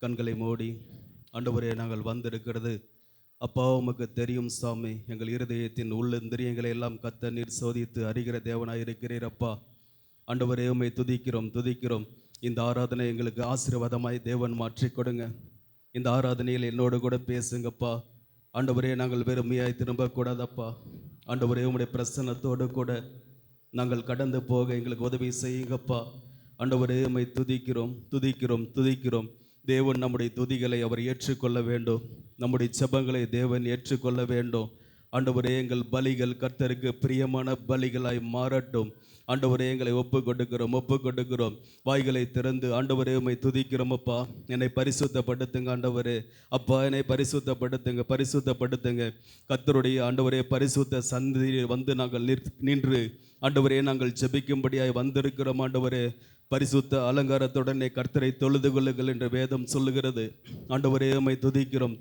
கண்களை மூடி ஆண்டவரே நாங்கள் வந்திருக்கிறது அப்பா உமக்கு தெரியும் சாமி. எங்கள் இருதயத்தின் உள்ளிந்திரியங்களை எல்லாம் கத்த நீர் சோதித்து அறிகிற தேவனாய் இருக்கிறீர் அப்பா. ஆண்டவரே உம்மை துதிக்கிறோம் துதிக்கிறோம். இந்த ஆராதனை எங்களுக்கு ஆசீர்வாதமாய் தேவன் மாற்றி கொடுங்க. இந்த ஆராதனையில் என்னோடு கூட பேசுங்கப்பா. ஆண்டவரே நாங்கள் வெறுமையாய் திரும்பக்கூடாதப்பா. ஆண்டவரே உம்முடைய பிரசன்னத்தோடு கூட நாங்கள் கடந்து போக எங்களுக்கு உதவி செய்யுங்கப்பா. ஆண்டவரே உம்மை துதிக்கிறோம் துதிக்கிறோம் துதிக்கிறோம். தேவன் நம்முடைய துதிகளை அவர் ஏற்றுக்கொள்ள வேண்டும். நம்முடைய ஜெபங்களை தேவன் ஏற்றுக்கொள்ள வேண்டும். ஆண்டவரே எங்கள் பலிகள் கர்த்தருக்கு பிரியமான பலிகளாய் மாறட்டும். ஆண்டவரே எங்களை ஒப்பு கொடுக்கிறோம். வாய்களை திறந்து ஆண்டவரே உம்மை துதிக்கிறோம் அப்பா. என்னை பரிசுத்தப்படுத்துங்க ஆண்டவரே. அப்பா என்னை பரிசுத்தப்படுத்துங்க. கர்த்தருடைய ஆண்டவரே பரிசுத்த சந்நிதியில் வந்து நாங்கள் நின்று ஆண்டவரே நாங்கள் ஜெபிக்கும்படியாய் வந்திருக்கிறோம் ஆண்டவரே. பரிசுத்த அலங்காரத்துடனே கர்த்தரை தொழுது கொள்ளுங்கள் என்று வேதம் சொல்லுகிறது. ஆண்டவரே உம்மை துதிக்கிறோம்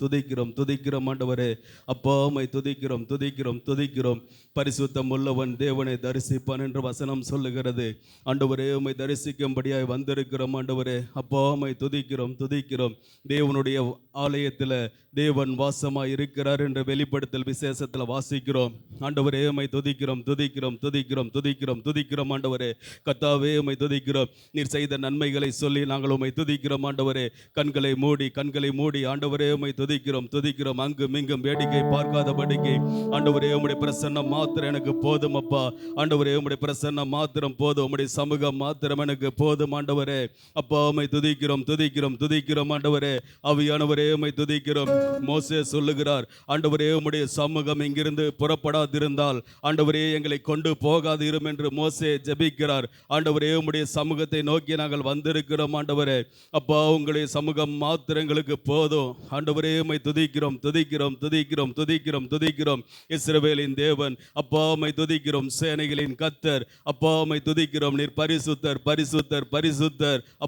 ஆண்டவரே. அப்பா உம்மை துதிக்கிறோம். பரிசுத்தம் உள்ளவன் தேவனை தரிசிப்பான் என்று வசனம் சொல்லுகிறது. ஆண்டவரே உம்மை தரிசிக்கும்படியாய் வந்திருக்கிறோம் ஆண்டவரே. அப்பா உம்மை துதிக்கிறோம். தேவனுடைய ஆலயத்தில் தேவன் வாசமாய் இருக்கிறார் என்ற வெளிப்படுத்தல் விசேஷத்தில் வாசிக்கிறோம். ஆண்டவரே உம்மை துதிக்கிறோம் ஆண்டவரே. கர்த்தாவே உம்மை துதிக்கிறோம். நீர் செய்த நன்மைகளை சொல்லி நாங்கள் உம்மை துதிக்கிறோம் ஆண்டவரே. கண்களை மூடி ஆண்டவரே உம்மை துதிக்கிறோம். அங்கும் இங்கும் வேடிக்கை பார்க்காதபடிக்கு ஆண்டவரே உம்முடைய பிரசன்னம் மாத்திரம் எனக்கு போதும் அப்பா. ஆண்டவரே உம்முடைய பிரசன்னம் மாத்திரம் போதும். உம்முடைய சமூகம் மாத்திரம் எனக்கு போதும் ஆண்டவரே. அப்பா உம்மை துதிக்கிறோம் ஆண்டவரே. ஆவியானவரே உம்மை துதிக்கிறோம். மோசே சொல்லுகிறார், ஆண்டவரே உம்முடைய சமூகம் இங்கிருந்து புறப்படாதிருந்தால் ஆண்டவரே எங்களை கொண்டு போகாது இரும் என்று மோசே ஜெபிக்கிறார். ஆண்டவரே உம்முடைய சமூகத்தை நோக்கி நாங்கள் வந்திருக்கிறோம் ஆண்டவரே. அப்பா உங்களுடைய சமூகம் மாத்திரம் எங்களுக்கு போதும் ஆண்டவரே. உம்மை துதிக்கிறோம். இஸ்ரவேலின் தேவன் அப்பா உம்மை துதிக்கிறோம். சேனைகளின் கர்த்தர் அப்பா உம்மை துதிக்கிறோம். நீர் பரிசுத்தர்.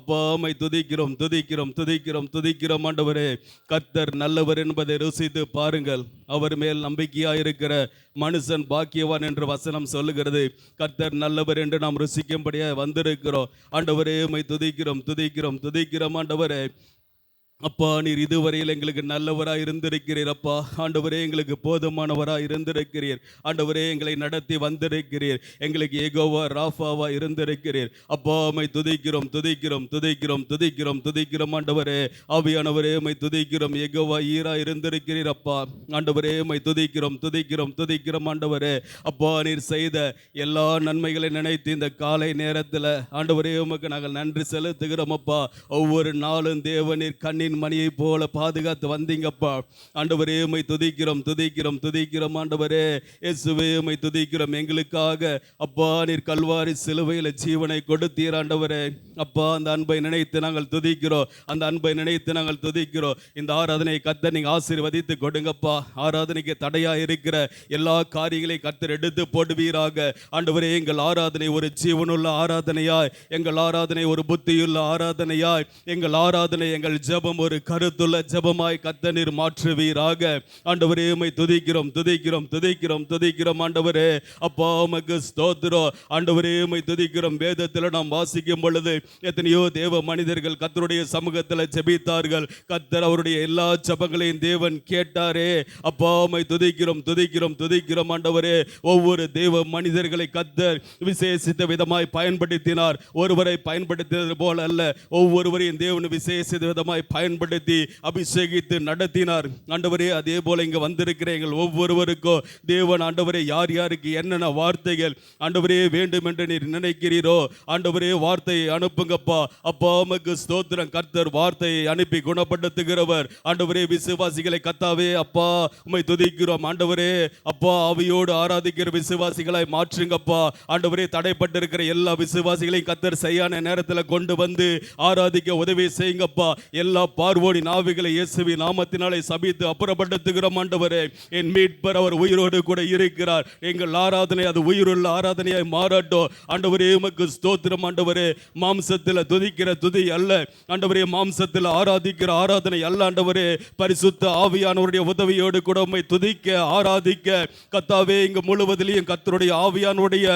அப்பா உம்மை துதிக்கிறோம் ஆண்டவரே. கர்த்தர் நல்லவர் என்பதை ருசித்து பாருங்கள். அவர் மேல் நம்பிக்கையாயிருக்கிற மனுஷன் பாக்கியவான் என்று வசனம் சொல்லுகிறது. கர்த்தர் நல்லவர் என்று நாம் ருசிக்கும்படியாக வந்திருக்கிறோம் ஆண்டவரே. உம்மை துதிக்கிறோம் ஆண்டவரே. அப்பா நீர் இதுவரையில் எங்களுக்கு நல்லவராக இருந்திருக்கிறீர் அப்பா. ஆண்டவரே எங்களுக்கு போதுமானவராக இருந்திருக்கிறீர் ஆண்டவரே. எங்களை நடத்தி வந்திருக்கிறீர். எங்களுக்கு யெகோவா ராஃபாவா இருந்திருக்கிறீர் அப்பா. உம்மை துதிக்கிறோம் ஆண்டவரே. ஆவியானவரே உம்மை துதிக்கிறோம். யெகோவா ஈரா இருந்திருக்கிறீர் அப்பா. ஆண்டவரே உம்மை துதிக்கிறோம் ஆண்டவரே. அப்பா நீர் செய்த எல்லா நன்மைகளை நினைத்து இந்த காலை நேரத்தில் ஆண்டவரே உமக்கு நாங்கள் நன்றி செலுத்துகிறோம் அப்பா. ஒவ்வொரு நாளும் தேவனீர் கண்ணீர் மணியை போல பாதுகாத்து வந்தீங்கப்பா. ஆண்டவரே உம்மை துதிக்கிறோம் ஆண்டவரே. இயேசுவே உம்மை துதிக்கிறோம். எங்களுக்காக அப்பா நீர் கல்வாரி சிலுவையில் ஜீவனை கொடுத்தீர் ஆண்டவரே. அப்பா அந்த அன்பை நினைத்து நாங்கள் துதிக்கிறோம். இந்த ஆராதனையை கர்த்தர் நீங்க ஆசீர்வதித்து கொடுங்கப்பா. ஆராதனைக்கு தடையா இருக்கிற எல்லா காரியங்களையும் கர்த்தர் எடுத்து போடுவீராக ஆண்டவரே. எங்கள் ஆராதனை ஒரு ஜீவனுள்ள ஆராதனையாய், எங்கள் ஆராதனை ஒரு புத்தியுள்ள ஆராதனையாய், எங்கள் ஆராதனை எங்கள் ஜெபம் ஒரு கருத்துள்ள ஜெபமாய் கர்த்தர் நீர் மாற்றுவீராக ஆண்டவரே. உம்மை துதிக்கிறோம் ஆண்டவரே. அப்பா உமக்கு ஸ்தோத்திரம் ஆண்டவரே. உம்மை துதிக்கிறோம். வேதத்தில் நாம் வாசிக்கும் பொழுது எத்தனையோ தேவ மனிதர்கள் கர்த்தருடைய சமூகத்தில் ஜெபித்தார்கள். கர்த்தர் அவருடைய எல்லா ஜெபங்களையும் தேவன் கேட்டாரே அப்பா. உம்மை துதிக்கிறோம் ஆண்டவரே. ஒவ்வொரு தேவ மனிதர்களை கர்த்தர் விசேஷித்த விதமாய் பயன்படுத்தினார். ஒருவரை பயன்படுத்தினது போல அல்ல, ஒவ்வொருவரையும் தேவன் விசேஷித்த விதமாய் பயன்படுத்தி அபிஷேகித்து நடத்தினார் ஆண்டவரே. அதே போல இங்க வந்திருக்கிற எங்கள் ஒவ்வொருவருக்கும் தேவன் ஆண்டவரே யார் யாருக்கு என்னென்ன வார்த்தைகள் ஆண்டவரே வேண்டும் என்று நீர் நினைக்கிறீரோ ஆண்டவரே வார்த்தையை அனுப்புங்கப்பா. அப்பா உமக்கு ஸ்தோத்திரம். கர்த்தர் வார்த்தையை அனுப்பி குணப்படுத்துகிறவர் ஆண்டவரே. விசுவாசிகளை கர்த்தாவே அப்பா உம்மை துதிக்கிறோம் ஆண்டவரே. அப்பா ஆவியோடு ஆராதிக்கிற விசுவாசிகளாய் மாற்றுங்கப்பா ஆண்டவரே. தடைப்பட்டிருக்கிற எல்லா விசுவாசிகளையும் கர்த்தர் சரியான நேரத்தில் கொண்டு வந்து ஆராதிக்க உதவி செய்யுங்கப்பா. எல்லா பார்வோனின் ஆவிகளை இயேசுவின் நாமத்தினாலே சபித்து அப்புறப்படுத்துகிறோம் ஆண்டவரே. என் மீட்பர் அவர் உயிரோடு கூட இருக்கிறார். எங்கள் ஆராதனை அது உயிருள்ள ஆராதனையாய் மாறட்டும் ஆண்டவரே. உமக்கு ஸ்தோத்திரம் ஆண்டவரே. மாம்சத்தில் துதிக்கிற துதி அல்ல ஆண்டவரே, மாம்சத்தில் ஆராதிக்கிற ஆராதனை அல்ல ஆண்டவரே. பரிசுத்த ஆவியானவருடைய உதவியோடு கூட உம்மை துதிக்க ஆராதிக்க கர்த்தாவே இங்கு முழுவதிலையும் கர்த்தருடைய ஆவியானுடைய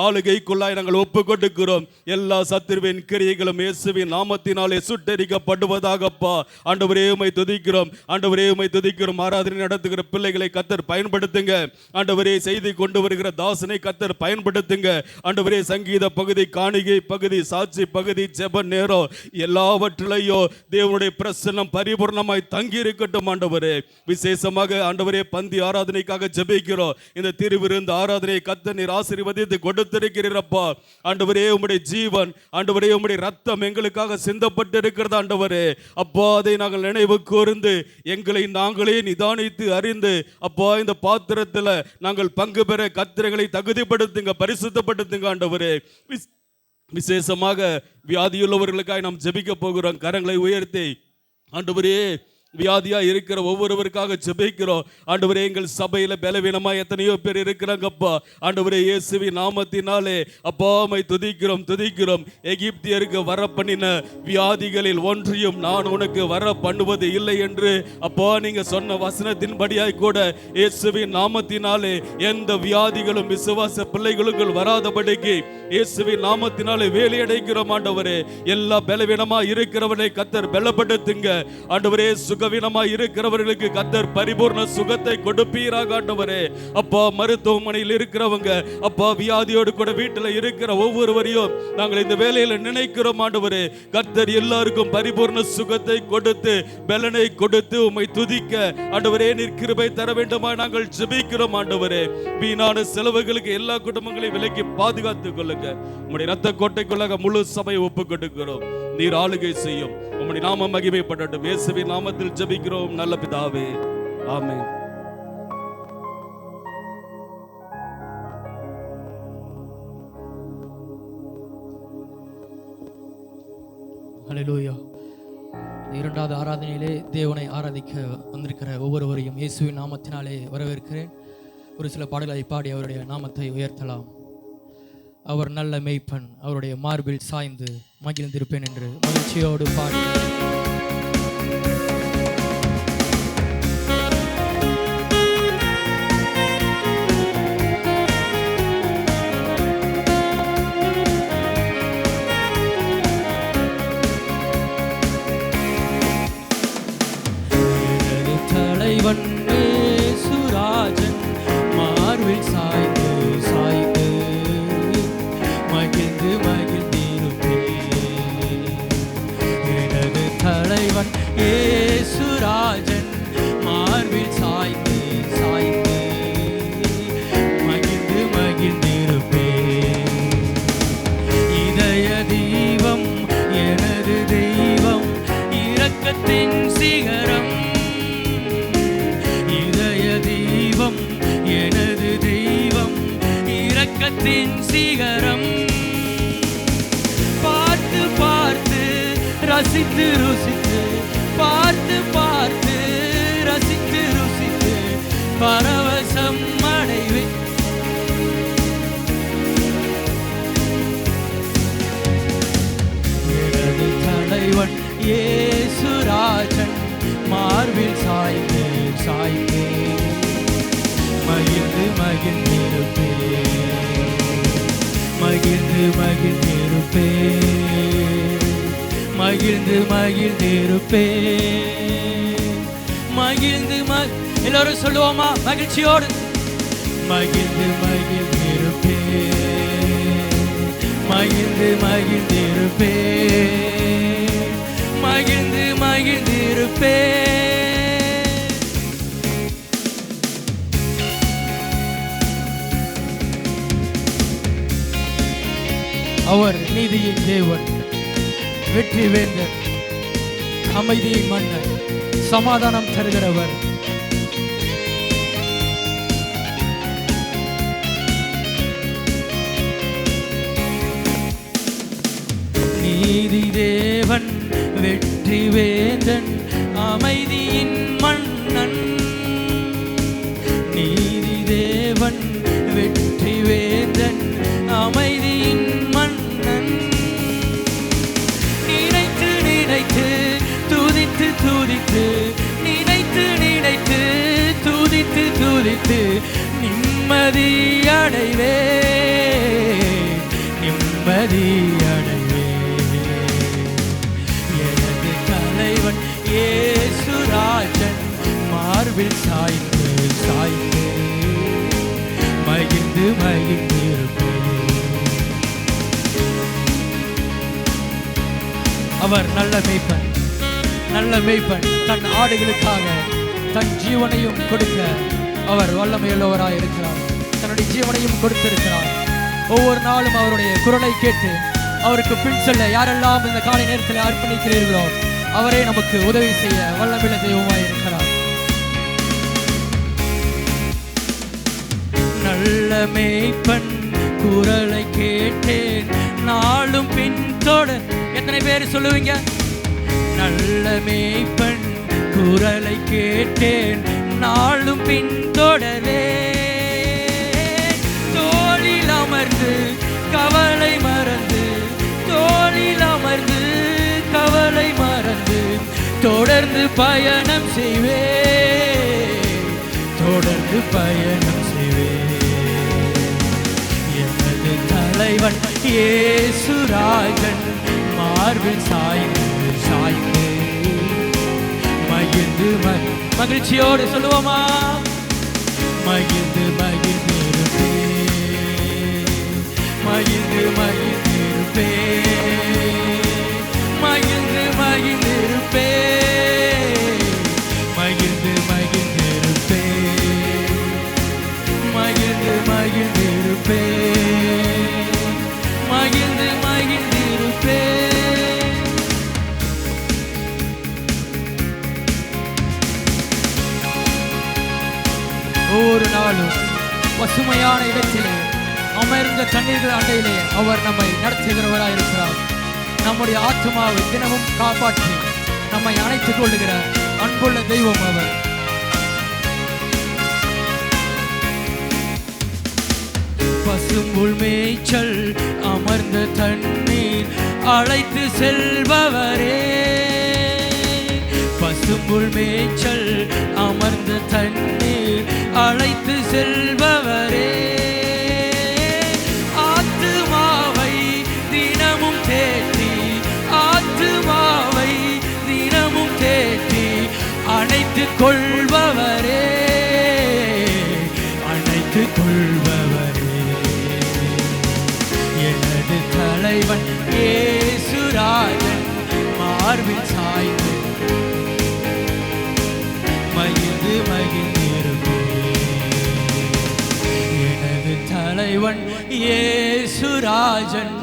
ஆளுகைக்குள்ளாய் நாங்கள் ஒப்பு கொடுக்கிறோம். எல்லா சத்துருவின் கிரியைகளும் இயேசுவின் நாமத்தினாலே சுட்டெரிக்கப்படுவதாகப்பா. ஆண்டவரே உம்மை துதிக்கிறோம், ஆண்டவரே உம்மை துதிக்கிறோம். ஆராதனை நடத்துகிற பிள்ளைகளை கர்த்தர் பயன்படுத்துங்க. ஆண்டவரே செய்தி கொண்டு வருகிற தாசனை கர்த்தர் பயன்படுத்துங்க. ஆண்டவரே சங்கீத பகுதி, காணிகை பகுதி, சாட்சி பகுதி, ஜெப நேரம் எல்லாவற்றிலையும் தேவனுடைய பிரசன்னம் பரிபூர்ணமாய் தங்கி இருக்கட்டும். ஆண்டவரே விசேஷமாக ஆண்டவரே பந்தி ஆராதனைக்காக ஜெபிக்கிறோம். இந்த திருவிருந்து ஆராதனை கர்த்தர் நீர் ஆசீர்வதித்து கொடுத்திருக்கிறீரப்பா. ஆண்டவரே உம்முடைய ஜீவன், ஆண்டவரே உம்முடைய ரத்தம் எங்களுக்காக சிந்தப்பட்டு இருக்கிறது. ஆண்டவரே அப்பா அதை நாங்கள் நினைவு கூர்ந்து எங்களை நாங்களே நிதானித்து அறிந்து அப்பா இந்த பாத்திரத்தில் நாங்கள் பங்கு பெற கர்த்தர்களை தகுதிப்படுத்துங்க, பரிசுத்தப்படுத்துங்க. ஆண்டவரே விசேஷமாக வியாதியுள்ளவர்களுக்காக நாம் ஜெபிக்க போகிறோம். கரங்களை உயர்த்தி ஆண்டவரே வியாதியா இருக்கிற ஒவ்வொருவருக்காக ஜெபிக்கிறோம். ஆண்டவரே எங்கள் சபையில பலவீனமா எத்தனையோ பேர் இருக்கிறாங்கப்பா. ஆண்டவரே இயேசுவின் நாமத்தினாலே அப்பா உம்மை துதிக்கிறோம், துதிக்கிறோம். எகிப்தியருக்கு வர பண்ணின வியாதிகளில் ஒன்றையும் நான் உனக்கு வர பண்ணுவது இல்லை என்று அப்பா நீங்க சொன்ன வசனத்தின்படியாய் கூட இயேசுவின் நாமத்தினாலே எந்த வியாதிகளும் விசுவாச பிள்ளைகளுக்கு வராதபடிக்கு இயேசுவின் நாமத்தினாலே வேலையடைக்கிறோம். ஆண்டவரே எல்லா பலவீனமா இருக்கிறவனை கர்த்தர் பலப்படுத்துங்க. ஆண்டவரே சுகவீனமாய் இருக்கிறவர்களுக்கு கர்த்தர் பரிபூர்ண சுகத்தை கொடுப்பீராக. ஆண்டவரே அப்பா மருத்துவமனையில் இருக்கிறவங்க, அப்பா வியாதியோடு கூட வீட்டில் இருக்கிற ஒவ்வொருவரையும் நாங்கள் இந்த வேலையில நினைக்கிறோம். ஆண்டவரே கர்த்தர் எல்லாருக்கும் பரிபூர்ண சுகத்தை கொடுத்து பலனை கொடுத்து உம்மை துதிக்க ஆண்டவரே நீர் கிருபை தர வேண்டுமா நாங்கள் ஜெபிக்கிறோம். ஆண்டவரே வீணான செலவுகளுக்கு எல்லா குடும்பங்களையும் விலக்கி பாதுகாத்துக் கொள்ளுங்க. உம்முடைய ரத்த கோட்டைக்குள்ளாக முழு சபையை ஒப்புக் கொடுக்கிறோம். நீர் ஆளுகை செய்யும். உம்முடைய நாமம் மகிமைப்படட்டும். இயேசுவின் நாமத்தில் ஜெபிக்கிறோம் நல்ல பிதாவே, ஆமென். ஹல்லேலூயா. இரண்டாவது ஆராதனையிலே தேவனை ஆராதிக்க வந்திருக்கிற ஒவ்வொருவரையும் இயேசுவின் நாமத்தினாலே வரவேற்கிறேன். ஒரு சில பாடல்களை பாடி அவருடைய நாமத்தை உயர்த்தலாம். அவர் நல்ல மெய்ப்பன், அவருடைய மார்பில் சாய்ந்து மகிழ்ந்திருப்பேன் என்று மகிழ்ச்சியோடு பாடி தலைவன் சுராஜன் மார்பில் சாய்ந்து சாய்ந்து மகிழ்ந்து மகிழ்ந்திருப்பேன். எனது தலைவன் ஏசுராஜன் மார்பில் சாய்ந்து சாய்ந்து மகிழ்ந்து மகிழ்ந்திருப்பேன். இதய தெய்வம் எனது தெய்வம், இரக்கத்தின் சிகரம். எனது தெய்வம் இரக்கத்தின் சிகரம். பார்த்து பார்த்து ரசித்து ருசித்து, பார்த்து பார்த்து ரசித்து ருசித்து பரவசம் அடைவேன். எனது தலைவன் ஏசுராஜன் மார்பில் சாய்ந்து சாய்ந்து மகிழ்ந்து மகிழ்ந்திருப்பேன், மகிழ்ந்து மகிழ்ந்திருப்பேன், மகிழ்ந்து மகிழ்ந்திருப்பேன், மகிழ்ந்து எல்லாரும் சொல்லுவோமா மகிழ்ச்சியோடு? மகிழ்ந்து மகிழ்ந்திருப்பேன், மகிழ்ந்து மகிழ்ந்திருப்பேன், மகிழ்ந்து மகிழ்ந்திருப்பேன். அவர் நீதியின் தேவன், வெற்றி வேந்தர், அமைதியின் மன்னர், சமாதானம் தருகிறவர். நீதி தேவன், வெற்றி வேந்தன், அமைதியின் மன்னன். நீதி தேவன், வெற்றி வேந்தன், அமைதியின் மன்னன். நினைத்து நினைத்து துதித்து துதித்து, நினைத்து நினைத்து துதித்து துதித்து நிம்மதி அடைவே, நிம்மதி அடைவே. எனது தலைவன் மார்பில் சாய்ந்து சாய்ந்து மகிழ்ந்து மகிழ்ந்திருப்பேன். அவர் நல்ல மேய்ப்பன், நல்ல மேய்ப்பன். தன் ஆடுகளுக்காக தன் ஜீவனையும் கொடுக்க அவர் வல்லமையுள்ளவராய் இருக்கிறார். தன்னுடைய ஜீவனையும் கொடுத்திருக்கிறார். ஒவ்வொரு நாளும் அவருடைய குரலை கேட்டு அவருக்கு பின் செல்ல யாரெல்லாம் இந்த காலை நேரத்தில் அர்ப்பணிக்கிறீர்களோ அவரே நமக்கு உதவி செய்ய வல்லமையுள்ள தெய்வமாய் இருக்கிறார். நல்ல மேய்ப்பன் குரலை கேட்டேன் நாளும் பின் தொடர். எத்தனை பேர் சொல்லுவீங்க? நல்ல மேய்ப்பன் குரலை கேட்டேன் நாளும் பின் தொடரே. தோளில் அமர்ந்து கவலை மறந்து, தோளில் அமர்ந்து கவலை மறந்து தொடர்ந்து பயணம் செய்வே, தொடர்ந்து பயணம் செய்வே. எனது தலைவன் இயேசுராஜன் மார்பில் சாய்ந்து சாய்ந்து மகிழ்ந்து மகிழ்ச்சியோடு சொல்லுவோமா? மகிழ்ந்து மகிழ்ந்திருப்பே, மகிழ்ந்து மகிழ்ந்திருப்பே, மகிழ்ந்து மகிழ்ந்திருப்பே, மகிழ்ந்து மகிழ்ந்திருப்பே, மகிழ்ந்து மகிழ்ந்திருப்பே, மகிழ்ந்து மகிழ்ந்திருப்பே. ஒவ்வொரு நாளும் பசுமையான இடத்திலே அமர்ந்த தண்ணீர்கள் அண்டையிலே அவர் நம்மை நடத்துகிறவராய் இருக்கிறார். நம்முடைய ஆத்மாவை தினமும் காப்பாற்றி நம்மை அணைத்துக் கொள்ளுகிற அன்புள்ள தெய்வம் அவர். பசும்புல் மேய்ச்சல் அமர்ந்த தண்ணீர் அழைத்து செல்பவரே, பசும்புல் மேய்ச்சல் அமர்ந்த தண்ணீர் அழைத்து செல்பவரே. ஆத்துமாவை தினமும் தேற்றி, ஆத்துமாவை தினமும் தேற்றி அணைத்துக் கொள்பவரே, அணைத்துக் கொள்பவரே. எனது தலைவன் இயேசுராஜன் மார்பில் சாய்ந்து மகிழ்ந்து மகிழ்ந்திருப்பே. எனது தலைவன் இயேசுராஜன்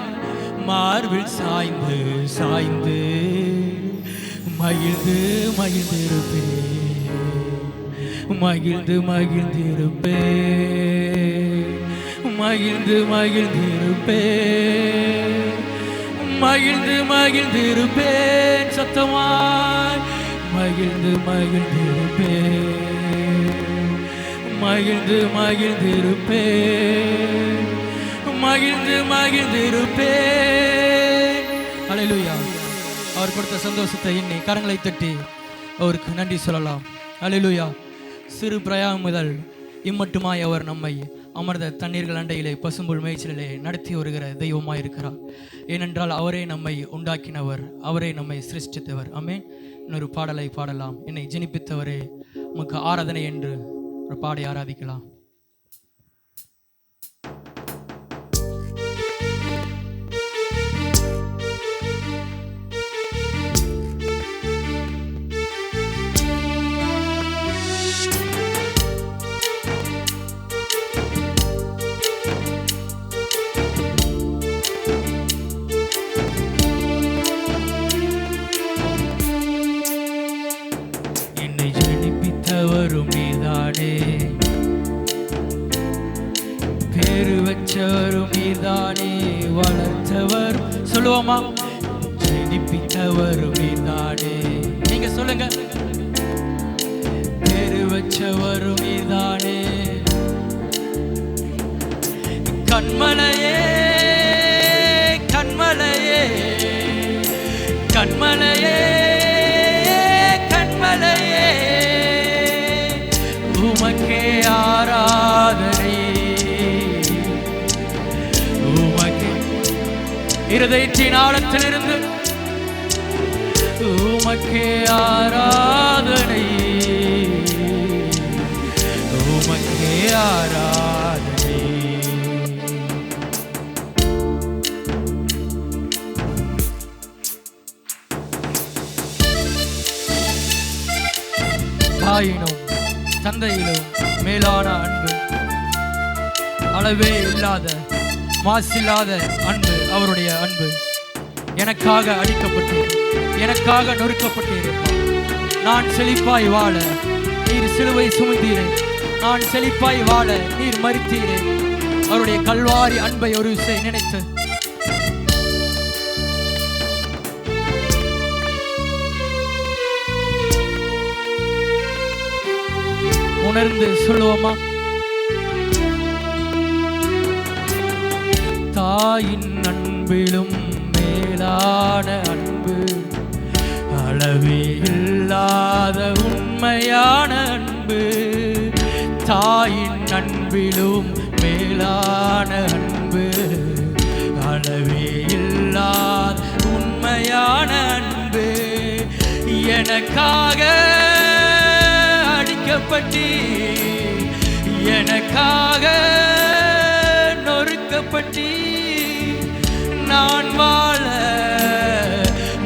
மார்பில் சாய்ந்து சாய்ந்து மகிழ்ந்து மகிழ்ந்திருப்பே, மகிழ்ந்து மகிழ்ந்திருப்பே, மகிழ்ந்து மகிழ்ந்திருப்பே, மகிழ்ந்து மகிழ்ந்திருப்பேன். சத்தமாய் மகிழ்ந்து மகிழ்ந்திருப்பே, மகிழ்ந்து மகிழ்ந்திருப்பே, மகிழ்ந்து மகிழ்ந்திருப்பே. அல்லேலூயா. அவர் கொடுத்த சந்தோஷத்தை எண்ணி கரங்களை தட்டி அவருக்கு நன்றி சொல்லலாம். அல்லேலூயா. சிறு பிரயாணம் முதல் இம்மட்டுமாய் அவர் நம்மை அமர்ந்த தண்ணீர்கள் அண்டையிலே பசும்புல் மேய்ச்சலிலே நடத்தி வருகிற தெய்வமாய் இருக்கிறார். ஏனென்றால் அவரே நம்மை உண்டாக்கினவர், அவரே நம்மை சிருஷ்டித்தவர். ஆமென். இன்னொரு பாடலை பாடலாம். என்னை ஜெனிப்பித்தவரே உமக்கு ஆராதனை என்று ஒரு பாடி ஆராதிக்கலாம். பேரு வச்சவரும் நீதானே, வளர்த்தவர் சொல்லுவோமா? ஜெனிப்பித்தவரும் நீதானே. நீங்க சொல்லுங்க. பேரு வச்சவரும் நீதானே, கண்மலையே கண்மலையே கண்மலையே கண்மலையே உமக்கே ஆராதனை, உமக்கே இருதயத்தின் ஆழத்திலிருந்து உமக்கே ஆராதனை, தாயினும் தந்தையிலும் மேலான அன்பு, அளவே இல்லாத மாசில்லாத அன்பு அவருடைய அன்பு. எனக்காக அடிக்கப்பட்டீர், எனக்காக நொறுக்கப்பட்டீர். நான் செழிப்பாய் வாழ நீர் சிலுவை சுமந்தீரே, நான் செழிப்பாய் வாழ நீர் மரித்தீரே. அவருடைய கல்வாரி அன்பை ஒரு விஷயம் நினைத்து உணர்ந்து சொல்லுவோமா? தாயின் அன்பிலும் மேலான அன்பு, அளவே இல்லாத உண்மையான அன்பு. தாயின் அன்பிலும் மேலான அன்பு, அளவே இல்லாத உண்மையான அன்பு. எனக்காக அடிக்கப்பட்டீர், எனக்காக நொறுக்கப்பட்டீர். நான் வாழ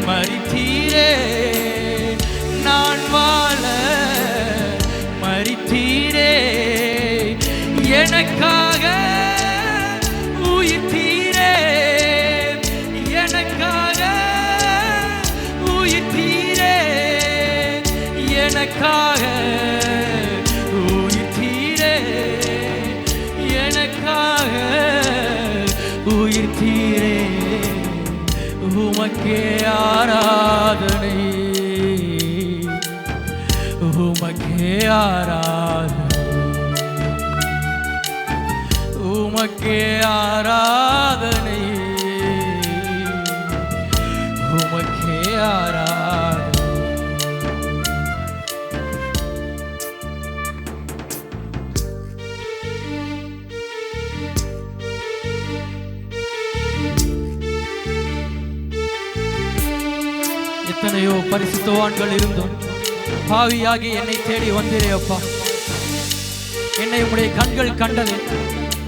மரித்தீரே, நான் வாழ மரித்தீரே. எனக்காக உயிர்த்தீரே, எனக்காக உயிர்த்தீரே. எனக்காக உயிர்த்தீரே, எனக்காக உயிர்த்தீரே. உமக்கே ஆராதனை, உமக்கே ஆராதனை, உமக்கே ஆராதனை, உமக்கே ஆராதனை. எத்தனையோ பரிசுத்தவான்கள் இருந்தும் பாவியாகி என்னை தேடி வந்தீரே அப்பா. என்னை உம்முடைய கண்கள் கண்டது,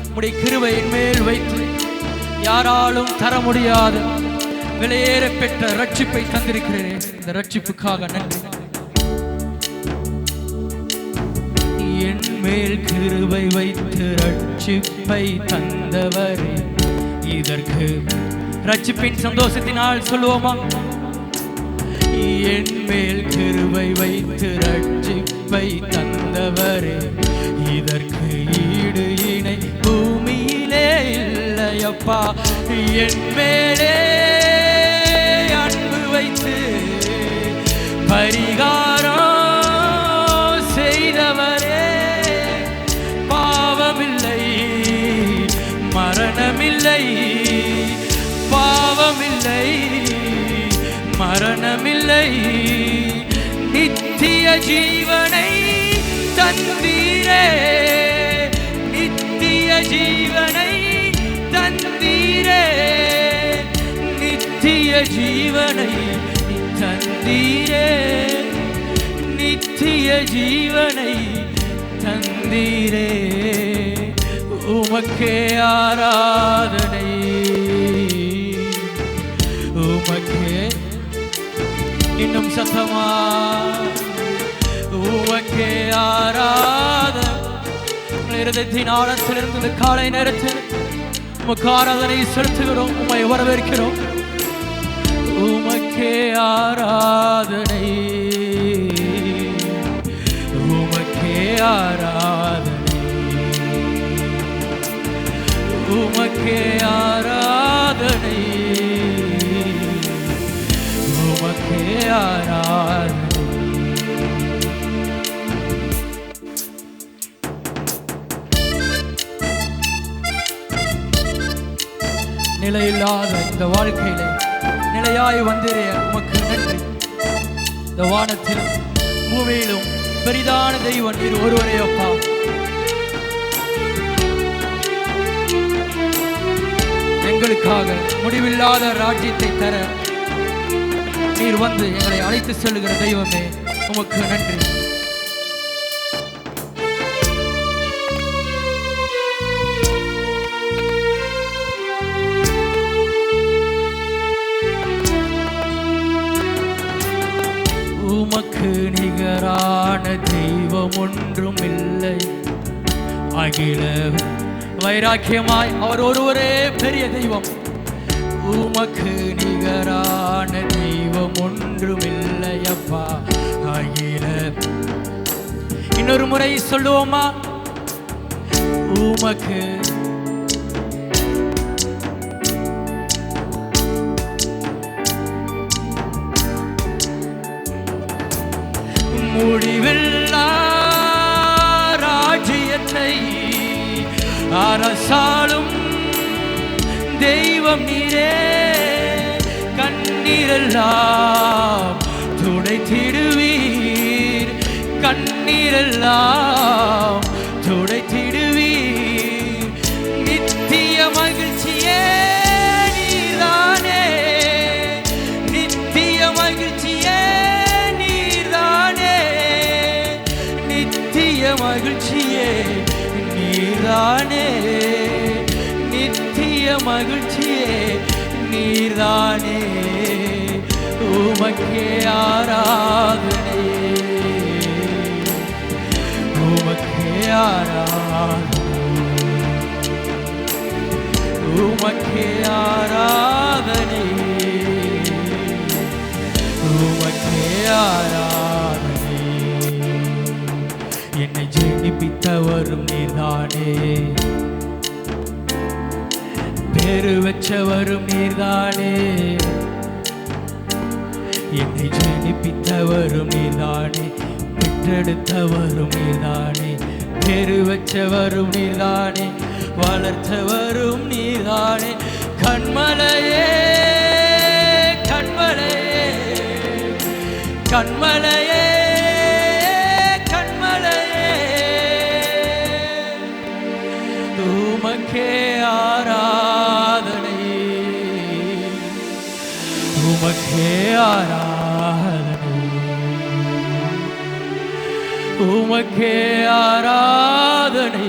உம்முடைய கிருபை என் மேல் வைத்து யாராலும் தர முடியாத விலையேற பெற்ற ரட்சிப்பை தந்திருக்கிறேனே, இந்த ரட்சிப்புக்காக நன்றி. என் மேல் கிருபை வைத்து ரட்சிப்பை தந்தவரே, இதற்கு ரட்சிப்பின் சந்தோஷத்தினால் சொல்லுவோமா? என் மேல் கிருபை வைத்து ரட்சிப்பை தந்தவரே, இதற்கு ஈடு இணை பூமியிலே இல்லையப்பா. என் மேலே அன்பு வைத்து பரிகாரம் செய்தவரே, பாவமில்லை மரணமில்லை, பாவமில்லை மரணமில்லை. நித்திய ஜீவனை தந்தீரே, நித்திய ஜீவனை தந்தீரே, நித்திய ஜீவனை தந்தீரே, நித்திய ஜீவனை தந்தீரே. உமக்கே ஆராதனை, உமக்கே இன்னும் சத்தமா உமக்கே ஆராதனை. இருதயத்தின் ஆழத்திலிருந்து இந்த காலை நேரத்தில் உமக்கு ஆராதனை செலுத்துகிறோம், உம்மை வரவேற்கிறோம். உமக்கே ஆராதனை, உமக்கே ஆராதனை, உமக்கே ஆராதனை, உமக்கே ஆராதனை. நிலையில்லாத இந்த வாழ்க்கையிலே நிலையாய் வந்திரே உமக்கு நன்றி. இந்த வானத்திலும் பூமியிலும் பெரிதான தெய்வம் நீர் ஒருவரே அப்பா. எங்களுக்காக முடிவில்லாத ராஜ்யத்தை தர நீர் வந்து எங்களை அழைத்து செல்லுகிற தெய்வமே உமக்கு நன்றி. உமக்கு நிகரான தெய்வம் தெய்வம் ஒன்றும் இல்லை. அகில வைராக்கியமாய் அவர் ஒருவரே பெரிய தெய்வம். உமக்கு நிகரான தெய்வம் ஒன்றும் இல்லை அப்பா. அகில இன்னொரு முறை சொல்லுவோமா? உமக்கு முடிவில்லா ராஜ்யத்தை அரசாளும் தெய்வம் நீரே. கண்ணீரெல்லாம் துடைத்திடுவீர், கண்ணீரெல்லாம் துடைத்திடுவீர். நித்திய மகிழ்ச்சியே நீர்தானே, நித்திய மகிழ்ச்சியே நீர்தானே, நித்திய மகிழ்ச்சியே நீர்தானே, நித்திய மகிழ்ச்சியே நீர்தானே. உமக்கே ஆராதனை, உமக்கே ஆராதனை, உமக்கே ஆராதனை, உமக்கே ஆராதனை. என்னை ஜெயிப்பித்தவரும் நீர்தானே, பேரு வச்சவரும் நீர்தானே. என்னை ஜெயிப்பித்தவரும் நீர்தானே, பெற்றெடுத்தவரும் நீர்தானே, பேரு வச்சவரும் நீர்தானே, வளர்த்தவரும் நீர்தானே. கண்மலையே கண்மலையே கண்மலையே கண்மலையே, உமக்கே ஆராதனை, உமக்கே ஆராதனை, உமக்கே ஆராதனை,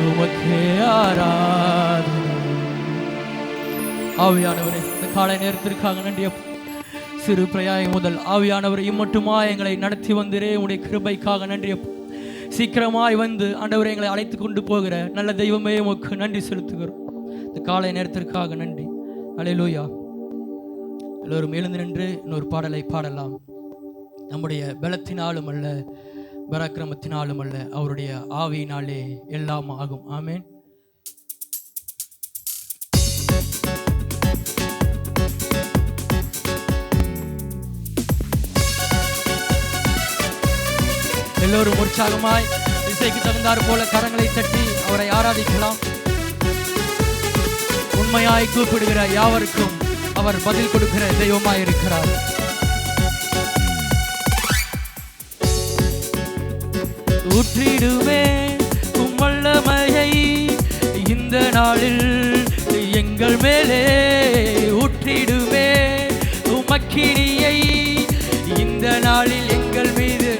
உமக்கே ஆராதனை. ஆவியானவரே, இந்த காலை நேரத்திற்காக நன்றி. சிறு பிரயாயம் முதல் ஆவியானவரை இம்மட்டுமா எங்களை நடத்தி வந்திரே, உடைய கிருபைக்காக நன்றி. சீக்கிரமாய் வந்து ஆண்டவரை எங்களை அழைத்து கொண்டு போகிற நல்ல தெய்வமே உமக்கு நன்றி செலுத்துகிறோம். இந்த காலை நேரத்திற்காக நன்றி. அல்லேலூயா. எல்லோரும் எழுந்து நின்று இன்னொரு பாடலை பாடலாம். நம்முடைய பலத்தினாலும் அல்ல, பராக்கிரமத்தினாலும் அல்ல, அவருடைய ஆவியினாலே எல்லாம் ஆகும். ஆமென். எல்லோரும் உற்சாகமாய் இசைக்கு தகுந்தார் போல கரங்களை தட்டி அவரை ஆராதிக்கலாம். உண்மையாய் கூப்பிடுகிற யாவருக்கும் அவர் பதில் கொடுக்கிற தெய்வமாய் இருக்கிறார். ஊற்றிடுவேன் உம் வல்லமையை இந்த நாளில் எங்கள் மேலே, ஊற்றிடுவேன் உம் அக்கினியை இந்த நாளில் எங்கள் மீது.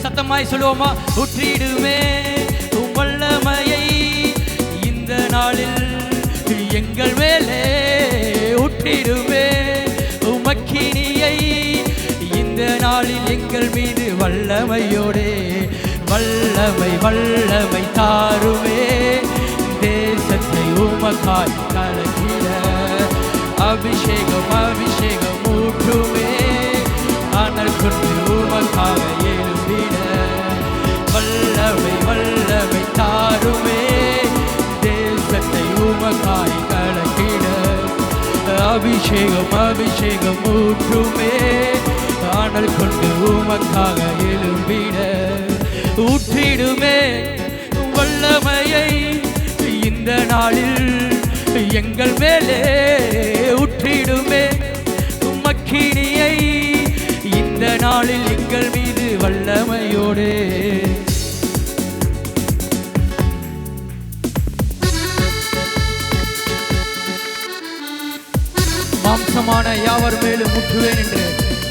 சத்தமாய் சொல்லுவோமா? ஊற்றிடுவேன் உம் வல்லமையை இந்த நாளில் எங்கள் மேலே, ஊற்றிடுவேன் உம் அக்கினியை இந்த நாளில் எங்கள் மீது. வல்லமையோடே வல்லமை வல்லமை தாருமே, தேசத்தை உமக்காய் கலக்கிட அபிஷேகம் அபிஷேகம் ஊற்றுமே, ஆனால் கொண்டு உமக்காக எழும்பிட. வல்லமை வல்லமை தாருமே, தேசத்தை உமக்காய் கலக்கிட அபிஷேகம் அபிஷேகம் ஊற்றுமே, ஆனால் கொண்டு உமக்காக எழும்பிட. ஊற்றிடுமே வல்லமையை இந்த நாளில் எங்கள் மேலே, ஊற்றிடுமே உம்மக்கினியை இந்த நாளில் எங்கள் மீது. வல்லமையோடு மாம்சமான யாவர் மேலும் முற்றுவேன் என்று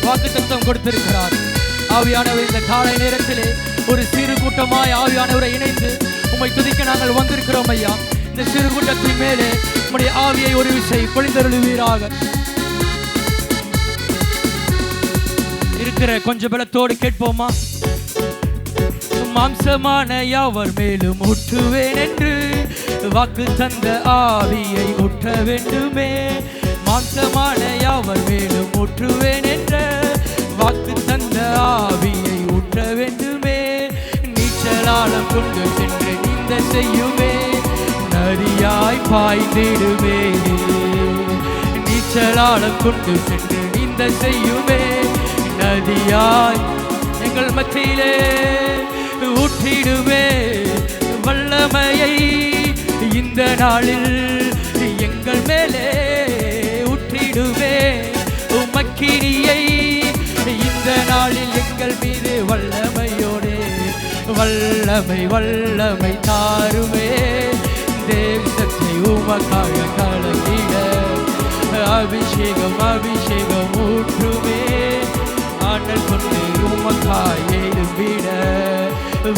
வாக்குத்தத்தம் கொடுத்திருக்கிறார். ஆவியானவர் இந்த காலை நேரத்திலே ஒரு சிறு கூட்டமாய் ஆவியானவரை இணைந்து உம்மை துதிக்க நாங்கள் வந்திருக்கிறோம் ஐயா. இந்த சிறு கூட்டத்தின் மேலே உம்முடைய ஆவியை ஒரு விசை பொழிந்தருளுவீராக. இருக்கிற இருக்கிற கொஞ்சம் பலத்தோடு கேட்போமா? மாம்சமான யாவர் மேலும் ஊற்றுவேன் என்று வாக்கு தந்த ஆவியை ஊற்ற வேண்டுமே. மாம்சமான யாவர் மேலும் ஊற்றுவேன் என்ற வாக்கு தந்த ஆவியை ஊற்ற வேண்டுமே. நீச்சலாலம் கொண்டு சென்று நீந்த செய்யுமே, நதியாய் பாய்ந்திடுமே. நீச்சலாலம் கொண்டு சென்று நீந்த செய்யுமே, நதியாய் எங்கள் மத்தியிலே ஊற்றிடுமே. வல்லமையை இந்த நாளில் எங்கள் மேலே ஊற்றிடுமே. உமக்கினியை இந்த நாளில் எங்கள் மீது வல்லமையோடே வல்லமை வல்லமை தாருமே. தேசத்தை உமக்காக கலங்கிட அபிஷேகம் அபிஷேகம் ஊற்றுமே. ஆண்டல் கொண்டு உமக்காய் எழும்பிட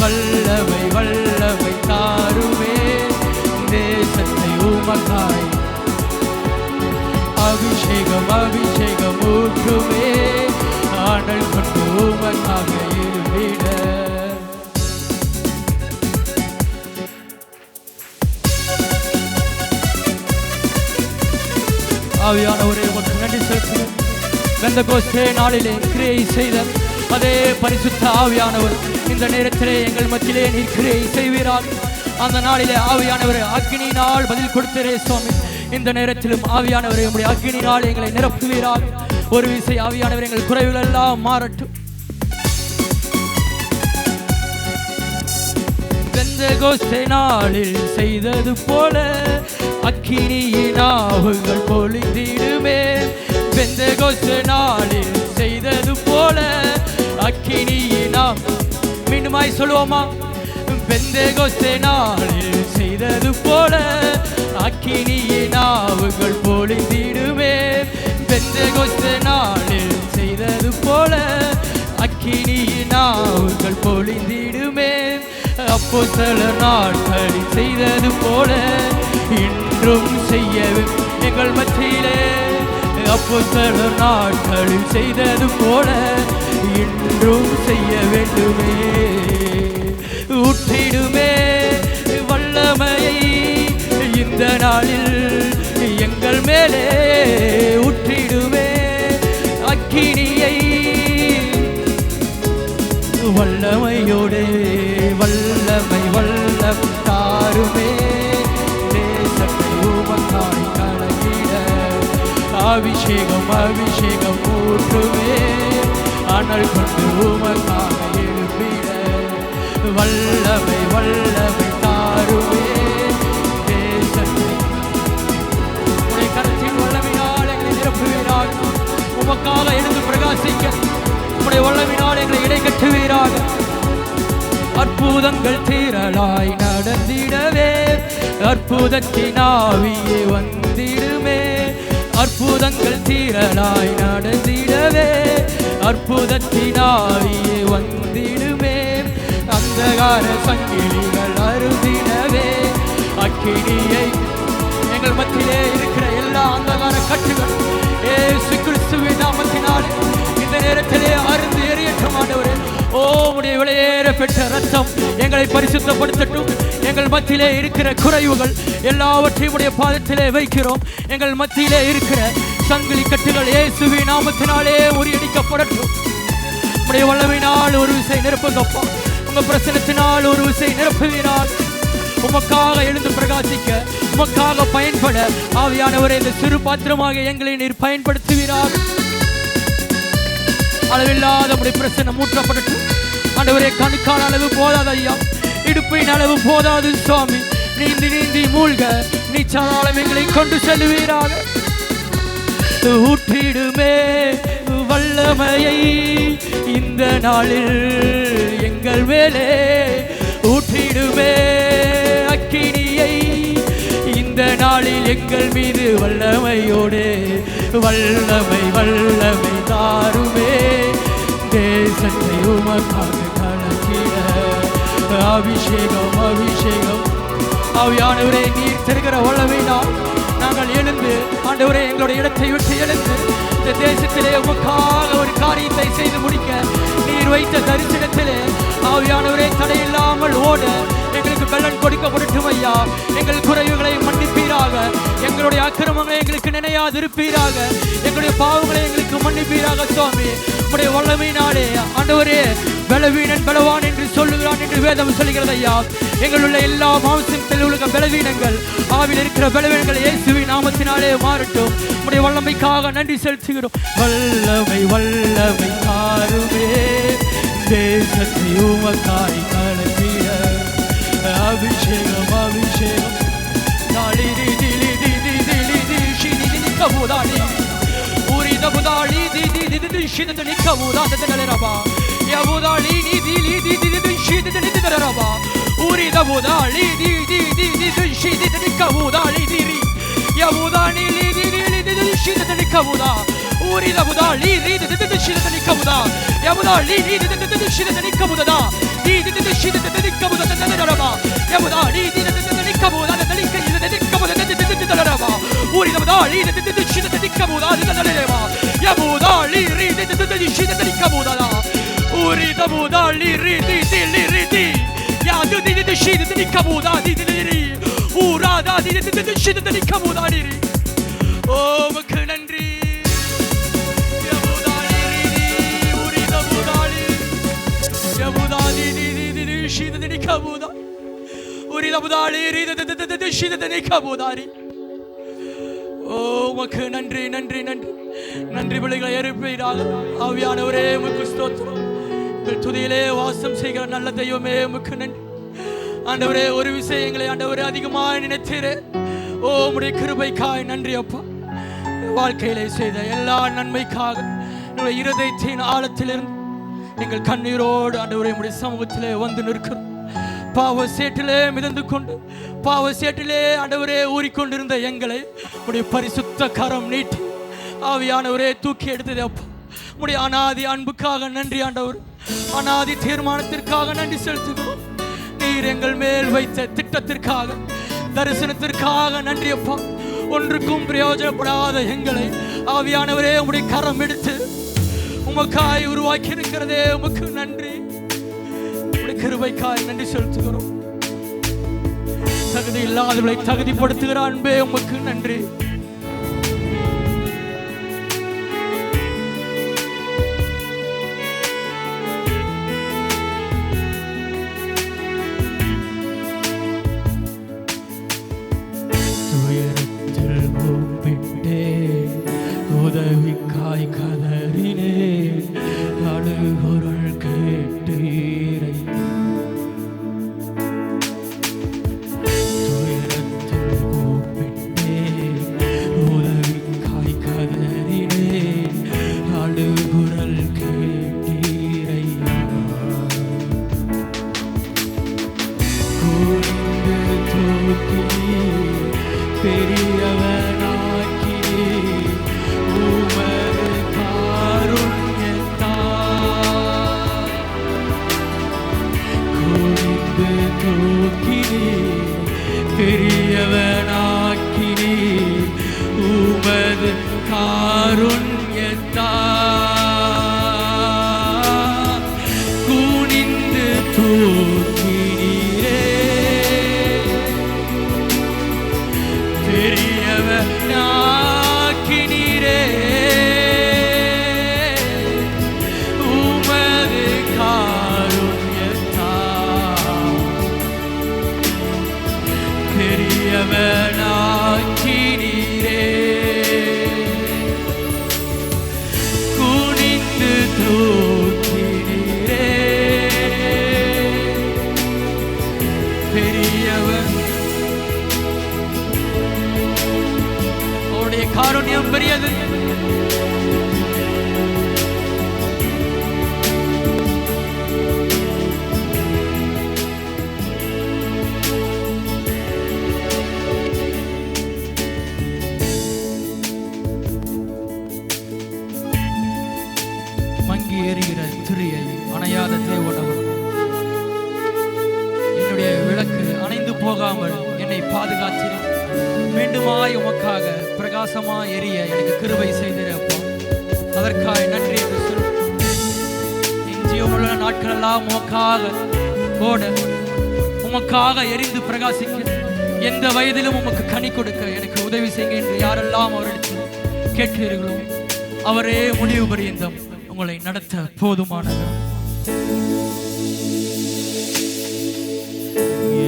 வல்லமை வல்லமை தாருமே. தேசத்தை உமக்காய் அபிஷேகம் அபிஷேகம் ஊற்றுமே. ஆண்டல் கொண்டு உமக்காக எழும்பிட. ஆவியானவரே உமக்கு நன்றி செலுத்துகிறேன். பெந்தெகோஸ்தே நாளிலே கிரியை செய்த அதே பரிசுத்த ஆவியானவர் இந்த நேரத்திலே எங்கள் மத்தியிலே நீர் கிரியை செய்வீராக. அந்த நாளிலே ஆவியானவரே அக்கினியினால் பதில் கொடுத்தரே சுவாமி. இந்த நேரத்திலும் ஆவியானவரே உம்முடைய அக்கினியினால் எங்களை நிரப்புவீராக. ஒரு விசை ஆவியானவர் எங்கள் குறைவுகள் எல்லாம் மாறட்டும். பெந்தெகோஸ்தே நாளில் செய்தது போல அக்கினியின் ஆவுகள் பொழிந்திடுமே. பெந்தெகோஸ்தே நாளில் செய்தது போல அக்கினியின் மீண்டுமாய் சொல்லுவோமா? பெந்தெகோஸ்தே நாளில் செய்தது போல அக்கினியின் ஆவுகள் பொழிந்திடுமே. பெந்தெகோஸ்தே நாளில் செய்தது போல அக்கினியின் ஆவுகள் பொழிந்திடுமே. அப்போஸ்தலர் நாட்களில் செய்தது போல இன்றும் செய்யவே எங்கள் மத்தியிலே. அப்போஸ்தலர் நாட்களில் செய்தது போல இன்றும் செய்ய வேண்டுமே. ஊற்றிடுமே வல்லமையை இந்த நாளில் எங்கள் மேலே ஊற்றிடுமே. அக்கினியை வல்லமையோடு வல்லமை வல்லம் தாருமே. தேசத்தை உமக்காய் கலங்கிட அபிஷேகம் அபிஷேகம் ஊற்றுமே. அனல் கொண்டு உமக்காக எழுப்பிட வல்லமை வல்லமை தாருமே. தேசத்தை உடைய கரத்தின் வல்லமையினால் எங்களை நிரப்புவீராக. உமக்காக எழுந்து பிரகாசிக்க உடைய வல்லமையினால் எங்களை இடை கட்டுவீராக. அற்புதங்கள் திரளாய் நடந்திடவே அற்புதத்தின் ஆவியே வந்திடுமே. அற்புதங்கள் திரளாய் நடந்திடவே அற்புதத்தின் ஆவியே வந்திடுமே. அந்தகார சங்கிலிகள் அறுதிடவே அக்கினியை எங்கள் மத்தியிலே இருக்கிற எல்லா அந்தகார கட்டுகள் இயேசு கிறிஸ்துவின் நாமத்தினாலே இந்த நேரத்திலே அருந்து எரியட்டும். ஆண்டவரே, ஓ உம்முடைய விலையேற பெற்ற ரத்தம் எங்களை பரிசுத்தப்படுத்தட்டும். எங்கள் மத்தியிலே இருக்கிற குறைவுகள் எல்லாவற்றையும் உடைய பாதத்திலே வைக்கிறோம். எங்கள் மத்தியிலே இருக்கிற சங்கிலி கட்டுகள் இயேசுவின் நாமத்தினாலே முறியடிக்கப்படட்டும். உம்முடைய வல்லமையினால் ஒரு விசை நிரப்புங்கப்பா. உங்க பிரசனத்தினால் ஒரு விசை நிரப்புவீரால் உமக்காக எழுந்து பிரகாசிக்க உமக்காக பயன்பட ஆவியானவரே இந்த சிறு பாத்திரமாக எங்களை நீர் பயன்படுத்துவீரால். அளவில்லாத உடைய பிரசனம் ஊற்றப்படட்டும். ஆண்டவரே, கணுக்கான அளவு போதாது ஐயா, இடுப்பின் அளவு போதாது சுவாமி. நீந்தி நீந்தி மூழ்க நீச்சாலம் எங்களை கொண்டு செல்வீராக. ஊற்றிடுமே வல்லமையை இந்த நாளில் எங்கள் மேலே ஊற்றிடுமே. அக்கினியை இந்த நாளில் எங்கள் மீது வல்லமையோடு வல்லமை வல்லமை தாருமே. தேசத்தை உமக்காக கலக்கிட அபிஷேகம் அபிஷேகம். ஆவியானவரே, நீர் தருகிற வல்லமையினால் நாங்கள் எழுந்து ஆண்டவரே எங்களுடைய இடத்தை விட்டு எழுந்து இந்த தேசத்திலே உமக்காக ஒரு காரியத்தை செய்து முடிக்க ஆவியானவரே தடையில்லாமல் ஓட எங்களுக்கு பலன் கொடுக்கப்படட்டும் ஐயா. எங்கள் குறைவுகளை மன்னிப்பீராக, எங்களுடைய அக்கிரமங்களை எங்களுக்கு நினையாதிருப்பீராக, எங்களுடைய பாவங்களை எங்களுக்கு மன்னிப்பீராக சுவாமி. உடைய வல்லமையினாலே ஆண்டவரே பலவீனன் பலவான் என்று சொல்லுகிறான் என்று வேதம் சொல்லுகிறது ஐயா. எங்களுள்ள எல்லா மாம்சத்தில் உள்ள பலவீனங்கள் ஆவியில் இருக்கிற பலவீனங்கள் இயேசுவின் நாமத்தினாலே மாறட்டும். உடைய வல்லமைக்காக நன்றி செலுத்துகிறோம். வல்லமை வல்லமை காருமே தேசத்தை உமக்காய் கலத்திட அபிஷேகம் அபிஷேகம் தாளி தி திலி தி தி திலி தி ஷினி தி கபுதாளி ஊரி தபுதாளி தி தி தி தி ஷினி தி கபுதா ததலரபா யபுதாளி தி திலி தி தி தி ஷினி தி ததலரபா ஊரி தபுதாளி தி தி தி தி ஷினி தி கபுதாளி தி ரி யபுதாளி தி தி தி தி ஷினி தி கபுதா ஊரி தபுதாளி தி தி தி ஷினி தி கபுதா யபுதாளி தி தி தி ஷினி தி கபுதா தி தி தி ஷினி தி கபுதா ததலரபா யபுதாளி தி தி தி கபுதா ததலிக்க தி கபுதா தி தி ததலரபா ஊரி தபுதாளி தி தி ஷினி தி கபுதா ததலரபா யபுதாளி ரி தி தி ஷினி தி கபுதா ஊரி தபுதாளி ரி தி தி ரி தி யா தி தி ஷினி தி கபுதா தி தி ரி ஊராதா தி தி ஷினி தி கபுதா ரி ஓ உமக்கு நன்றி. யபுதாளி ரி ஊரி தபுதாளி யபுதாளி ரி தி ஷினி தி கபுதா ஊரி தபுதாளி ரி தி தி ஷினி தி கபுதா ரி ஓ உமக்கு நன்றி நன்றி நன்றி நன்றி பிள்ளைகளை ஏற்பீராக. ஆவியானவரே உமக்கு ஸ்தோத்திரம். துதியிலே வாசம் செய்கிற நல்ல தெய்வமே உமக்கு நன்றி. ஆண்டவரே ஒரு விஷயங்களை ஆண்டவரே அதிகமாக நினைத்தீரே. ஓ உம்முடைய கிருபைக்காய் நன்றி அப்பா. வாழ்க்கையிலே செய்த எல்லா நன்மைக்காக என்னுடைய இருதயத்தின் ஆழத்திலிருந்து எங்கள் கண்ணீரோடு ஆண்டவரே உம்முடைய சமூகத்திலே வந்து நிற்கிறோம். பாவ சேற்றிலே மிதந்து கொண்டு பாவ சேற்றிலே ஆண்டவரே ஊறிக்கொண்டிருந்த எங்களை உடைய பரிசுத்த கரம் நீட்டி ஆவியானவரே தூக்கி எடுத்தது அப்பா. உடைய அநாதி அன்புக்காக நன்றி ஆண்டவர். அநாதி தீர்மானத்திற்காக நன்றி செலுத்துகிறோம். நீர் எங்கள் மேல் வைத்த திட்டத்திற்காக தரிசனத்திற்காக நன்றி அப்பா. ஒன்றுக்கும் பிரயோஜனப்படாத எங்களை ஆவியானவரே உடைய கரம் எடுத்து உமக்காய் உருவாக்கி இருக்கிறதே உமக்கு நன்றி. கிருபைக்காய் நன்றி செலுத்துகிறோம். தகுதி இல்லாதவர்களை தகுதிப்படுத்துகிற அன்பே உமக்கு நன்றி. துயரத்தில் கூப்பிட்டே உதவிக்காய் கதறினே அழுகுரல் கேட்டீரை. துயரத்தில் கூப்பிட்டே உதவிக்காய் கதறினே அழுகுரல் கேட்டீரையா. கூர்ந்து தூக்கி பெரியவனாக்கி உமது காருண்யத்தால் கூர்ந்து தூக்கி பெரியவனாக்கி உமது காருண்யத்தால் குனிந்து தூக்கினீரே பெரியவனாக்கினீரே உமது காருண்யத்தால் பெரியவனாக்கினீரே குனிந்து தூக்கினீரே பெரியவன். அவருடைய காருண்யம் பெரியது. மங்கி எறிகிற திரியை அணையாத தேவனவர் என்னுடைய விளக்கு அணைந்து போகாமல் என்னை பாதுகாத்திரு. மீண்டுமாய் உமக்காக பிரகாசமாய் எரிய எனக்கு கிருபை செய்திருப்பா. அதற்காக நன்றி என்று சொல். என் ஜீவனுள்ள நாட்கள் எல்லாம் உமக்காக ஓட, உமக்காக எரிந்து பிரகாசிக்க, எந்த வயதிலும் உமக்கு கனி கொடுக்க எனக்கு உதவி செய்யுங்க என்று யாரெல்லாம் அவரிடத்தில் கேட்கிறீர்களோ அவரே முடிவு பரியந்தம் உங்களை நடத்த போதுமானவர்.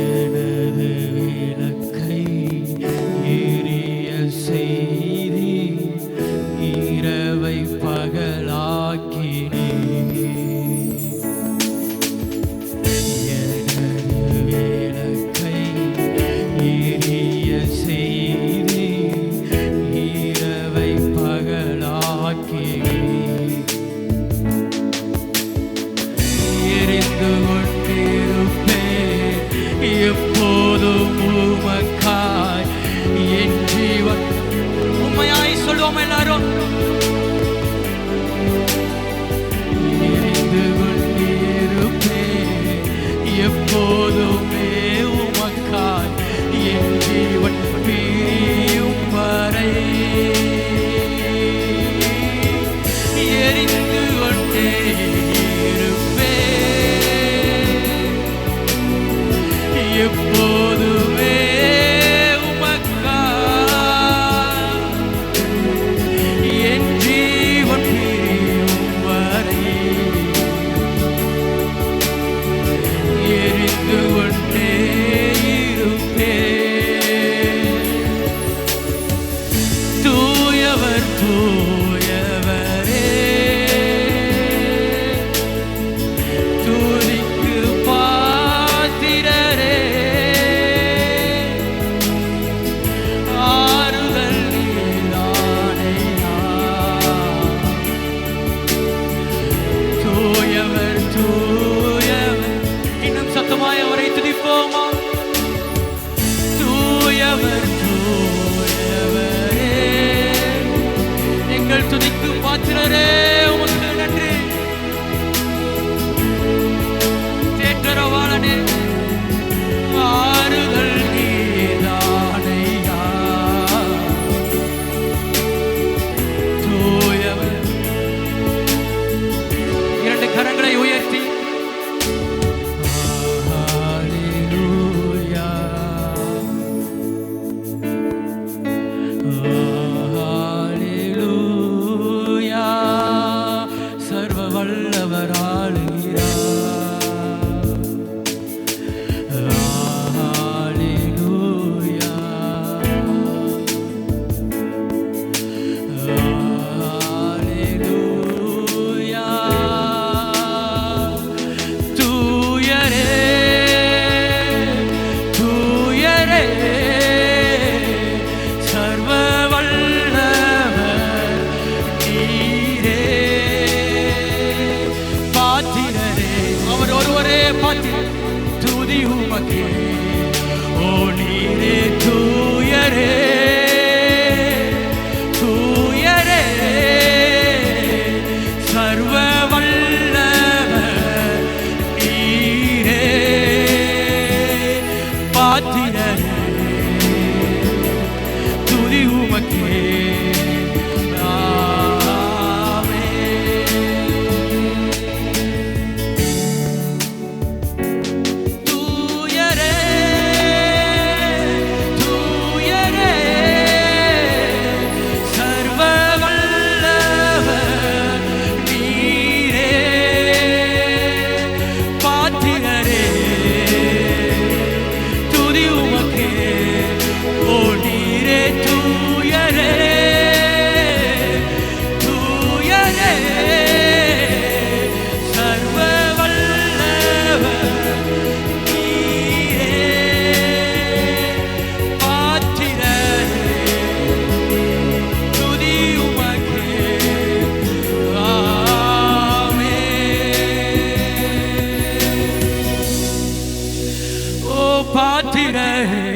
எனது விளக்கை எரிய செய்தி, இரவை பகலாக்கினே. எனது விளக்கை எரிய செய்தி, இரவை பகலாக்கினே. எரிந்து கொண்டிருப்பேன் எப்போதும் உமக்காய், என் ஜீவன். உண்மையாய் சொல்லுவோம் எல்லாரும். எரிந்து கொண்டிருப்பேன் எப்போதுமே உமக்காய், என் ஜீவன் பிரியும் வரை. எரிந்து கொண்டே எப்போதுமே உமக்காய், என் ஜீவன் பிரியும் வரை. எரிந்து கொண்டே இருப்பேன். தூயவர் தூயவரே, துதிக்கு பாத்திரரே, ஆறுதல் நீதானையா. தூயவர் தூயவர், இன்னும் சத்தமாய் அவரை துதிப்போமா? தூயவர் தூயவரே, எங்கள் துதிக்கு பாத்திரரே, உமக்கு நன்றி. தேற்றரவாளனே, ஆறுதல் நீதானையா. தூயவர். இரண்டு கரங்களை உயர்த்தி ஹல்லேலூயா, ஹல்லேலூயா, சர்வ வல்லவர் ஆளுகிறார். ஹல்லேலூயா, ஹல்லேலூயா. தூயரே தூயரே, சர்வ வல்லவர் நீரே. பாத்திரரே, அவர் ஒருவரே பாத்திரர். துதி உமக்கே, ஓ நீரே தூயரே தூயரே, சர்வ வல்லவர் நீரே. பாத்திரரே, துதி உமக்கே. தூயரே தூயரே, சர்வ வல்லவர் நீரே. பாத்திரரே, துதி உமக்கே, ஓ நீரே தூயரே தூயரே, சர்வ வல்லவர் நீரே. பாத்திரரே, துதி உமக்கே. ஆமென். ஓ பாத்திரரே,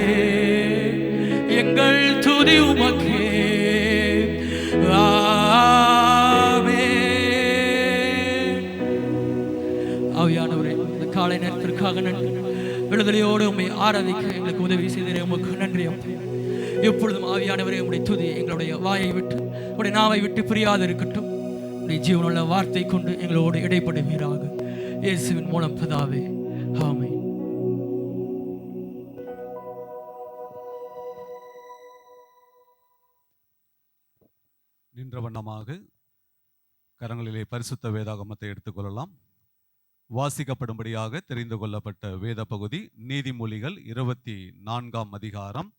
எங்கள் துதி உமக்கே. ஆமென். ஆவியானவரே, இந்த காலை நேரத்திற்காக நன்றி. விடுதலையோடு உம்மை ஆராதிக்க எங்களுக்கு உதவி செய்தே உமக்கு நன்றி. எப்பொழுதும் ஆவியானவரே, உம்முடைய துதி எங்களுடைய வாயை விட்டு, உடைய நாவை விட்டு பிரியாது இருக்கட்டும். உடைய ஜீவனுள்ள வார்த்தை கொண்டு எங்களோடு இடைப்படுவீராக. இயேசுவின் மூலம் பிதாவே, ஆமென். நின்ற வண்ணமாக கரங்களிலே பரிசுத்த வேதாகமத்தை எடுத்துக்கொள்ளலாம். வாசிக்கப்படும்படியாக தெரிந்து கொள்ளப்பட்ட வேத பகுதி நீதிமொழிகள் 24ஆம் அதிகாரம்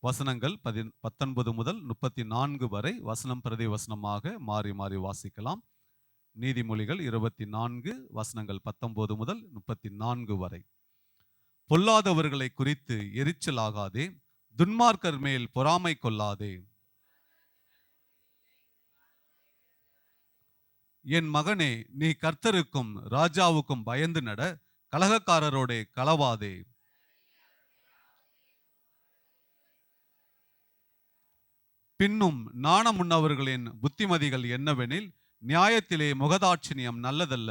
வசனங்கள் 19 முதல் 34 வரை வசனம் பிரதி வசனமாக மாறி மாறி வாசிக்கலாம். நீதிமொழிகள் 24 வசனங்கள் 19 முதல் 34 வரை. பொல்லாதவர்களை குறித்து எரிச்சலாகாதே, துன்மார்க்கர் மேல் பொறாமை கொள்ளாதே. என் மகனே, நீ கர்த்தருக்கும் ராஜாவுக்கும் பயந்து நட, கலகக்காரரோடே களவாதே. பின்னும் நாணமுன்னவர்களின் புத்திமதிகள் என்னவெனில், நியாயத்திலே முகதாட்சிணியம் நல்லதல்ல.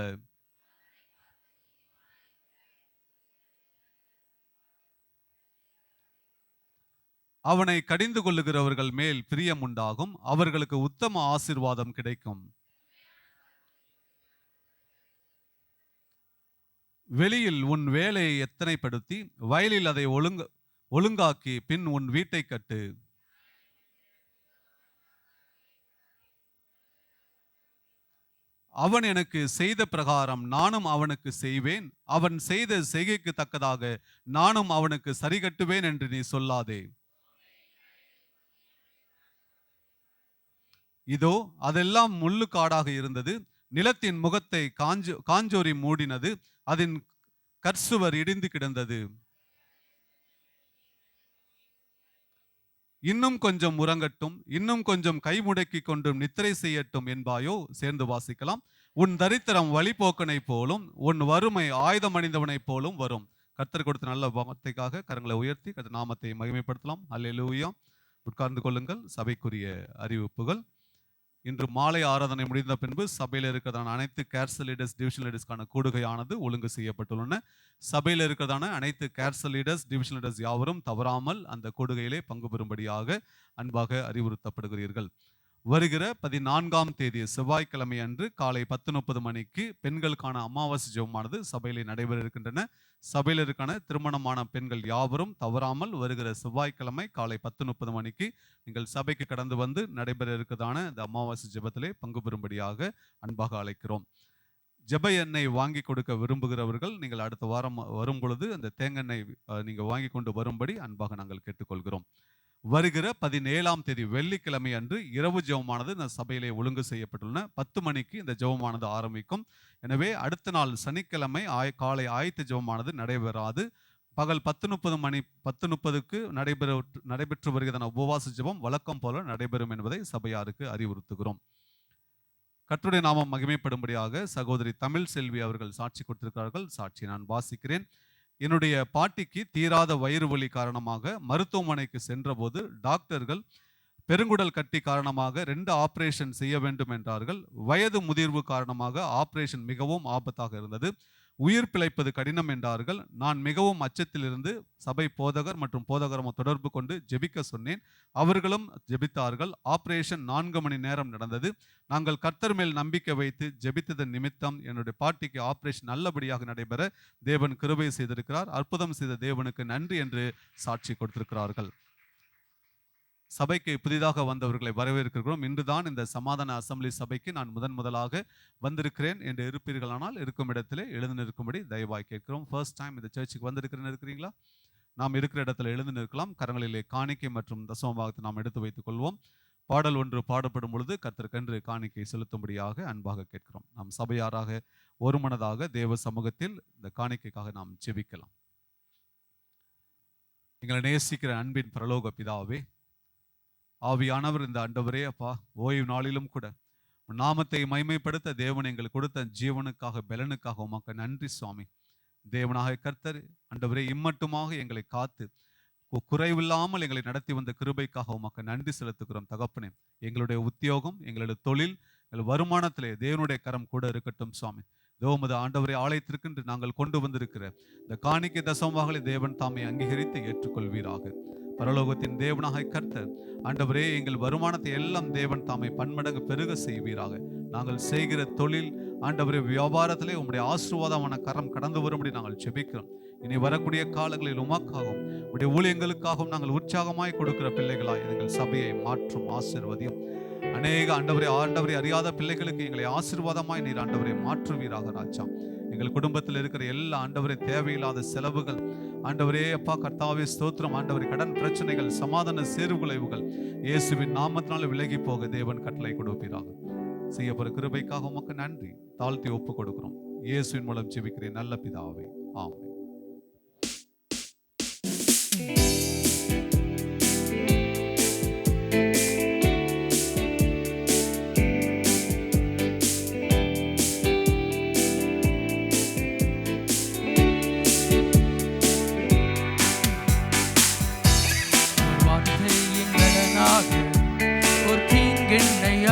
அவனை கடிந்து கொள்ளுகிறவர்கள் மேல் பிரியம் உண்டாகும், அவர்களுக்கு உத்தம ஆசீர்வாதம் கிடைக்கும். வெளியில் உன் வேலையை எத்தனைப்படுத்தி வயலில் அதை ஒழுங்காக்கி பின் உன் வீட்டை கட்டு. அவன் எனக்கு செய்த பிரகாரம் நானும் அவனுக்கு செய்வேன், அவன் செய்த செய்கைக்கு தக்கதாக நானும் அவனுக்கு சரி கட்டுவேன் என்று நீ சொல்லாதே. இதோ அதெல்லாம் முள்ளு காடாக இருந்தது, நிலத்தின் முகத்தை காஞ்சோரி மூடினது, அதன் கற்சுவர் இடிந்து கிடந்தது. இன்னும் கொஞ்சம் உறங்கட்டும், இன்னும் கொஞ்சம் கைமுடக்கி கொண்டும் நித்திரை செய்யட்டும் என்பாயோ? சேர்ந்து வாசிக்கலாம். உன் தரித்திரம் வழிபோக்கனை போலும், உன் வறுமை ஆயுதம் அணிந்தவனைப் போலும் வரும். கர்த்தர் கொடுத்த நல்ல வார்த்தைக்காக கரங்களை உயர்த்தி கர்த்தர் நாமத்தை மகிமைப்படுத்தலாம். அல்லேலூயா. உட்கார்ந்து கொள்ளுங்கள். சபைக்குரிய அறிவிப்புகள். இன்று மாலை ஆராதனை முடிந்த பின்பு சபையில் இருக்கிறதான அனைத்து கேர்சல் லீடர்ஸ், டிவிஷன் லீடர்ஸ்க்கான கூடுகையானது ஒழுங்கு செய்யப்பட்டுள்ளன. சபையில் இருக்கிறதான அனைத்து கேர்சல் லீடர்ஸ், டிவிஷன் லீடர்ஸ் யாவரும் தவறாமல் அந்த கூடுகையிலே பங்கு பெறும்படியாக அன்பாக அறிவுறுத்தப்படுகிறீர்கள். வருகிற 14ஆம் தேதி செவ்வாய்க்கிழமை அன்று காலை 10:30 மணிக்கு பெண்களுக்கான அமாவாசை ஜெபமானது சபையிலே நடைபெற இருக்கின்றன. சபையில் இருக்கான திருமணமான பெண்கள் யாவரும் தவறாமல் வருகிற செவ்வாய்க்கிழமை காலை 10:30 மணிக்கு நீங்கள் சபைக்கு கடந்து வந்து நடைபெற இருக்கிறதான இந்த அமாவாசை ஜெபத்திலே பங்கு பெறும்படியாக அன்பாக அழைக்கிறோம். ஜெப எண்ணெய் வாங்கி கொடுக்க விரும்புகிறவர்கள் நீங்கள் அடுத்த வாரம் வரும் பொழுது அந்த தேங்காய் நீங்கள் வாங்கி கொண்டு வரும்படி அன்பாக நாங்கள் கேட்டுக்கொள்கிறோம். வருகிற 17ஆம் தேதி வெள்ளிக்கிழமை அன்று இரவு ஜெபமானது இந்த சபையிலே ஒழுங்கு செய்யப்பட்டுள்ளன. 10 மணிக்கு இந்த ஜெபமானது ஆரம்பிக்கும். எனவே அடுத்த நாள் சனிக்கிழமை காலை ஆயத்த ஜெபமானது நடைபெறாது. பகல் 10:30 நடைபெற்று வருகிறதான உபவாச ஜெபம் வழக்கம் போல நடைபெறும் என்பதை சபையாருக்கு அறிவுறுத்துகிறோம். கர்த்தருடைய நாமம் மகிமைப்படும்படியாக சகோதரி தமிழ் செல்வி அவர்கள் சாட்சி கொடுத்திருக்கிறார்கள். சாட்சி நான் வாசிக்கிறேன். என்னுடைய பாட்டிக்கு தீராத வயிறு வலி காரணமாக மருத்துவமனைக்கு சென்றபோது டாக்டர்கள் பெருங்குடல் கட்டி காரணமாக 2 ஆபரேஷன் செய்ய வேண்டும் என்றார்கள். வயது முதிர்வு காரணமாக ஆபரேஷன் மிகவும் ஆபத்தாக இருந்தது. உயிர் பிழைப்பது கடினம் என்றார்கள். நான் மிகவும் அச்சத்திலிருந்து சபை போதகர் மற்றும் போதகரமோ தொடர்பு கொண்டு ஜெபிக்க சொன்னேன். அவர்களும் ஜெபித்தார்கள். ஆபரேஷன் 4 மணி நேரம் நடந்தது. நாங்கள் கர்த்தர் மேல் நம்பிக்கை வைத்து ஜெபித்ததன் நிமித்தம் என்னுடைய பாட்டிக்கு ஆபரேஷன் நல்லபடியாக நடைபெற தேவன் கிருபை செய்திருக்கிறார். அற்புதம் செய்த தேவனுக்கு நன்றி என்று சாட்சி கொடுத்திருக்கிறார்கள். சபைக்கு புதிதாக வந்தவர்களை வரவேற்கிறோம். இன்றுதான் இந்த சமாதான அசம்பிளி சபைக்கு நான் முதலாக வந்திருக்கிறேன் என்று இருப்பீர்களானால் இருக்கும் இடத்திலே எழுந்து நிற்கும்படி தயவாய் கேட்கிறோம். ஃபர்ஸ்ட் டைம் இந்த சர்ச்சுக்கு வந்திருக்கிறேன்னு இருக்கிறீங்களா? நாம் இருக்கிற இடத்துல எழுந்து நிற்கலாம். கரங்களிலே காணிக்கை மற்றும் தசமபாகத்தை நாம் எடுத்து வைத்துக் கொள்வோம். பாடல் ஒன்று பாடப்படும் பொழுது கர்த்தருக்கென்று காணிக்கை செலுத்தும்படியாக அன்பாக கேட்கிறோம். நாம் சபையாராக ஒருமனதாக தேவ சமூகத்தில் இந்த காணிக்கைக்காக நாம் ஜெபிக்கலாம். எங்களை நேசிக்கிற அன்பின் பரலோக பிதாவே, ஆவியானவர் இந்த ஆண்டவரே அப்பா, ஓய்வு நாளிலும் கூட நாமத்தை மகிமைப்படுத்த தேவன் எங்களுக்கு கொடுத்த ஜீவனுக்காக பலனுக்காக உமக்கு நன்றி சுவாமி. தேவனாக கர்த்தர் ஆண்டவரே இம்மட்டுமாக எங்களை காத்து குறைவில்லாமல் எங்களை நடத்தி வந்த கிருபைக்காக உமக்கு நன்றி செலுத்துகிறோம் தகப்பனே. எங்களுடைய உத்தியோகம், எங்களுடைய தொழில், எங்கள் வருமானத்திலே தேவனுடைய கரம் கூட இருக்கட்டும் சுவாமி. உமது ஆண்டவரை ஆலயத்திற்கு நாங்கள் கொண்டு வந்திருக்கிற இந்த காணிக்கை தசமங்களை தேவன் தாமே அங்கீகரித்து ஏற்றுக்கொள்வீராக. பரலோகத்தின் தேவனாக கர்த்தர் ஆண்டவரே, எங்கள் வருமானத்தை எல்லாம் தேவன் தாமே பன்மடங்கு பெருக செய்வீராக. நாங்கள் செய்கிற தொழில் ஆண்டவரே வியாபாரத்திலே உம்முடைய ஆசீர்வாதமான கரம் கடந்து வரும்படி நாங்கள் ஜெபிக்கிறோம். இனி வரக்கூடிய காலங்களில் உமக்காகவும் உடைய ஊழியங்களுக்காகவும் நாங்கள் உற்சாகமாய் கொடுக்கிற பிள்ளைகளாய் எங்கள் சபையை மாற்றும் ஆசீர்வதியும். அநேக ஆண்டவரை அறியாத பிள்ளைகளுக்கு எங்களை ஆசீர்வாதமாய் நீர் ஆண்டவரை மாற்றுவீராக ராஜா. எங்கள் குடும்பத்தில் இருக்கிற எல்லா ஆண்டவரே தேவையில்லாத செலவுகள் ஆண்டவரே அப்பா கர்த்தாவே ஸ்தோத்திரம் ஆண்டவரே, கடன் பிரச்சனைகள், சமாதான சீர்குலைவுகள் இயேசுவின் நாமத்தினால விலகி போக தேவன் கட்டளை கொடுப்பீராக. செய்யப்படுற கிருபைக்காக உமக்கு நன்றி. தாழ்த்தி ஒப்பு கொடுக்கிறோம். இயேசுவின் மூலம் ஜெபிக்கிறேன் நல்ல பிதாவே, ஆமென்.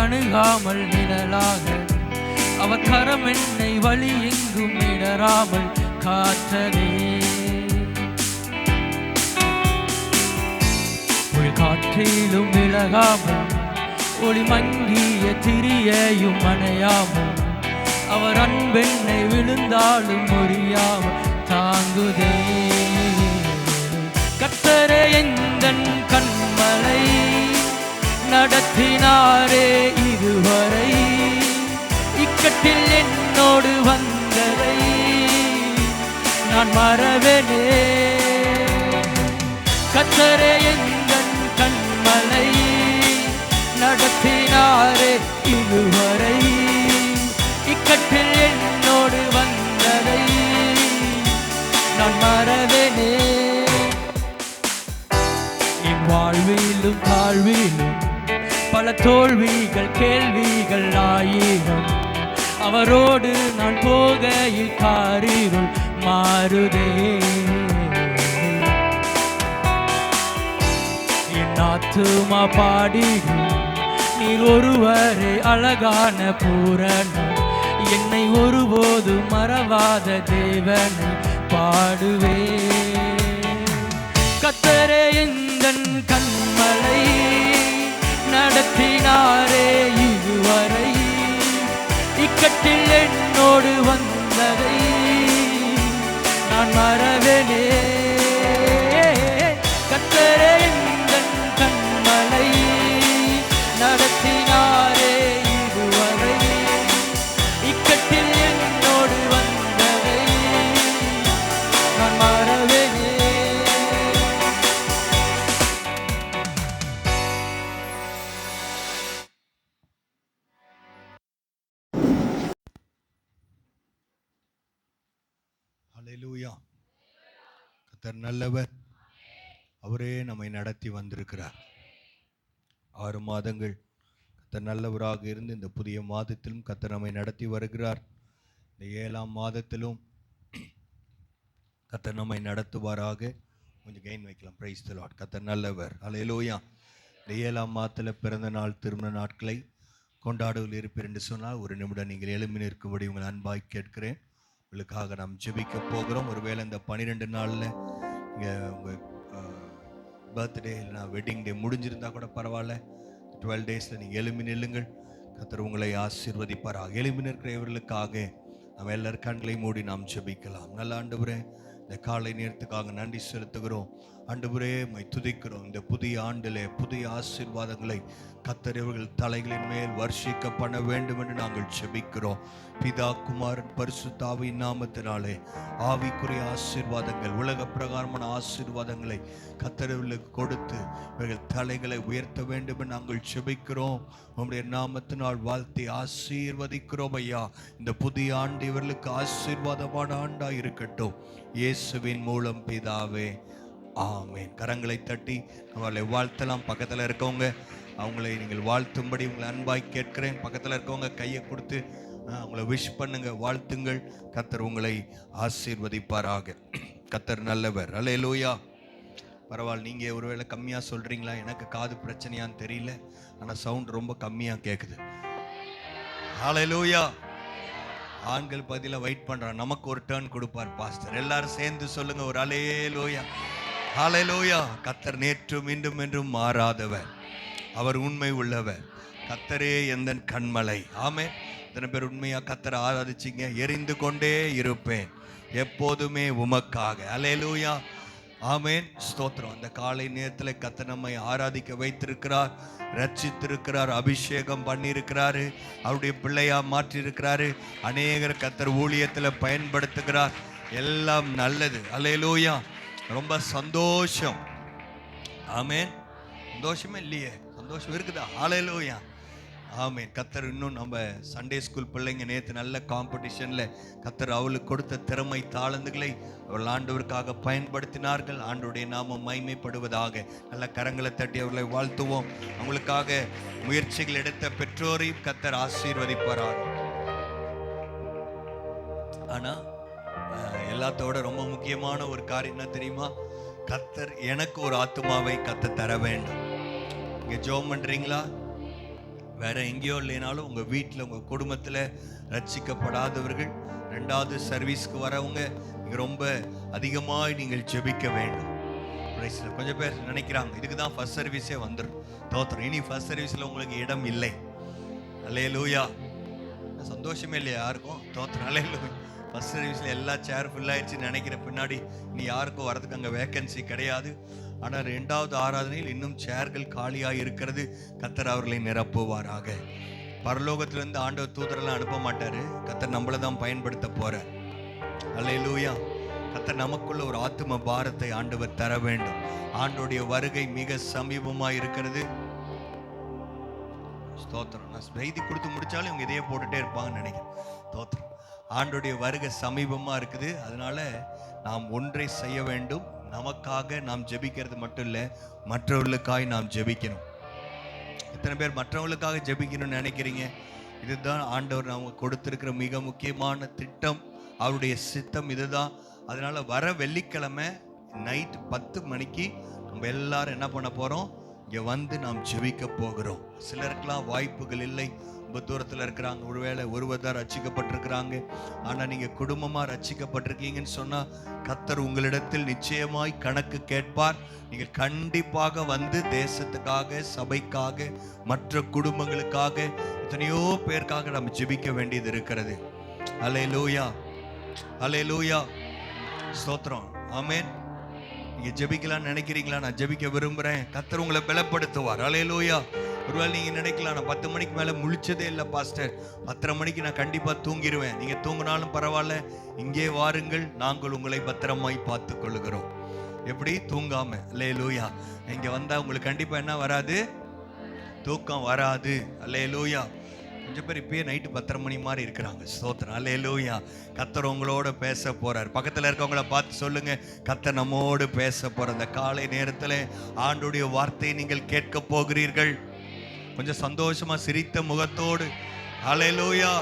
அணுகாமல் நிழலாக அவர் கரம் என்னை வழி எங்கும் இடராமல் காத்ததே. காற்றிலும் விலகாமல் ஒளி மங்கிய திரியையும் அணையாமல் அவர் அன்பெண்ணை விழுந்தாலும் முறியாமல் தாங்குதே. கர்த்தரே எந்தன் கண்மலை நடத்தினாரே இதுவரை, இக்கட்டில் என்னோடு வந்ததை நான் மறவேனே. கர்த்தரே எந்தன் கண்மலை நடத்தினாரே இதுவரை, இக்கட்டில் என்னோடு வந்ததை நான் மறவேனே. என் வாழ்விலும் தாழ்விலும் பல தோல்விகள் கேள்விகள் ஆயிரம், அவரோடு நான் போகையில் காரிருள் மாறுதே. என் ஆத்துமா பாடிடும் நீர் ஒருவரே அழகான பூரணம், என்னை ஒருபோது மறவாத தேவனை பாடுவே. கர்த்தரே எந்தன் கண்மலை நடத்தினாரே இதுவரை, இக்கட்டில் என்னோடு வந்ததை நான் மறவேனே. கர்த்தரே எந்தன் கண்மலை நடத்தினாரே இதுவரை, இக்கட்டில் என்னோடு வந்ததை நான் மறவேனே. ஹல்லேலூயா. கர்த்தர் நல்லவர். அவரே நம்மை நடத்தி வந்திருக்கிறார். 6 மாதங்கள் கர்த்தர் நல்லவராக இருந்து இந்த புதிய மாதத்திலும் கர்த்தர் நம்மை நடத்தி வருகிறார். இந்த 7ஆம் மாதத்திலும் கர்த்தர் நம்மை நடத்துவாராக. கொஞ்சம் கெயின் வைக்கலாம். Price the Lord. கர்த்தர் நல்லவர். ஹல்லேலூயா. இந்த 7ஆம் மாதத்தில் பிறந்த நாள் திருமண நாட்களை கொண்டாடுவதில் இருப்பீர் என்று சொன்னால் ஒரு நிமிடம் நீங்கள் எழும்பி நிற்கும்படி உங்கள் அன்பாய் கேட்கிறேன். உங்களுக்காக நாம் ஜெபிக்க போகிறோம். ஒருவேளை இந்த 12 நாளில் இங்கே உங்கள் பர்த்டே இல்லைனா வெட்டிங் டே முடிஞ்சிருந்தா கூட பரவாயில்ல, 12 டேஸில் நீங்கள் எழும்பி நில்லுங்கள். கர்த்தர் உங்களை ஆசீர்வதிப்பாராக. எழும்பி நிற்கிறவர்களுக்காக நம்ம எல்லாரும் கண்களை மூடி நாம் ஜெபிக்கலாம். நல்ல ஆண்டவரே, இந்த காலை நேரத்துக்காக நன்றி செலுத்துகிறோம். ஆண்டவரே மை துதிக்கிறோம். இந்த புதிய ஆண்டிலே புதிய ஆசீர்வாதங்களை கர்த்தர் இவர்கள் தலைகளின் மேல் வர்ஷிக்க பண்ண வேண்டும் என்று நாங்கள் ஜெபிக்கிறோம். பிதா குமாரன் பரிசுத்த ஆவியின் நாமத்தினாலே ஆவிக்குரிய ஆசீர்வாதங்கள், உலக பிரகாரமான ஆசீர்வாதங்களை கர்த்தர் இவர்களுக்கு கொடுத்து இவர்கள் தலைகளை உயர்த்த வேண்டும் என்று நாங்கள் ஜெபிக்கிறோம். உம்முடைய நாமத்தினால் வாழ்த்தி ஆசீர்வதிக்கிறோம் ஐயா. இந்த புதிய ஆண்டு இவர்களுக்கு ஆசீர்வாதமான ஆண்டாக இருக்கட்டும். இயேசுவின் மூலம் பிதாவே, ஆமென். கரங்களை தட்டி அவர்களை வாழ்த்தலாம். பக்கத்தில் இருக்கவங்க அவங்களை நீங்கள் வாழ்த்தும்படி உங்களை அன்பாய் கேட்கிறேன். பக்கத்தில் இருக்கவங்க கையை கொடுத்து அவங்கள விஷ் பண்ணுங்க, வாழ்த்துங்கள். கர்த்தர் உங்களை ஆசீர்வதிப்பாராக. கர்த்தர் நல்லவர். அல்லேலூயா. பரவாயில்ல, நீங்கள் ஒருவேளை கம்மியாக சொல்கிறீங்களா? எனக்கு காது பிரச்சனையான்னு தெரியல, ஆனால் சவுண்ட் ரொம்ப கம்மியாக கேட்குது. அல்லேலூயா. ஆண்கள் பதில வெயிட் பண்ணுறான், நமக்கு ஒரு டர்ன் கொடுப்பார் பாஸ்டர். எல்லாரும் சேர்ந்து சொல்லுங்க ஒரு அல்லேலூயா. ஹல்லேலூயா. கர்த்தர் நேற்றும் இன்றும் என்றும் மாறாதவர், அவர் உண்மை உள்ளவர். கர்த்தரே எந்தன் கண்மலை. ஆமென். இத்தனை பேர் உண்மையா கத்தரை ஆராதிச்சிங்க? எரிந்து கொண்டே இருப்பேன் எப்போதுமே உமக்காக. அல்லேலூயா, ஆமேன், ஸ்தோத்திரம். அந்த காலை நேரத்தில் கத்தர் நம்மை ஆராதிக்க வைத்திருக்கிறார், ரட்சித்திருக்கிறார், அபிஷேகம் பண்ணியிருக்கிறாரு, அவருடைய பிள்ளையா மாற்றியிருக்கிறாரு, அநேகர் கத்தர் ஊழியத்தில் பயன்படுத்துகிறார். எல்லாம் நல்லது. அல்லேலூயா, ரொம்ப சந்தோஷம். ஆமேன். சந்தோஷமே இல்லையே? சந்தோஷம் இருக்குதா? அல்லேலூயா, ஆமேன். கத்தர் இன்னும் நம்ம சண்டே ஸ்கூல் பிள்ளைங்க நேற்று நல்ல காம்படிஷனில் கத்தர் அவளுக்கு கொடுத்த திறமை தாளந்துகளை அவர்கள் ஆண்டவருக்காக பயன்படுத்தினார்கள். ஆண்டவருடைய நாமம் மகிமைப்படுவதாக. நல்ல கரங்களை தட்டி அவர்களை வாழ்த்துவோம். அவங்களுக்காக முயற்சிகள் எடுத்த பெற்றோரையும் கத்தர் ஆசீர்வதிப்பாராக. ஆனால் எல்லாத்தோட ரொம்ப முக்கியமான ஒரு காரியம் என்ன தெரியுமா? கத்தர் எனக்கு ஒரு ஆத்துமாவை கத்த தர வேண்டும். இங்கே ஜெபம் பண்ணுறீங்களா? வேற எங்கேயோ இல்லைனாலும் உங்கள் வீட்டில் உங்கள் குடும்பத்தில் ரட்சிக்கப்படாதவர்கள், ரெண்டாவது சர்வீஸ்க்கு வரவங்க, நீங்கள் ரொம்ப அதிகமாக நீங்கள் ஜெபிக்க வேண்டும். கொஞ்சம் பேர் நினைக்கிறாங்க இதுக்கு தான் ஃபர்ஸ்ட் சர்வீஸே வந்துடும், தோத்திரம், இனி ஃபர்ஸ்ட் சர்வீஸில் உங்களுக்கு இடம் இல்லை. அல்லேலூயா, சந்தோஷமே இல்லையா யாருக்கும்? தோத்திரம், அல்லேலூயா. ஃபர்ஸ்ட் சர்வீஸில் எல்லா சேர் ஃபுல்லாகிடுச்சுன்னு நினைக்கிற பின்னாடி இனி யாருக்கும் வரதுக்கு அங்கே வேக்கன்சி கிடையாது. ஆனால் ரெண்டாவது ஆராதனையில் இன்னும் சேர்கள் காலியாக இருக்கிறது. கத்தர் அவர்களை நிரப்புவாராக. பரலோகத்திலிருந்து ஆண்டவர் தூதரெல்லாம் அனுப்ப மாட்டாரு, கத்தர் நம்மளை தான் பயன்படுத்த போறார். அல்லேலூயா, கத்தர் நமக்குள்ள ஒரு ஆத்தும பாரத்தை ஆண்டவர் தர வேண்டும். ஆண்டோடைய வருகை மிக சமீபமாக இருக்கிறது. ஸ்தோத்திரம். நான் செய்தி கொடுத்து முடிச்சாலும் இவங்க இதையே போட்டுட்டே இருப்பாங்கன்னு நினைக்கிறேன். ஸ்தோத்திரம். ஆண்டோடைய வருகை சமீபமாக இருக்குது. அதனால நாம் ஒன்றை செய்ய வேண்டும். நமக்காக நாம் ஜெபிக்கிறது மட்டும் இல்லை, மற்றவர்களுக்காக நாம் ஜெபிக்கணும். எத்தனை பேர் மற்றவர்களுக்காக ஜெபிக்கணும்னு நினைக்கிறீங்க? இதுதான் ஆண்டவர் நமக்கு கொடுத்திருக்கிற மிக முக்கியமான திட்டம். அவருடைய சித்தம் இதுதான். அதனால வர வெள்ளிக்கிழமை நைட் 10 மணிக்கு நம்ம எல்லாரும் என்ன பண்ண போறோம்? இங்கே வந்து நாம் ஜெபிக்க போகிறோம். சிலருக்கெல்லாம் வாய்ப்புகள் இல்லை, ரொம்ப தூரத்தில் இருக்கிறாங்க, ஒருவேளை ஒருவர் தான் ரட்சிக்கப்பட்டிருக்கிறாங்க. ஆனால் நீங்கள் குடும்பமாக ரட்சிக்கப்பட்டிருக்கீங்கன்னு சொன்னால் கத்தர் உங்களிடத்தில் நிச்சயமாய் கணக்கு கேட்பார். நீங்கள் கண்டிப்பாக வந்து தேசத்துக்காக, சபைக்காக, மற்ற குடும்பங்களுக்காக, எத்தனையோ பேருக்காக நம்ம ஜெபிக்க வேண்டியது இருக்கிறது. அல்லேலூயா, அல்லேலூயா, ஸ்தோத்திரம், ஆமென். நீங்க ஜெபிக்கலாம்னு நினைக்கிறீங்களா? நான் ஜெபிக்க விரும்புறேன், கத்தர் உங்களை பலப்படுத்துவார். அல்லேலூயா. ஒருவேளை நீங்க நினைக்கலாம், நான் 10 மணிக்கு மேல முழிச்சதே இல்லை பாஸ்டர், 10:30 மணிக்கு நான் கண்டிப்பா தூங்கிடுவேன். நீங்க தூங்கினாலும் பரவாயில்ல, இங்கே வாருங்கள், நாங்கள் உங்களை பத்திரமாய் பார்த்து கொள்ளுகிறோம். எப்படி? தூங்காம. அல்லேலூயா. இங்க வந்தா உங்களுக்கு கண்டிப்பா என்ன வராது? தூக்கம் வராது. அல்லேலூயா. கொஞ்சம் பேர் இப்பயே நைட்டு 10:30 மணி மாதிரி இருக்கிறாங்க. ஸ்தோத்திரம், அல்லேலூயா. கத்தர் உங்களோட பேச போறார். பக்கத்தில் இருக்கவங்கள பார்த்து சொல்லுங்க, கத்தர் நம்மோடு பேச போற அந்த காலை நேரத்தில் ஆண்டுடைய வார்த்தையை நீங்கள் கேட்க போகிறீர்கள். கொஞ்சம் சந்தோஷமா சிரித்த முகத்தோடு, அல்லேலூயா.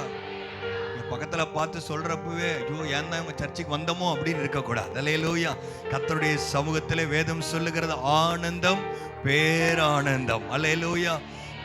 பக்கத்துல பார்த்து சொல்றப்பவே ஐயோ ஏன் தான் இவங்க சர்ச்சுக்கு வந்தோமோ அப்படின்னு இருக்கக்கூடாது. அல்லேலூயா. கர்த்தருடைய சமூகத்திலே வேதம் சொல்லுகிறது ஆனந்தம், பேரானந்தம். அல்லேலூயா.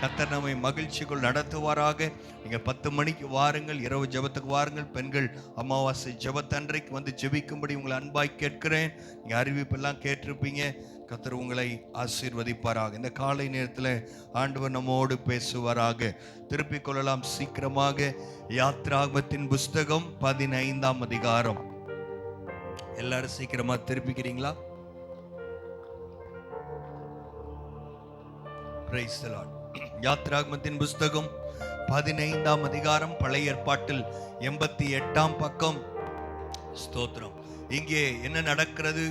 கர்த்தர் நம்மை மகிழ்ச்சிக்குள் நடத்துவாராக. நீங்க 10 மணிக்கு வாருங்கள், இரவு ஜெபத்துக்கு வாருங்கள். பெண்கள் அமாவாசை ஜெபத்தன்றைக்கு வந்து ஜெபிக்கும்படி உங்களை அன்பாய் கேட்கிறேன். நீங்க அறிவிப்பெல்லாம் கேட்டிருப்பீங்க. கர்த்தர் உங்களை ஆசீர்வதிப்பாராக. இந்த காலை நேரத்தில் ஆண்டவர் நம்மோடு பேசுவாராக. திருப்பிக் கொள்ளலாம் சீக்கிரமாக. யாத்ராகமத்தின் புஸ்தகம் 15ஆம் அதிகாரம். எல்லாரும் சீக்கிரமா திருப்பிக்கிறீங்களா? Price the Lord. யாத்ராகமத்தின் புஸ்தகம் 15ஆம் அதிகாரம், பழைய ஏற்பாட்டில் 88ஆம் பக்கம். ஸ்தோத்திரம். இங்கே என்ன நடக்கிறது?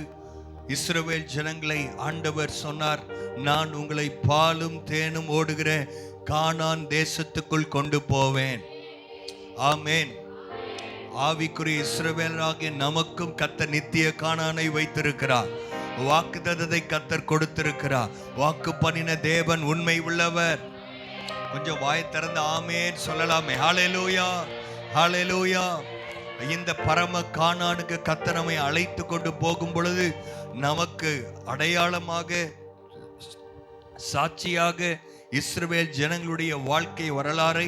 இஸ்ரவேல் ஜனங்களை ஆண்டவர் சொன்னார், நான் உங்களை பாலும் தேனும் ஓடுகிற கானான் தேசத்துக்குள் கொண்டு போவேன். ஆமென். ஆவிக்குரிய இஸ்ரவேலராகிய நமக்கும் கர்த்தர் நித்திய கானானை வைத்திருக்கிறார். வாக்குத்தத்தத்தை கர்த்தர் கொடுத்திருக்கிறார். வாக்கு பண்ணின தேவன் உண்மை உள்ளவர். கொஞ்சம் வாய் திறந்து ஆமென் சொல்லலாமே. ஹல்லேலூயா, ஹல்லேலூயா. இந்த பரம கானானுக்கு கர்த்தர் நம்மை அழைத்து கொண்டு போகும் பொழுது நமக்கு அடையாளமாக, சாட்சியாக இஸ்ரவேல் ஜனங்களுடைய வாழ்க்கை வரலாறை,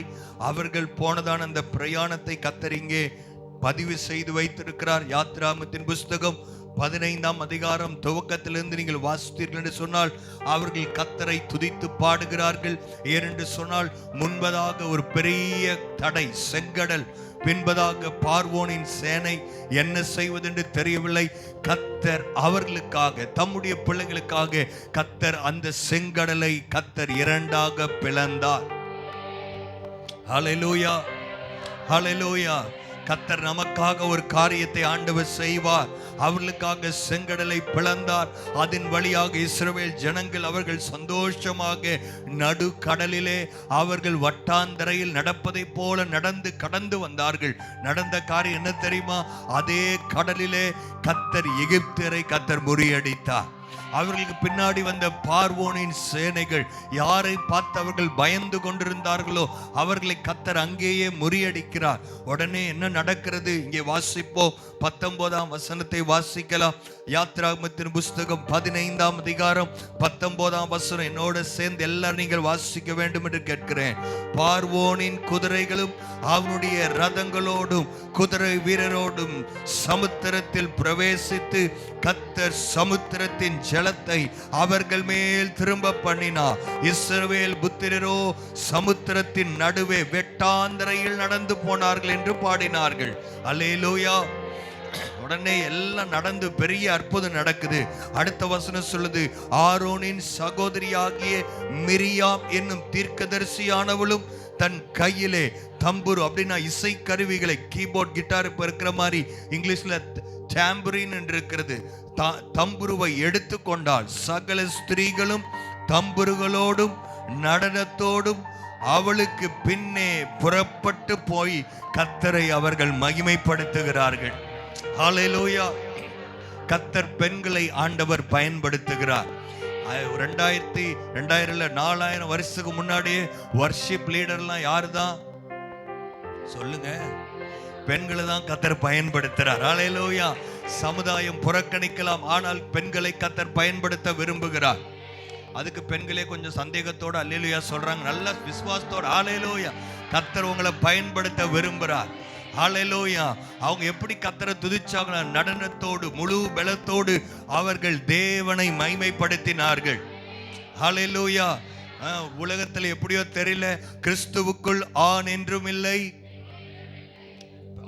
அவர்கள் போனதான அந்த பிரயாணத்தை கர்த்தர் இங்கே பதிவு செய்து வைத்திருக்கிறார். யாத்ராகமத்தின் புஸ்தகம் 15ஆம் அதிகாரம் துவக்கத்திலிருந்து நீங்கள் வாசித்தீர்கள் என்று சொன்னால் அவர்கள் கர்த்தரை துதித்து பாடுகிறார்கள். ஏனென்று சொன்னால் முன்பதாக ஒரு பெரிய தடை, செங்கடல், பின்பதாக பார்வோனின் சேனை என்ன செய்வதென்று தெரியவில்லை. கர்த்தர் அவர்களுக்காக, தம்முடைய பிள்ளைகளுக்காக கர்த்தர் அந்த செங்கடலை கர்த்தர் இரண்டாக பிளந்தார். ஹல்லேலூயா, ஹல்லேலூயா. கர்த்தர் நமக்காக ஒரு காரியத்தை ஆண்டவர் செய்வார். அவர்களுக்காக செங்கடலை பிளந்தார். அதன் வழியாக இஸ்ரவேல் ஜனங்கள் அவர்கள் சந்தோஷமாக நடு கடலிலே அவர்கள் வட்டாந்தரையில் நடப்பதை போல நடந்து கடந்து வந்தார்கள். நடந்த காரியம் என்ன தெரியுமா? அதே கடலிலே கர்த்தர் எகிப்தியரை கர்த்தர் முறியடித்தார். அவர்களுக்கு பின்னாடி வந்த பார்வோனின் சேனைகள் யாரை பார்த்து அவர்கள் பயந்து கொண்டிருந்தார்களோ அவர்களை கர்த்தர் அங்கேயே முறியடிக்கிறார். உடனே என்ன நடக்கிறது? இங்கே வாசிப்போம். 19ஆம் வசனத்தை வாசிக்கலாம். யாத்திராகமத்தின் புஸ்தகம் 15ஆம் அதிகாரம் 19ஆம் வசனம் என்னோட சேர்ந்து எல்லாரும் நீங்கள் வாசிக்க வேண்டும் என்று கேட்கிறேன். பார்வோனின் குதிரைகளும் அவனுடைய ரதங்களோடும் குதிரை வீரரோடும் சமுத்திரத்தில் பிரவேசித்து கர்த்தர் சமுத்திரத்தின் ஜலத்தை அவர்கள் மேல் திரும்ப பண்ணினார். இஸ்ரவேல் புத்திரரோ சமுத்திரத்தின் நடுவே வெட்டாந்தரையில் நடந்து போனார்கள் என்று பாடினார்கள். அல்லேலூயா. உடனே எல்லாம் நடந்து பெரிய அற்புதம் நடக்குது. அடுத்த வசனம் சொல்லுது, ஆரோனின் சகோதரியாகிய மிரியாம் என்னும் தீர்க்கதரிசியானவளும் தன் கையிலே தம்புரு, அப்படின்னா இசை கருவிகளை, கீபோர்ட், கிட்டார் இப்ப இருக்கிற மாதிரி இங்கிலீஷ்ல டாம்பரின் என்று இருக்கிறது, தம்புருவை எடுத்துக்கொண்டால் சகல ஸ்திரீகளும் தம்புருகளோடும் நடனத்தோடும் அவளுக்கு பின்னே புறப்பட்டு போய் கர்த்தரை அவர்கள் மகிமைப்படுத்துகிறார்கள். ஹல்லேலூயா. கர்த்தர் பெண்களை ஆண்டவர் பயன்படுத்துகிறார். 2000 வருஷத்துக்கு முன்னாடியே வர்ஷிப் லீடர்லாம் யாரு தான் சொல்லுங்க? பெண்களை தான் கர்த்தர் பயன்படுத்துறார். ஹல்லேலூயா. சமுதாயம் புறக்கணிக்கலாம், ஆனால் பெண்களை கர்த்தர் பயன்படுத்த விரும்புகிறார். அதுக்கு பெண்களே கொஞ்சம் சந்தேகத்தோட அல்லேலூயா சொல்றாங்க, நல்ல விசுவாசத்தோட. ஹல்லேலூயா. கர்த்தர் உங்களை பயன்படுத்த விரும்புகிறார். ஹல்லேலூயா. அவங்க எப்படி கர்த்தரை துதிச்சாங்க? நடனத்தோடு முழு பலத்தோடு அவர்கள் தேவனை மகிமைப்படுத்தினார்கள். ஹல்லேலூயா. உலகத்தில் எப்படியோ தெரியல, கிறிஸ்துவுக்குள் ஆண் என்றும் இல்லை.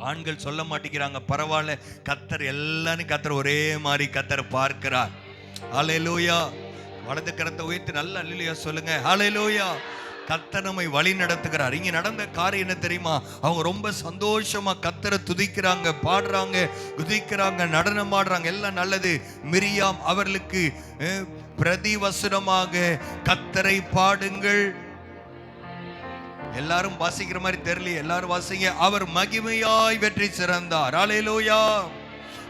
ஆண்கள் சொல்ல மாட்டேங்கிறாங்க, பரவாயில்ல, கர்த்தர் எல்லாரும் கர்த்தர் ஒரே மாதிரி கர்த்தர் பார்க்கிறார். ஹல்லேலூயா. வலது கரத்தை உயர்த்தி நல்ல அல்லேலூயா சொல்லுங்க. ஹல்லேலூயா. கர்த்தர் நம்மை வழி நடத்துகிறார். இங்க நடந்த காரியம் என்ன தெரியுமா? அவங்க ரொம்ப சந்தோஷமா கர்த்தரை துதிக்கிறாங்க, பாடுறாங்க, குதிக்கிறாங்க, நடனம் ஆடுறாங்க, எல்லாம் நல்லது. மிரியாம் அவர்களுக்கு பிரதிவசனமாக கர்த்தரை பாடுங்கள். எல்லாரும் வாசிக்கிற மாதிரி தெரியல, எல்லாரும் வாசிங்க. அவர் மகிமையாய் வெற்றி சிறந்தார். ஹல்லேலூயா,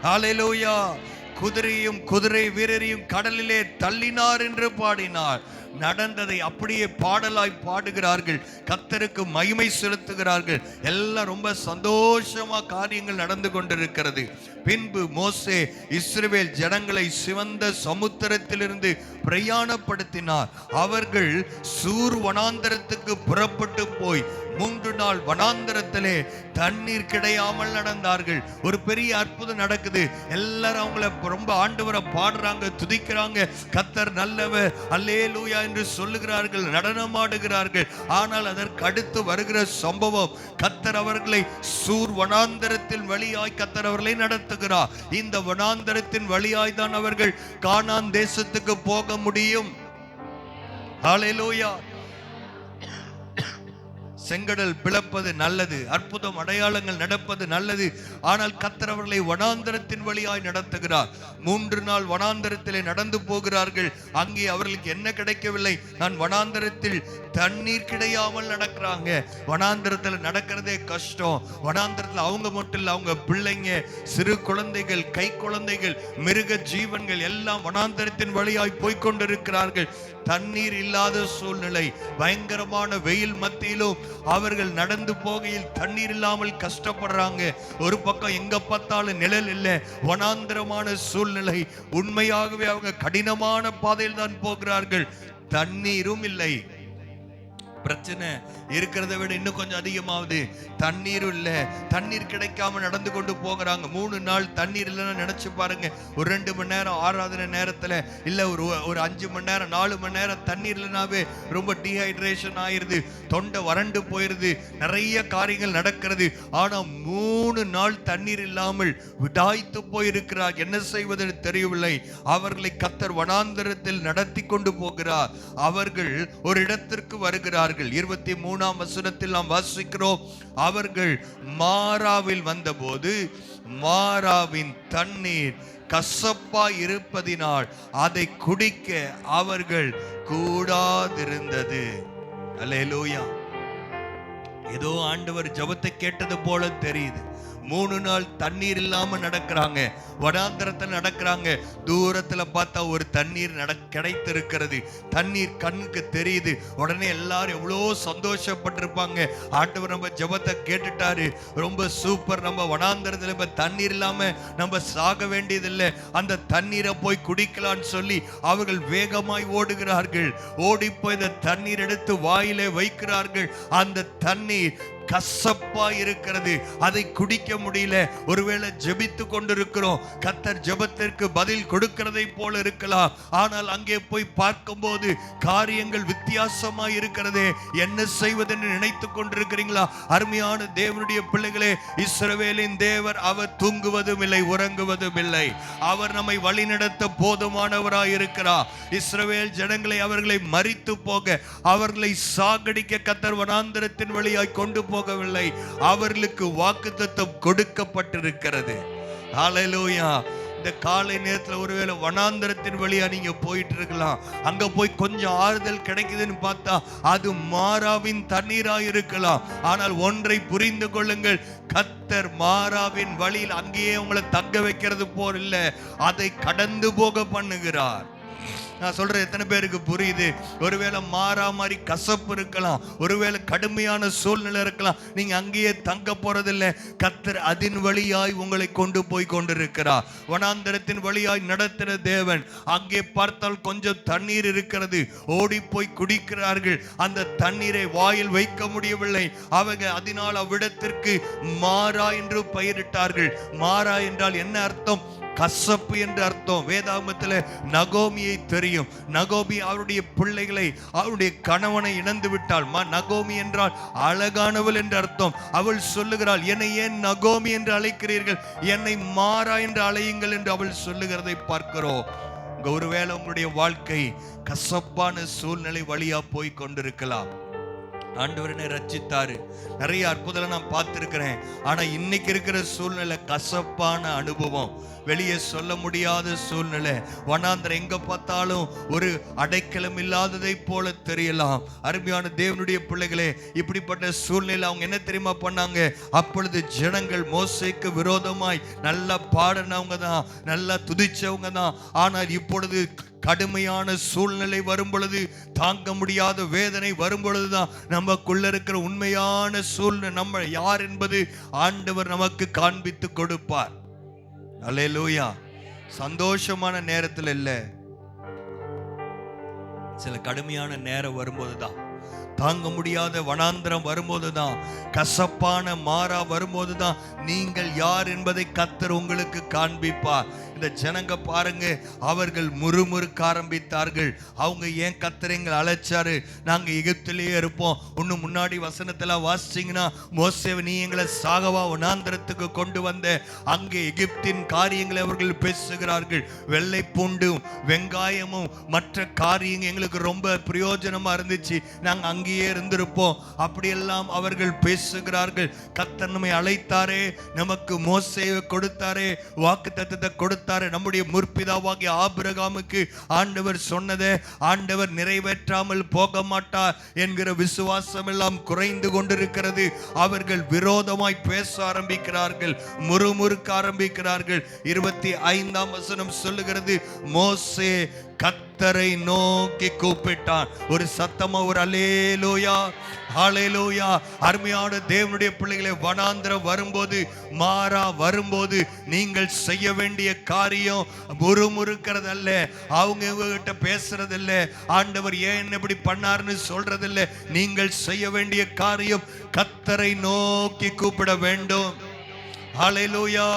ஹல்லேலூயா. குதிரையும் குதிரை வீரரையும் கடலிலே தள்ளினார் என்று பாடினார். நடந்ததை அப்படியே பாடலாய் பாடுகிறார்கள், கர்த்தருக்கு மகிமை செலுத்துகிறார்கள். எல்லாம் ரொம்ப சந்தோஷமா காரியங்கள் நடந்து கொண்டிருக்கிறது. பின்பு மோசே இஸ்ரவேல் ஜனங்களை சிவந்த சமுத்திரத்திலிருந்து பிரயாணப்படுத்தினார். அவர்கள் சூர் வனாந்தரத்துக்கு புறப்பட்டு போய் 3 நாள் வனாந்தரத்திலே தண்ணீர் கிடையாமல் நடந்தார்கள். ஒரு பெரிய அற்புதம் நடக்குது. எல்லாரும் அவங்கள ரொம்ப ஆண்டவரை பாடுறாங்க, துதிக்கிறாங்க, கர்த்தர் நல்லவர், அல்லேலூயா என்று சொல்லுகிறார்கள், நடனமாடுகிறார்கள். ஆனால் அதற்கு அடுத்து வருகிற சம்பவம், கர்த்தர் அவர்களை சூர் வனாந்தரத்தின் வழியாய் கர்த்தர் அவர்களை நடத்துகிறார். இந்த வனாந்தரத்தின் வழியாய் தான் அவர்கள் கானான் தேசத்துக்கு போக முடியும். ஹல்லேலூயா. செங்கடல் பிளப்பது நல்லது, அற்புதம் அடையாளங்கள் நடப்பது நல்லது. ஆனால் கர்த்தர் அவர்களை வனாந்தரத்தின் வழியாய் நடத்துகிறார். 3 நாள் வனாந்தரத்திலே நடந்து போகிறார்கள். அங்கே அவர்களுக்கு என்ன கிடைக்கவில்லை? நான் வனாந்தரத்தில் தண்ணீர் கிடையாமல் நடக்கிறாங்க. வனாந்தரத்தில் நடக்கிறதே கஷ்டம். வனாந்தரத்தில் அவங்க மட்டும் இல்லை, அவங்க பிள்ளைங்க, சிறு குழந்தைகள், கை குழந்தைகள், மிருக ஜீவன்கள் எல்லாம் வனாந்தரத்தின் வழியாய் போய்கொண்டிருக்கிறார்கள். தண்ணீர் இல்லாத சூழ்நிலை, பயங்கரமான வெயில் மத்தியிலும் அவர்கள் நடந்து போகையில் தண்ணீர் இல்லாமல் கஷ்டப்படுறாங்க. ஒரு பக்கம் எங்க பார்த்தாலும் நிழல் இல்லை, வனாந்தரமான சூழ்நிலை. உண்மையாகவே அவங்க கடினமான பாதையில் தான் போகிறார்கள். தண்ணீரும் இல்லை. பிரச்சனை இருக்கிறத விட இன்னும் கொஞ்சம் அதிகமாகுது. தண்ணீர் இல்ல, தண்ணீர் கிடைக்காம நடந்து கொண்டு போகிறாங்க. 3 நாள் தண்ணீர் இல்லைன்னு நினைச்சு பாருங்க. ஒரு 2 மணி நேரம் ஆராதனை நேரத்துல இல்ல ஒரு 5 மணி நேரம் 4 மணி நேரம் தண்ணீர் இல்லைனாவே ரொம்ப டீஹைட்ரேஷன் ஆயிருது, தொண்டை வறண்டு போயிருது, நிறைய காரியங்கள் நடக்கிறது. ஆனா 3 நாள் தண்ணீர் இல்லாமல் விடாய்த்து போயிருக்கிறார். என்ன செய்வதென்று தெரியவில்லை. அவர்களை கர்த்தர் வனாந்தரத்தில் நடத்தி கொண்டு போகிறார். அவர்கள் ஒரு இடத்திற்கு வருகிறார்கள். 23ஆம் வசனத்தில் நாம் வாசிக்கிறோம், அவர்கள் மாராவில் வந்தபோது மாராவின் தண்ணீர் கசப்பா இருப்பதினால் அதை குடிக்க அவர்கள் கூடாதிருந்தது. அல்லேலூயா. ஏதோ ஆண்டவர் ஜெபத்தை கேட்டது போல தெரியுது. 3 நாள் தண்ணீர் இல்லாம நடக்கிறாங்க, வனாந்தரத்தில் நடக்கிறாங்க. தூரத்துல பார்த்தா ஒரு தண்ணீர் கிடைத்திருக்கிறது, தண்ணீர் கண்ணுக்கு தெரியுது. உடனே எல்லாரும் எவ்வளோ சந்தோஷப்பட்டிருப்பாங்க. ஆண்டவர் நம்ம ஜெபத்தை கேட்டுட்டாரு, ரொம்ப சூப்பர், நம்ம வனாந்தரத்துல இப்ப தண்ணீர் இல்லாம நம்ம சாக வேண்டியதில்லை, அந்த தண்ணீரை போய் குடிக்கலான்னு சொல்லி அவர்கள் வேகமாய் ஓடுகிறார்கள். ஓடி போய் இந்த தண்ணீர் எடுத்து வாயிலே வைக்கிறார்கள். அந்த தண்ணீர் கசப்பா இருக்கிறது, அதை குடிக்க முடியல. ஒருவேளை ஜெபித்து கொண்டிருக்கிறோம், கர்த்தர் ஜெபத்திற்கு பதில் கொடுக்கிறதை போல இருக்கலாம். ஆனால் அங்கே போய் பார்க்கும்போது காரியங்கள் வித்தியாசமா இருக்கிறதே. என்ன செய்வதென்று நினைத்து கொண்டிருக்கிறீங்களா? அருமையான தேவனுடைய பிள்ளைகளே, இஸ்ரவேலின் தேவர் அவர் தூங்குவதும் இல்லை, உறங்குவதும் இல்லை. அவர் நம்மை வழிநடத்த போதுமானவராய் இருக்கிறார். இஸ்ரவேல் ஜனங்களை அவர்களை மரித்து போக, அவர்களை சாகடிக்க கர்த்தர் வனாந்தரத்தின் வழியாய் கொண்டு போகவில்லை. அவர்களுக்கு வாக்குத்தத்தம் கொடுக்கப்பட்டிருக்கிறது. ஹல்லேலூயா. இந்த காலை நேரத்தில் ஒருவேளை வனாந்தரத்தின் வழியா நீங்க போயிட்டு இருக்கலாம். அங்க போய் கொஞ்சம் ஆறுதல் கிடைக்குதுன்னு பார்த்தா அது மாராவின் தண்ணீரா இருக்கலாம். ஆனால் ஒன்றை புரிந்து கொள்ளுங்கள், கர்த்தர் மாராவின் வழியில் அங்கேயே உங்களை தங்க வைக்கிறது போல் இல்லை, அதை கடந்து போக பண்ணுகிறார். நான் சொல்றேன், எத்தனை பேருக்கு புரியுது? ஒருவேளை மாறா மாதிரி கசப்பு இருக்கலாம், ஒருவேளை கடுமையான சூழ்நிலை இருக்கலாம், நீங்க அங்கேயே தங்க போறதில்லை. கர்த்தர் அதன் வழியாய் உங்களை கொண்டு போய் கொண்டிருக்கிறார். வனாந்தரத்தின் வழியாய் நடத்தின தேவன். அங்கே பார்த்தால் கொஞ்சம் தண்ணீர் இருக்கிறது, ஓடி போய் குடிக்கிறார்கள். அந்த தண்ணீரை வாயில் வைக்க முடியவில்லை. அவங்க அதனால் அவ்விடத்திற்கு மாறா என்று பெயரிட்டார்கள். மாறா என்றால் என்ன அர்த்தம்? கசப்பு என்று அர்த்தம். வேதாகமத்தில் நகோமியை தெரியும். நகோமி அவருடைய பிள்ளைகளை, அவருடைய கணவனை இழந்து விட்டாள். நகோமி என்றால் அழகானவள் என்று அர்த்தம். அவள் சொல்லுகிறாள், என்னை ஏன் நகோமி என்று அழைக்கிறீர்கள், என்னை மாறா என்று அழையுங்கள் என்று அவள் சொல்லுகிறதை பார்க்கிறோம். ஒருவேளை உங்களுடைய வாழ்க்கை கசப்பான சூழ்நிலை வழியா போய் கொண்டிருக்கலாம். ஆண்டவரனை ரட்சித்தாரு, நிறைய அற்புதம் நான் பார்த்திருக்கிறேன். ஆனா இன்னைக்கு இருக்கிற சூழ்நிலை கசப்பான அனுபவம், வெளியே சொல்ல முடியாத சூழ்நிலை. வனாந்தரம் எங்க பார்த்தாலும் ஒரு அடைக்கலம் இல்லாததை போல தெரியலாம். அருமையான தேவனுடைய பிள்ளைகளே, இப்படிப்பட்ட சூழ்நிலை அவங்க என்ன தெரியுமா பண்ணாங்க? அப்பொழுது ஜனங்கள் மோசேக்கு விரோதமாய் நல்லா பாடினவங்க தான், நல்லா துதிச்சவங்க தான். ஆனால் இப்பொழுது கடுமையான சூழ்நிலை வரும் பொழுது, தாங்க முடியாத வேதனை வரும் பொழுதுதான் நமக்குள்ள இருக்கிற உண்மையான சூழ்நிலை நம்ம யார் என்பது ஆண்டவர் நமக்கு காண்பித்து கொடுப்பார். அல்லேலூயா. சந்தோஷமான நேரத்தில் இல்ல, சில கடுமையான நேரம் வரும்போதுதான், தாங்க முடியாத வனாந்தரம் வரும்போதுதான், கசப்பான மாறா வரும்போதுதான் நீங்கள் யார் என்பதை கர்த்தர் உங்களுக்கு காண்பிப்பார். இந்த ஜனங்க பாருங்க, அவர்கள் முறுமுறுக்க ஆரம்பித்தார்கள். அவங்க ஏன் கர்த்தர் எங்களை அழைச்சாரு, நாங்க எகிப்திலேயே இருப்போம். இன்னும் முன்னாடி வசனத்துல வாசிச்சீங்கன்னா, மோசேவை நீ எங்களை சாகவா வனாந்தரத்துக்கு கொண்டு வந்த, அங்கே எகிப்தின் காரியங்களை அவர்கள் பேசுகிறார்கள். வெள்ளை பூண்டும் வெங்காயமும் மற்ற காரியங்கள் எங்களுக்கு ரொம்ப பிரயோஜனமா இருந்துச்சு, நாங்க அங்கேயே இருந்திருப்போம். அப்படியெல்லாம் அவர்கள் பேசுகிறார்கள். கர்த்தர் நம்மை அழைத்தாரே, நமக்கு மோசேயை கொடுத்தாரே, வாக்குத்தத்தத்தை கொடுத்தாரே. நம்முடைய முற்பிதாவாகிய ஆபிரகாமுக்கு ஆண்டவர் சொன்னதை ஆண்டவர் நிறைவேற்றாமல் போக மாட்டார் என்கிற விசுவாசம் எல்லாம் குறைந்து கொண்டிருக்கிறது. அவர்கள் விரோதமாய் பேச ஆரம்பிக்கிறார்கள், முறுமுறுக்க ஆரம்பிக்கிறார்கள். 25ஆம் வசனம் சொல்லுகிறது, மோசே கர்த்தர் கத்தரை நோக்கி கூப்பிட்டான். ஒரு சத்தமா ஒரு அல்லேலூயா, ஹல்லேலூயா. அருமையான தேவனுடைய பிள்ளைகளை, வனாந்திரம் வரும்போது, மாறா வரும்போது நீங்கள் செய்ய வேண்டிய காரியம் முறுமுறுக்கிறதல்ல, அவங்க இவங்கிட்ட பேசுறதில்ல, ஆண்டவர் ஏன் இப்படி பண்ணாருன்னு சொல்றதில்ல. நீங்கள் செய்ய வேண்டிய காரியம் கத்தரை நோக்கி கூப்பிட வேண்டும். ஹல்லேலூயா.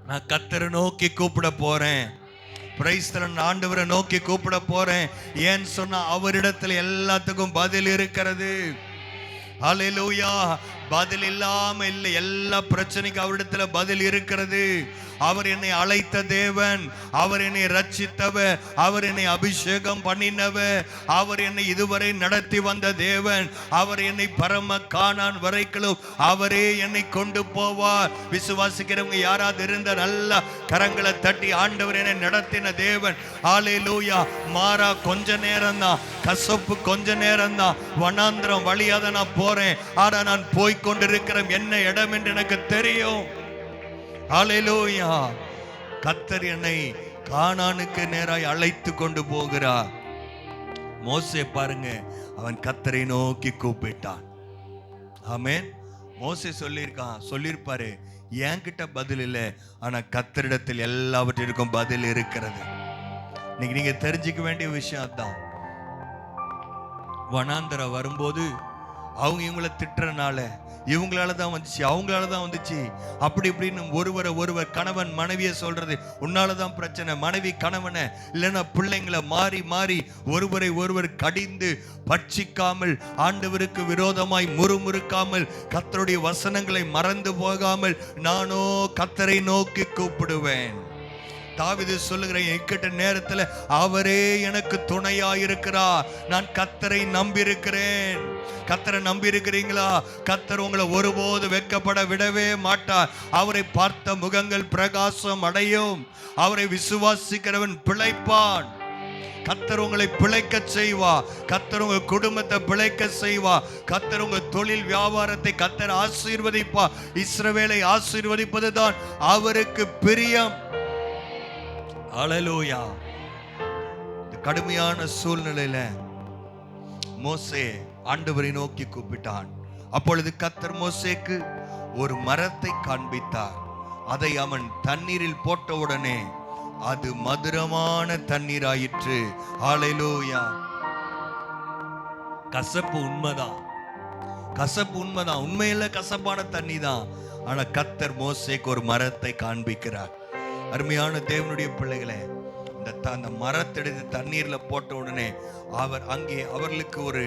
நான் கத்தரை நோக்கி கூப்பிட போறேன். Price the Lord. ஆண்டவரை நோக்கி கூப்பிட போறேன். ஏன்னு சொன்னா அவரிடத்துல எல்லாத்துக்கும் பதில் இருக்கிறது. ஹல்லேலூயா. பதில் இல்லாம இல்லை, எல்லா பிரச்சனைக்கும் அவரிடத்துல பதில் இருக்கிறது. அவர் என்னை அழைத்த தேவன், அவர் என்னை ரட்சித்தவர், அவர் என்னை அபிஷேகம் பண்ணினவர், அவர் என்னை இதுவரை நடத்தி வந்த தேவன், அவர் என்னை பரம கானான் வரைக்கும் அவரே என்னை கொண்டு போவார். விசுவாசிக்கிறவங்க யாராவது இருந்த நல்லா கரங்களை தட்டி, ஆண்டவர் என்னை நடத்தின தேவன். ஹல்லேலூயா. மாறா கொஞ்ச நேரம் தான், கசப்பு கொஞ்ச நேரம் தான், வனாந்திரம் வழியாக நான் போறேன். ஆனா நான் போய்கொண்டிருக்கிறேன் என்ன இடம் என்று எனக்கு தெரியும். ஹல்லேலூயா. கர்த்தர் என்னை கானானுக்கு நேராய் அழைத்து கொண்டு போகிறார். மோசே பாருங்க, அவன் கர்த்தரை நோக்கி கூப்பிட்டான். ஆமென். மோசே சொல்லியிருப்பாரு, என்கிட்ட பதில் இல்லை, ஆனா கர்த்தரிடத்தில் எல்லாவற்றிற்கும் பதில் இருக்கிறது. இன்னைக்கு நீங்க தெரிஞ்சுக்க வேண்டிய விஷயம் அதான். வனாந்தரம் வரும்போது அவங்க இவங்களை திட்டுறனால, இவங்களால தான் வந்துச்சு, அவங்களால தான் வந்துச்சு, அப்படி இப்படின்னு ஒருவர் கணவன் மனைவியை சொல்றது, உன்னால தான் பிரச்சனை, மனைவி கணவனை, இல்லைன்னா பிள்ளைங்களை மாறி மாறி ஒருவர் கடிந்து பட்சிக்காமல், ஆண்டவருக்கு விரோதமாய் முறுமுறுக்காமல், கர்த்தருடைய வசனங்களை மறந்து போகாமல், நானோ கர்த்தரை நோக்கி கூப்பிடுவேன். தாவீது சொல்லுகிற இக்கட்ட நேரத்தில் அவரே எனக்கு துணையாயிருக்கிறார். நான் கர்த்தரை நம்பியிருக்கிறேன். கர்த்தரை நம்பி இருக்கிறீங்களா? கர்த்தர் உங்களை ஒருபோது வெட்கப்பட விடவே மாட்டார். அவரை பார்த்த முகங்கள் பிரகாசம் அடையும். அவரை விசுவாசிக்கிறவன் பிழைப்பான். கர்த்தர் உங்களை பிழைக்க செய்வா. கர்த்தர் உங்க குடும்பத்தை பிழைக்க செய்வா. கர்த்தர் உங்க தொழில் வியாபாரத்தை கர்த்தர் ஆசீர்வதிப்பா. இஸ்ரவேலை ஆசீர்வதிப்பதுதான் அவருக்கு பிரியம். ஹல்லேலூயா. இந்த கடுமையான சூழ்நிலையில மோசே ஆண்டவரை நோக்கி கூப்பிட்டான். அப்பொழுது கர்த்தர் மோசேக்கு ஒரு மரத்தை காண்பித்தார். அதை அவன் தண்ணீரில் போட்ட உடனே அது மதுரமான தண்ணீர் ஆயிற்று. ஹல்லேலூயா. கசப்பு உண்மைதான், கசப்பு உண்மைதான், உண்மையில கசப்பான தண்ணி தான். ஆனா கர்த்தர் மோசேக்கு ஒரு மரத்தை காண்பிக்கிறார். அருமையான தேவனுடைய பிள்ளைகளே, அந்த மரத்தெடுத்து தண்ணீர்ல போட்ட உடனே அவர் அங்கே அவர்களுக்கு ஒரு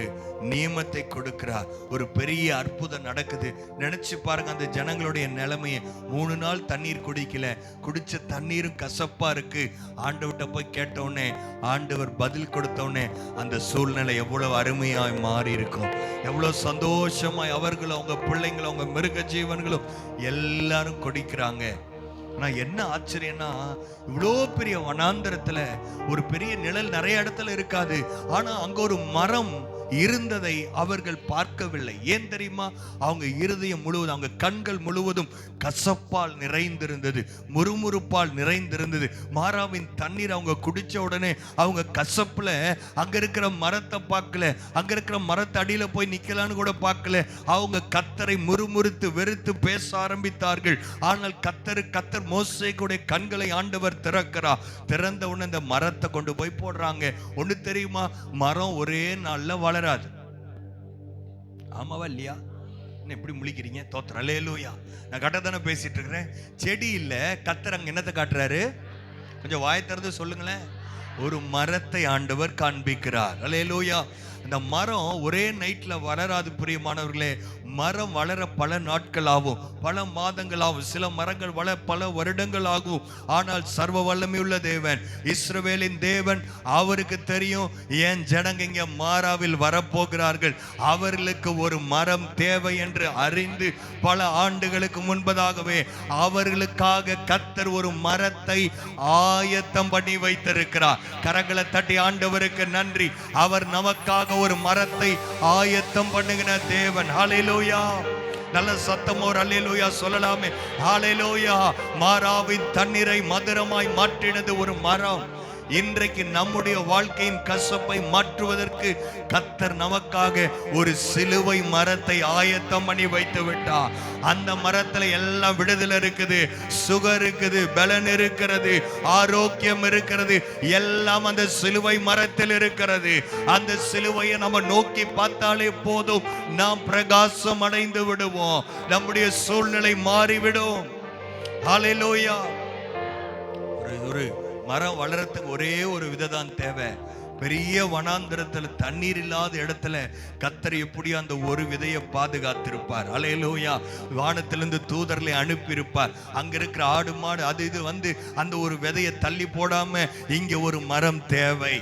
நியமத்தை கொடுக்கிறார். ஒரு பெரிய அற்புதம் நடக்குது. நினைச்சு பாருங்க அந்த ஜனங்களுடைய நிலைமையை. 3 நாள் தண்ணீர் குடிக்கல, குடிச்ச தண்ணீரும் கசப்பா இருக்கு. ஆண்டவர்கிட்ட போய் கேட்ட உடனே ஆண்டவர் பதில் கொடுத்த உடனே அந்த சூழ்நிலை எவ்வளவு அருமையாய் மாறி இருக்கும். எவ்வளவு சந்தோஷமாய் அவர்களும் அவங்க பிள்ளைங்களும் அவங்க மிருக ஜீவன்களும் எல்லாரும் குடிக்கிறாங்க. ஆனா என்ன ஆச்சரியம்னா, இவ்வளோ பெரிய வனாந்தரத்துல ஒரு பெரிய நிழல் நிறைய இடத்துல இருக்காது. ஆனா அங்க ஒரு மரம் இருந்ததை அவர்கள் பார்க்கவில்லை. ஏன் தெரியுமா? அவங்க இருதயம் முழுவதும், அவங்க கண்கள் முழுவதும் கசப்பால் நிறைந்திருந்தது, முறுமுறுப்பால் நிறைந்திருந்தது. மாறாவின் தண்ணீர் அவங்க குடிச்ச உடனே அவங்க கசப்புல அங்க இருக்கிற மரத்தை பார்க்கல, அங்க இருக்கிற மரத்தை அடியில போய் நிக்கலான்னு கூட பார்க்கல. அவங்க கர்த்தரை முறுமுறுத்து வெறுத்து பேச ஆரம்பித்தார்கள். ஆனால் கர்த்தர் மோசேக்குடைய கண்களை ஆண்டவர் திறக்கிறார். திறந்த உடனே இந்த மரத்தை கொண்டு போய் போடுறாங்க. ஒண்ணு தெரியுமா? மரம் ஒரே நாள்ல வளராது. ஆமாவா இல்லையா? என்ன எப்படி முழிக்கிறீங்க? தோத்திரம். அல்லேலூயா. நான் கரெக்டா தானே பேசிட்டு இருக்கிறேன். செடி இல்ல, கர்த்தர் அங்க என்னத்தை காட்டுறாரு? கொஞ்சம் வாய் திறந்து சொல்லுங்களேன். ஒரு மரத்தை ஆண்டவர் காண்பிக்கிறார். அல்லேலூயா. இந்த மரம் ஒரே நைட்ல வளராது பிரியமானவர்களே. மரம் வளர பல நாட்கள் ஆகும், பல மாதங்கள் ஆகும், சில மரங்கள் வளர பல வருடங்கள் ஆகும். ஆனால் சர்வ வல்லமையுள்ள தேவன், இஸ்ரவேலின் தேவன், அவருக்கு தெரியும் என் ஜனங்க இங்க மாறாவில் வரப்போகிறார்கள், அவர்களுக்கு ஒரு மரம் தேவை என்று அறிந்து பல ஆண்டுகளுக்கு முன்பதாகவே அவர்களுக்காக கர்த்தர் ஒரு மரத்தை ஆயத்தம் பண்ணி வைத்திருக்கிறார். கரங்களை தட்டி ஆண்டவருக்கு நன்றி. அவர் நமக்காக ஒரு மரத்தை ஆயத்தம் பண்ணுகிற தேவன். ஹல்லேலூயா. நல்ல சத்தமோ அல்லேலூயா சொல்லலாமே. ஹல்லேலூயா. மாறாவின் தண்ணீரை மதுரமாய் மாற்றினது ஒரு மரம். இன்றைக்கு நம்முடைய வாழ்க்கையின் கசப்பை மாற்றுவதற்கு கர்த்தர் நமக்காக ஒரு சிலுவை மரத்தை ஆயத்தம் பண்ணி வைத்து விட்டார். அந்த மரத்துல எல்லாம் விடுதலை இருக்குது, சுகம் இருக்குது, பலன் இருக்கிறது, ஆரோக்கியம் இருக்கிறது, எல்லாம் அந்த சிலுவை மரத்தில் இருக்கிறது. அந்த சிலுவையை நம்ம நோக்கி பார்த்தாலே போதும், நாம் பிரகாசம் அடைந்து விடுவோம், நம்முடைய சூழ்நிலை மாறிவிடும். ஹல்லேலூயா. ஒரு மரம் வளரத்துக்கு ஒரே ஒரு விததான் தேவை. பெரிய வனாந்திரத்துல தண்ணீர் இல்லாத இடத்துல கர்த்தர் எப்படி அந்த ஒரு விதையை பாதுகாத்திருப்பார். ஹல்லேலூயா. வானத்திலிருந்து தூதர்களை அனுப்பியிருப்பார். அங்க இருக்கிற ஆடு மாடு அது இது வந்து அந்த ஒரு விதையை தள்ளி போடாம இங்க ஒரு மரம் தேவை.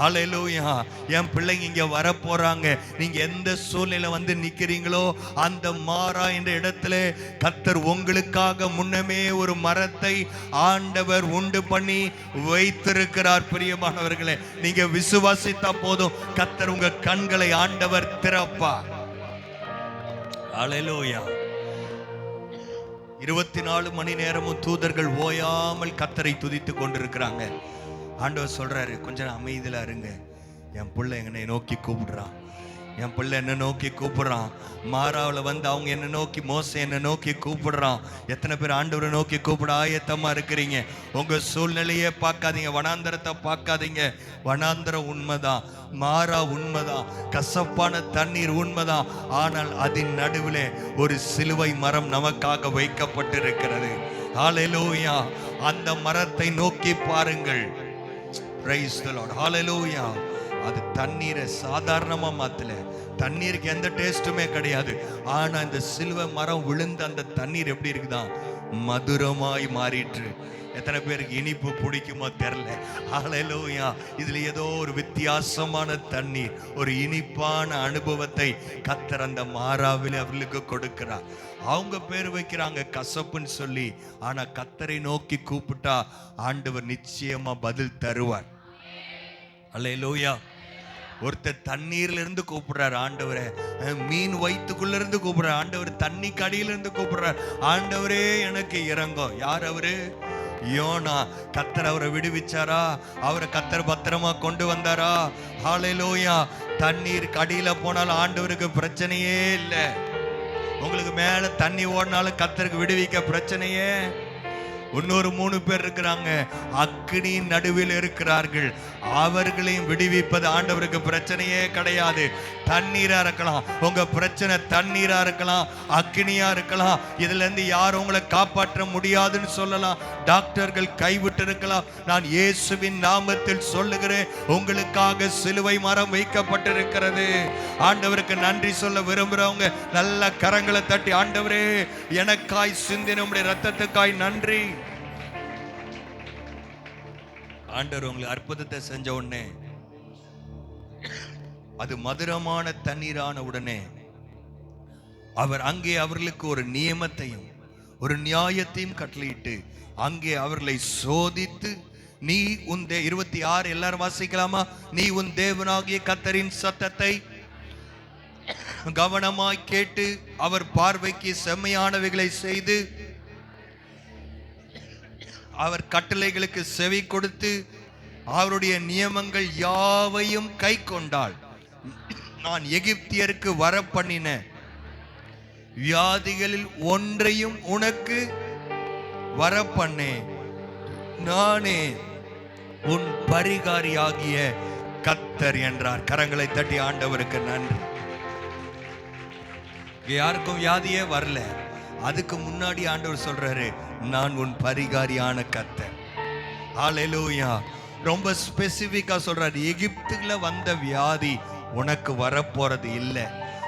ஹல்லேலூயா. என் பிள்ளைங்க இங்க வர போறாங்க. நீங்க எந்த சூழ்நிலை வந்து நிக்கிறீங்களோ அந்த மாறா என்ற இடத்துல கர்த்தர் உங்களுக்காக முன்னமே ஒரு மரத்தை ஆண்டவர் உண்டு பண்ணி வைத்திருக்கிறார். பிரியமானவர்களே, நீங்க விசுவாசித்தா போதும், கர்த்தர் உங்க கண்களை ஆண்டவர் திறப்பார். ஹல்லேலூயா. 24 மணி நேரமும் தூதர்கள் ஓயாமல் கர்த்தரை துதித்து கொண்டிருக்கிறாங்க. ஆண்டவர் சொல்றாரு, கொஞ்சம் அமைதியில இருங்க, என் பிள்ளை என்னை நோக்கி கூப்பிடுறான், என் பிள்ளை என்ன நோக்கி கூப்பிடுறான். மாறாவில் வந்து அவங்க என்ன நோக்கி, மோசே என்ன நோக்கி கூப்பிடுறான். எத்தனை பேர் ஆண்டவரை நோக்கி கூப்பிட ஆயத்தமா இருக்கிறீங்க? உங்க சூழ்நிலையே பார்க்காதீங்க, வனாந்தரத்தை பார்க்காதீங்க. வனாந்தரம் உண்மைதான், மாறா உண்மைதான், கசப்பான தண்ணீர் உண்மைதான். ஆனால் அதன் நடுவில் ஒரு சிலுவை மரம் நமக்காக வைக்கப்பட்டிருக்கிறது. ஹல்லேலூயா. அந்த மரத்தை நோக்கி பாருங்கள். Praise the Lord. Hallelujah. அது தண்ணீரை சாதாரணமா மாத்தல, தண்ணீருக்கு எந்த டேஸ்ட்டுமே கிடையாது. ஆனா இந்த சிலுவை மரம் விழுந்த அந்த தண்ணீர் எப்படி இருக்குதான், மதுரமாய் மாறிற்று. எத்தனை பேருக்கு இனிப்பு பிடிக்குமோ தெரியல. ஹல்லேலூயா. இதுல ஏதோ ஒரு வித்தியாசமான தண்ணீர், ஒரு இனிப்பான அனுபவத்தை கர்த்தர் அந்த மாறாவில் அவர்களுக்கு கொடுக்கிறார். அவங்க பேர் வைக்கிறாங்க கசப்புன்னு சொல்லி. ஆனா கர்த்தரை நோக்கி கூப்பிட்டா ஆண்டவர் நிச்சயமா பதில் தருவார். ஹல்லேலூயா. ஒருத்தர் தண்ணீர்ல இருந்து கூப்பிடுறாரு ஆண்டவரே, மீன் வயிற்றுக்குள்ள இருந்து கூப்பிடுறாரு ஆண்டவர், தண்ணி கடியில இருந்து கூப்பிடுறாரு ஆண்டவரே எனக்கு இறங்கும். யார் அவரு? யோனா. கர்த்தர் அவரை விடுவிச்சாரா? அவரை கர்த்தர் பத்திரமா கொண்டு வந்தாரா? ஹல்லேலூயா. தண்ணீர் கடியில போனாலும் ஆண்டவருக்கு பிரச்சனையே இல்லை. உங்களுக்கு மேல தண்ணி ஓடினாலும் கர்த்தருக்கு விடுவிக்க பிரச்சனையே. இன்னொரு 3 பேர் இருக்கிறாங்க, அக்கினியின் நடுவில் இருக்கிறார்கள். அவர்களையும் விடுவிப்பது ஆண்டவருக்கு பிரச்சனையே கிடையாது. தண்ணீரா இருக்கலாம், உங்க பிரச்சனை தண்ணீரா இருக்கலாம், அக்கினியா இருக்கலாம். இதுல இருந்து யாரும் உங்களை காப்பாற்ற முடியாதுன்னு சொல்லலாம், டாக்டர்கள் கைவிட்டு இருக்கலாம். நான் இயேசுவின் நாமத்தில் சொல்லுகிறேன், உங்களுக்காக சிலுவை மரம் வைக்கப்பட்டிருக்கிறது. ஆண்டவருக்கு நன்றி சொல்ல விரும்புறவங்க நல்ல கரங்களை தட்டி, ஆண்டவரே எனக்காய் சிந்தின உம்முடைய இரத்தத்துக்காய் நன்றி. ஆண்டவர் உங்களுக்கு அற்புதத்தை செஞ்ச உடனே, அது மதுரமான தண்ணீரான உடனே அவர் அங்கே அவர்களுக்கு ஒரு நியமத்தையும் ஒரு நியாயத்தையும் கட்டளையிட்டு அங்கே அவர்களை சோதித்து, நீ உன் 26 எல்லாரும் வாசிக்கலாமா? நீ உன் தேவனாகிய கர்த்தரின் சத்தத்தை கவனமாய் கேட்டு அவர் பார்வைக்கு செம்மையானவைகளை செய்து அவர் கட்டளைகளுக்கு செவி கொடுத்து அவருடைய நியமங்கள் யாவையும் கை கொண்டாள். நான் எகிப்தியருக்கு வர பண்ணின வியாதிகளில் ஒன்றையும் உனக்கு வர பண்ணேன். நானே உன் பரிகாரியாகிய கர்த்தர் என்றார். கரங்களை தட்டி ஆண்டவருக்கு நன்றி. யாருக்கும் வியாதியே வரல, அதுக்கு முன்னாடி ஆண்டவர் சொல்றாரு, நான் உன் பரிகாரியான கர்த்தர். ஹல்லேலூயா. ரொம்ப ஸ்பெசிபிக்கா சொல்றாரு, எகிப்துல வந்த வியாதி உனக்கு வரப்போறது இல்லை.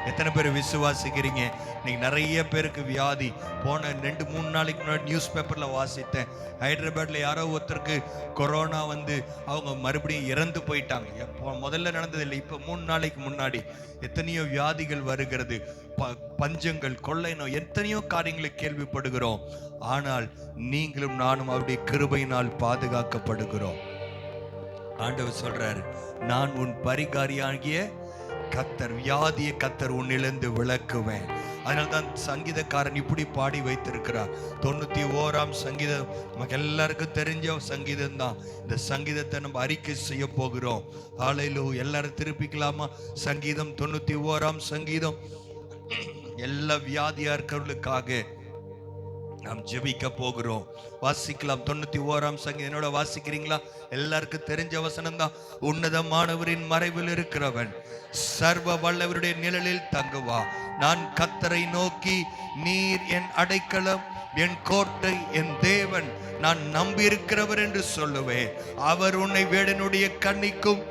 எத்தனை பேர் விசுவாசிக்கிறீங்க? இன்னைக்கு நிறைய பேருக்கு வியாதி. போன 2-3 நாளைக்கு முன்னாடி நியூஸ் பேப்பர்ல வாசித்தேன், ஹைதராபாத்ல யாரோ ஒருத்தருக்கு கொரோனா வந்து அவங்க மறுபடியும் இறந்து போயிட்டாங்க. முதல்ல நடந்தது இல்லை, இப்போ 3 நாளைக்கு முன்னாடி. எத்தனையோ வியாதிகள் வருகிறது, பஞ்சங்கள், கொள்ளை நோய், எத்தனையோ காரியங்களை கேள்விப்படுகிறோம். ஆனால் நீங்களும் நானும் அவருடைய கிருபையினால் பாதுகாக்கப்படுகிறோம். ஆண்டவர் சொல்றாரு, நான் உன் பரிகாரியாகிய கத்தர் வியாதியை கத்தர் உன்னிலிருந்து விளக்குவேன். அதனால்தான் சங்கீதக்காரன் இப்படி பாடி வைத்திருக்கிறார். 91ஆம் சங்கீதம் நமக்கு எல்லாருக்கும் தெரிஞ்ச சங்கீதம் தான். இந்த சங்கீதத்தை நம்ம அறிக்கை செய்ய போகிறோம். ஹல்லேலூயா. எல்லாரும் திருப்பிக்கலாமா? சங்கீதம் 91ஆம் சங்கீதம். எல்லா வியாதியா இருக்கிறவர்களுக்காக நாம் ஜெபிக்க போகிறோம். வாசிக்கலாம். 91ஆம் சங்கீதம் என்னோட வாசிக்கிறீங்களா? எல்லாருக்கும் தெரிஞ்ச வசனம் தான். உன்னதமானவரின் மறைவில் இருக்கிறவன் சர்வ வல்லவருடைய நிழலில் தங்குவா. நான் கர்த்தரை நோக்கி, நீர் என் அடைக்கலம், என் கோட்டை, என் தேவன், நான் நம்பியிருக்கிறவர் என்று சொல்லுவேன். அவர் உன்னை வேடனுடைய கண்ணிக்கும்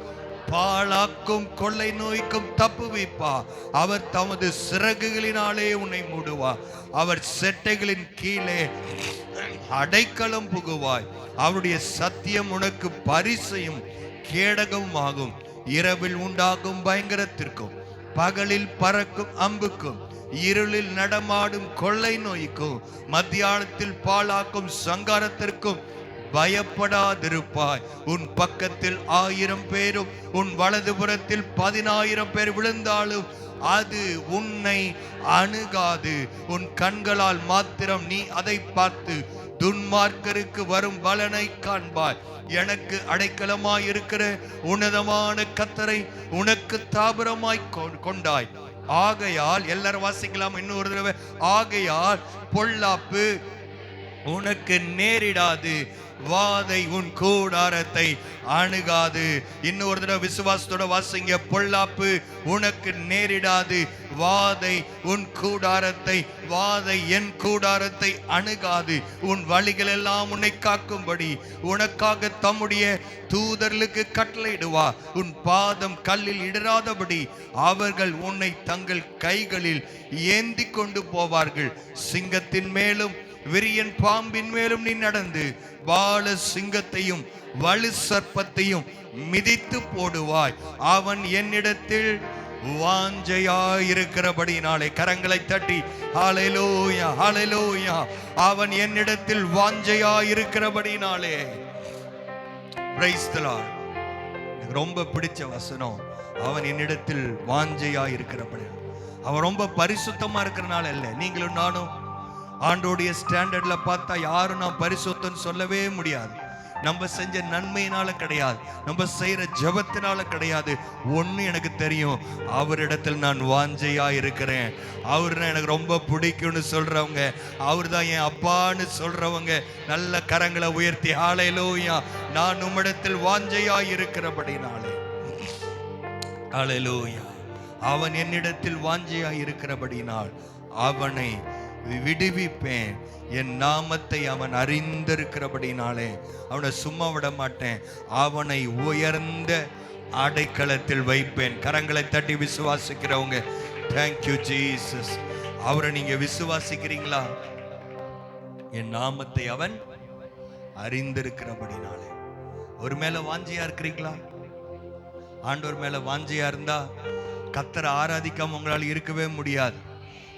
பாழாக்கும் கொள்ளை நோய்க்கும் தப்புவிப்பா. அவர் தமது சிறகுகளினாலே உன்னை மூடுவா. அவர் செட்டைகளின் கீழே அடைக்கலம் புகுவாய். அவருடைய சத்தியம் உனக்கு பரிசையும் கேடகமும் ஆகும். இரவில் உண்டாகும் பயங்கரத்திற்கும் பகலில் பறக்கும் அம்புக்கும் இருளில் நடமாடும் கொள்ளை நோய்க்கும் மத்தியானத்தில் பாழாக்கும் சங்காரத்திற்கும் பயப்படாதிருப்பாய். உன் பக்கத்தில் 1000 பேரும் உன் வலதுபுறத்தில் 10,000 பேர் விழுந்தாலும் அது உன்னை அணுகாது. உன் கண்களால் மாத்திரம் நீ அதை பார்த்து துன்மார்க்கருக்கு வரும் பலனை காண்பாய். எனக்கு அடைக்கலமாய் இருக்கிற உன்னதமான கர்த்தரை உனக்கு தாபரமாய் கொண்டாய். ஆகையால், எல்லாரும் வாசிக்கலாம் இன்னொரு தடவை. ஆகையால் பொல்லாப்பு உனக்கு நேரிடாது, வாதை உன் கூடாரத்தை அணுகாது. இன்னொரு தடவை விசுவாசத்தோட வாசிங்க. பொல்லாப்பு உனக்கு நேரிடாது, வாதை உன் கூடாரத்தை, வாதை என் கூடாரத்தை அணுகாது. உன் வழிகள் எல்லாம் உன்னை காக்கும்படி உனக்காக தம்முடைய தூதர்களுக்கு கட்டளையிடுவா. உன் பாதம் கல்லில் இடராதபடி அவர்கள் உன்னை தங்கள் கைகளில் ஏந்தி கொண்டு போவார்கள். சிங்கத்தின் மேலும் விரியன் பாம்பின் மேலும் நீ நடந்து பால சிங்கத்தையும் வலு சர்ப்பத்தையும் மிதித்து போடுவாய். அவன் என்னிடத்தில் வாஞ்சையாயிருக்கிறபடினாலே, கரங்களை தட்டி ஹல்லேலூயா, ஹல்லேலூயா. அவன் என்னிடத்தில் வாஞ்சையாயிருக்கிறபடினாலே. Price the Lord. எனக்கு ரொம்ப பிடிச்ச வசனம். அவன் என்னிடத்தில் வாஞ்சையாயிருக்கிறபடி. அவன் ரொம்ப பரிசுத்தமா இருக்கிறனால இல்ல. நீங்களும் நானும் ஆண்டோடைய ஸ்டாண்டர்ட்ல பார்த்தா யாரும் நான் பரிசுத்தம் சொல்லவே முடியாது. நம்ம செஞ்ச நன்மையினால கிடையாது, நம்ம செய்யற ஜெபத்தினால கிடையாது. ஒண்ணு எனக்கு தெரியும், அவரிடத்தில் நான் வாஞ்சையா இருக்கிறேன். அவர்னா எனக்கு ரொம்ப பிடிக்கும்னு சொல்றவங்க, அவர் தான் என் அப்பான்னு சொல்றவங்க நல்ல கரங்களை உயர்த்தி ஹல்லேலூயா. நான் உம்மிடத்தில் வாஞ்சையா இருக்கிறபடினாலே. ஹல்லேலூயா. அவன் என்னிடத்தில் வாஞ்சையா இருக்கிறபடினால் அவனை விடுவிப்பேன். என் நாமத்தை அவன் அறிந்திருக்கிறபடினாலே அவனை சும்மா விட மாட்டேன். அவனை உயர்ந்த அடைக்கலத்தில் வைப்பேன். கரங்களை தட்டி விசுவாசிக்கிறவங்க, தேங்க்யூ ஜீசஸ். அவரை நீங்க விசுவாசிக்கிறீங்களா? என் நாமத்தை அவன் அறிந்திருக்கிறபடினாலே. ஒரு மேல வாஞ்சியா இருக்கிறீங்களா? ஆண்டவர் மேல வாஞ்சியா இருந்தா கர்த்தரை ஆராதிக்காம உங்களால் இருக்கவே முடியாது.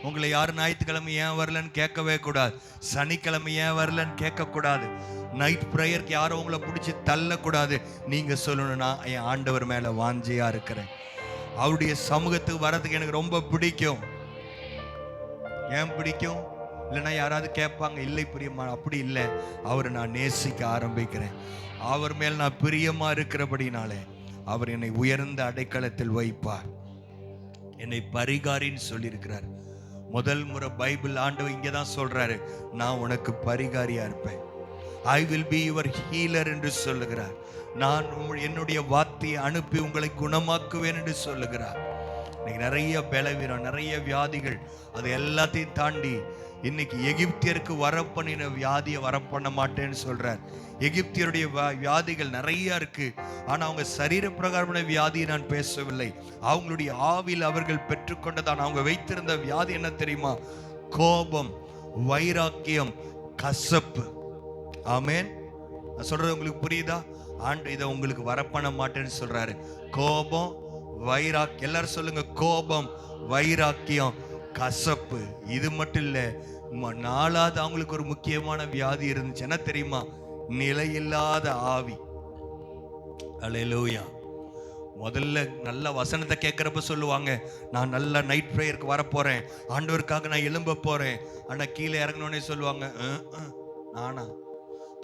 உங்களை யாரும் ஞாயிற்றுக்கிழமை ஏன் வரலன்னு கேட்கவே கூடாது. சனிக்கிழமை ஏன் வரலன்னு கேட்கக்கூடாது. நைட் ப்ரேயருக்கு யாரும் உங்களை பிடிச்சி தள்ளக்கூடாது. நீங்க சொல்லணும்னா, என் ஆண்டவர் மேல வாஞ்சியா இருக்கிறேன், அவருடைய சமூகத்துக்கு வர்றதுக்கு எனக்கு ரொம்ப பிடிக்கும். ஏன் பிடிக்கும்? இல்லைன்னா யாராவது கேட்பாங்க, இல்லை பிரியமா, அப்படி இல்லை. அவரை நான் நேசிக்க ஆரம்பிக்கிறேன். அவர் மேல் நான் பிரியமா இருக்கிறபடினாலே அவர் என்னை உயர்ந்த அடைக்கலத்தில் வைப்பார். என்னை பரிகாரின்னு சொல்லியிருக்கிறார். முதல் முறை பைபிள் ஆண்டவர் இங்கே தான் சொல்றாரு, நான் உனக்கு பரிகாரியா இருப்பேன். I will be your healer என்று சொல்லுகிறார். நான் என்னுடைய வார்த்தையை அனுப்பி உங்களை குணமாக்குவேன் என்று சொல்லுகிறார். இன்னைக்கு நிறைய பலவீனம், நிறைய வியாதிகள், அது எல்லாத்தையும் தாண்டி இன்னைக்கு எகிப்தியருக்கு வரப்பண்ணின வியாதியை வரப்பண்ண மாட்டேன்னு சொல்றார். எகிப்தியருடைய வியாதிகள் நிறைய இருக்கு. ஆனா அவங்க சரீர பிரகாரமான வியாதியை நான் பேசவில்லை. அவங்களுடைய ஆவியில் அவர்கள் பெற்றுக்கொண்டதான் அவங்க வைத்திருந்த வியாதி என்ன தெரியுமா? கோபம், வைராக்கியம், கசப்பு. ஆமென். நான் சொல்றது உங்களுக்கு புரியுதா? ஆண்டு இதை உங்களுக்கு வரப்பண்ண மாட்டேன்னு சொல்றாரு. கோபம், வைராக்கியம். எல்லாரும் சொல்லுங்க, கோபம், வைராக்கியம், கசப்பு. இது மட்டும் இல்ல, 4வது அவங்களுக்கு ஒரு முக்கியமான வியாதி இருந்துச்சு. என்ன தெரியுமா? நிலையில்லாத ஆவி. ஹல்லேலூயா. முதல்ல நல்ல வசனத்தை கேட்குறப்ப சொல்லுவாங்க, நான் நல்ல நைட் ப்ரேயருக்கு வரப்போறேன், ஆண்டவருக்காக நான் எழும்ப போறேன். ஆனா கீழே இறங்கினோடனே சொல்லுவாங்க, நானா?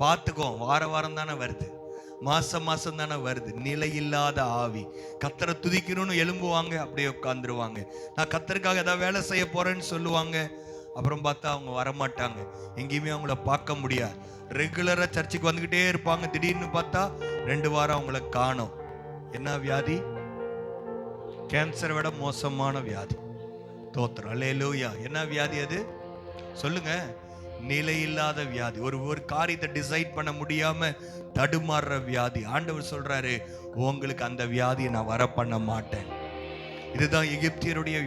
பார்த்துக்கோ, வார வாரம் தானே வருது, மாசம் மாசம் தானே வருது. நிலையில்லாத ஆவி. கத்தரை துதிக்கணும்னு எழும்புவாங்க, அப்படியே உட்காந்துருவாங்க. நான் கத்தருக்காக ஏதாவது வேலை செய்ய போறேன்னு சொல்லுவாங்க, அப்புறம் பார்த்தா அவங்க வரமாட்டாங்க. எங்கேயுமே அவங்கள பார்க்க முடியாது. ரெகுலரா சர்ச்சுக்கு வந்துகிட்டே இருப்பாங்க. திடீர்னு பார்த்தா 2 வாரம் அவங்கள காணோம். என்ன வியாதி? கேன்சரை விட மோசமான வியாதி. தோத்திரம், அல்லேலூயா. என்ன வியாதி அது? சொல்லுங்க. நிலையில்லாத வியாதி. ஒரு காரியத்தை டிசைட் பண்ண முடியாம தடுமாறுற வியாதி. ஆண்டவர் சொல்றாரு, உங்களுக்கு அந்த வியாதியை நான் வர பண்ண மாட்டேன். இதுதான் எகிப்தியருடைய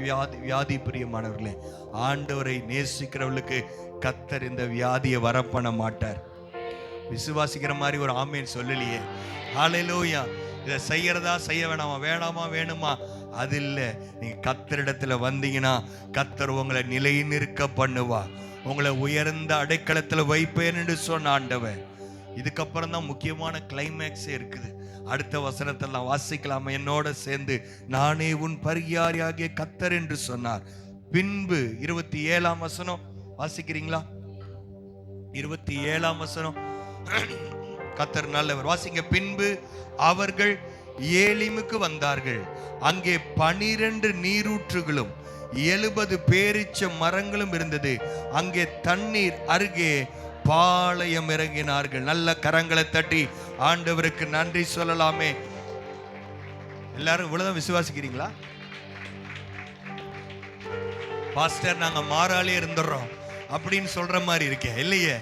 வியாதி. பிரியமானவர்களே, ஆண்டவரை நேசிக்கிறவர்களுக்கு கத்தர் இந்த வியாதியை வர பண்ண மாட்டார். விசுவாசிக்கிற மாதிரி ஒரு ஆமேன் சொல்லலையே. ஹல்லேலூயா. இதை செய்யறதா செய்ய வேணாமா, வேணாமா வேணுமா, அது இல்லை. நீங்க கத்தரிடத்துல வந்தீங்கன்னா கத்தர் உங்களை நிலை நிற்க பண்ணுவா, உங்களை உயர்ந்த அடைக்கலத்துல வைப்பேன் என்று சொன்ன ஆண்டவர். இதுக்கப்புறம் தான் முக்கியமான கிளைமேக்ஸே இருக்குது. அடுத்த வசனத்தெல்லாம் வாசிக்கலாமா என்னோட சேர்ந்து? நானே உன் பரிகாரியாகிய கத்தர் என்று சொன்னார். பின்பு 27ஆம் வசனம் வாசிக்கிறீங்களா? 27ஆம் வசனம். கத்தர் நல்லவர். வாசிங்க. பின்பு அவர்கள் ஏலிமுக்கு வந்தார்கள். அங்கே 12 நீரூற்றுகளும் 70 பேரீச்ச மரங்களும் இருந்தது. அங்கே தண்ணீர் அருகே பாளையம் இறங்கினார்கள். நல்ல கரங்களை தட்டி ஆண்டவருக்கு நன்றி சொல்லலாமே. எல்லாரும் இவ்வளவுதான் விசுவாசிக்கிறீங்களா? பாஸ்டர், நாங்க மாறாலே இருந்துடுறோம் அப்படின்னு சொல்ற மாதிரி இருக்கே, இல்லையே.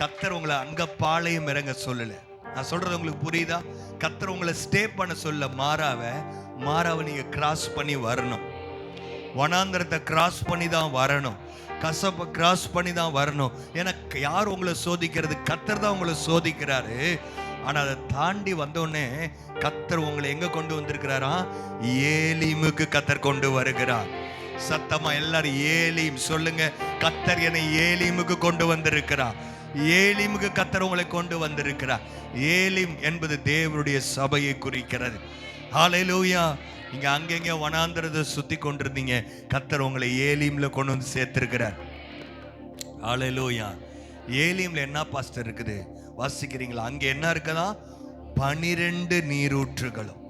கத்தர் உங்களை அங்க பாளையம் இறங்க சொல்லல. நான் சொல்றது உங்களுக்கு புரியுதா? கத்தர் உங்களை ஸ்டே பண்ண சொல்ல. மாறாவை நீங்க கிராஸ் பண்ணி வரணும். வனாந்தரத்தை கிராஸ் பண்ணி தான் வரணும். கசப்பை கிராஸ் பண்ணி தான் வரணும். ஏன்னா யார் உங்களை சோதிக்கிறது? கத்தர் தான் உங்களை சோதிக்கிறாரு. ஆனா அதை தாண்டி வந்தோடனே கத்தர் உங்களை எங்க கொண்டு வந்திருக்கிறாரா? ஏலிமுக்கு கத்தர் கொண்டு வருகிறார். சத்தமா எல்லாரும் ஏலிம் சொல்லுங்க. கத்தர் என்னை ஏலிமுக்கு கொண்டு வந்திருக்கிறார். ஏலிமுக்கு கத்தர் உங்களை கொண்டு வந்திருக்கிறார். ஏலிம் என்பது தேவனுடைய சபையை குறிக்கிறது. ஹல்லேலூயா. நீங்க அங்கெங்க வனாந்தரத்தை சுத்தி கொண்டிருந்தீங்க, கத்தர் உங்களை ஏலிம்ல கொண்டு வந்து சேர்த்திருக்கிறார். ஹல்லேலூயா. ஏலிம்ல என்ன பாஸ்டர் இருக்குது வாசிக்கிறீங்களா? அங்க என்ன இருக்குதா? 12 நீரூற்றுகளும்.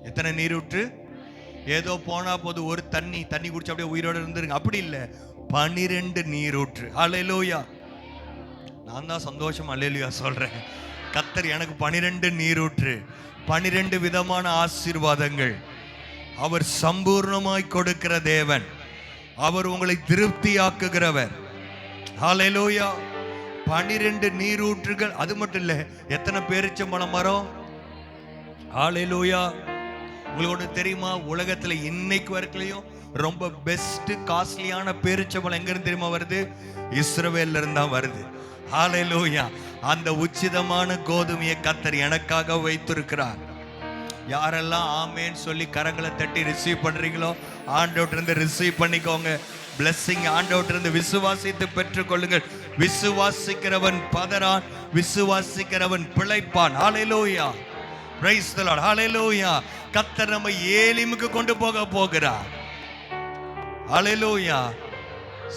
எத்தனை நீரூற்று? ஏதோ போனா போது ஒரு தண்ணி குடிச்சு அப்படியே உயிரோட இருந்துருங்க, அப்படி இல்லை. 12 நீரூற்று. ஹல்லேலூயா. நான் தான் சந்தோஷம் அல்லேலூயா சொல்றேன். கத்தர் எனக்கு 12 நீரூற்று, 12 விதமான ஆசீர்வாதங்கள். அவர் சம்பூர்ணமாய் கொடுக்கிற தேவன். அவர் உங்களை திருப்தியாக்குகிறவர். ஹல்லேலூயா. 12 நீரூற்றுகள். அது மட்டும் இல்ல, எத்தனை பேரிச்சம்பழம் மரம்? ஹல்லேலூயா. உங்களுக்கு தெரியுமா? உலகத்துல இன்னைக்கு வரைக்கும் ரொம்ப பெஸ்ட் காஸ்ட்லியான பேரிச்சம்பழம் எங்க இருந்து தெரியுமா வருது? இஸ்ரவேல்ல இருந்து தான் வருது. ஹல்லேலூயா. அந்த உச்சிதமான கோதுமையை கத்தர் எனக்காக வைத்திருக்கிறார். யாரெல்லாம் ஆமேன்னு சொல்லி கரங்களை தட்டி ரிசீவ் பண்றீங்களோ, ஆண்டவர்ட்ட இருந்து ரிசீவ் பண்ணிக்கோங்க. பிளெஸிங் ஆண்டவர்ட்ட இருந்து விசுவாசித்து பெற்றுக்கொள்ளுங்கள். விசுவாசிக்கிறவன் பதறான், விசுவாசிக்கிறவன் பிழைப்பான். Hallelujah. Praise the Lord. Hallelujah. கர்த்தர் நம்மை ஏலிமுக்கு கொண்டு போகிறார். ஹல்லேலூயா.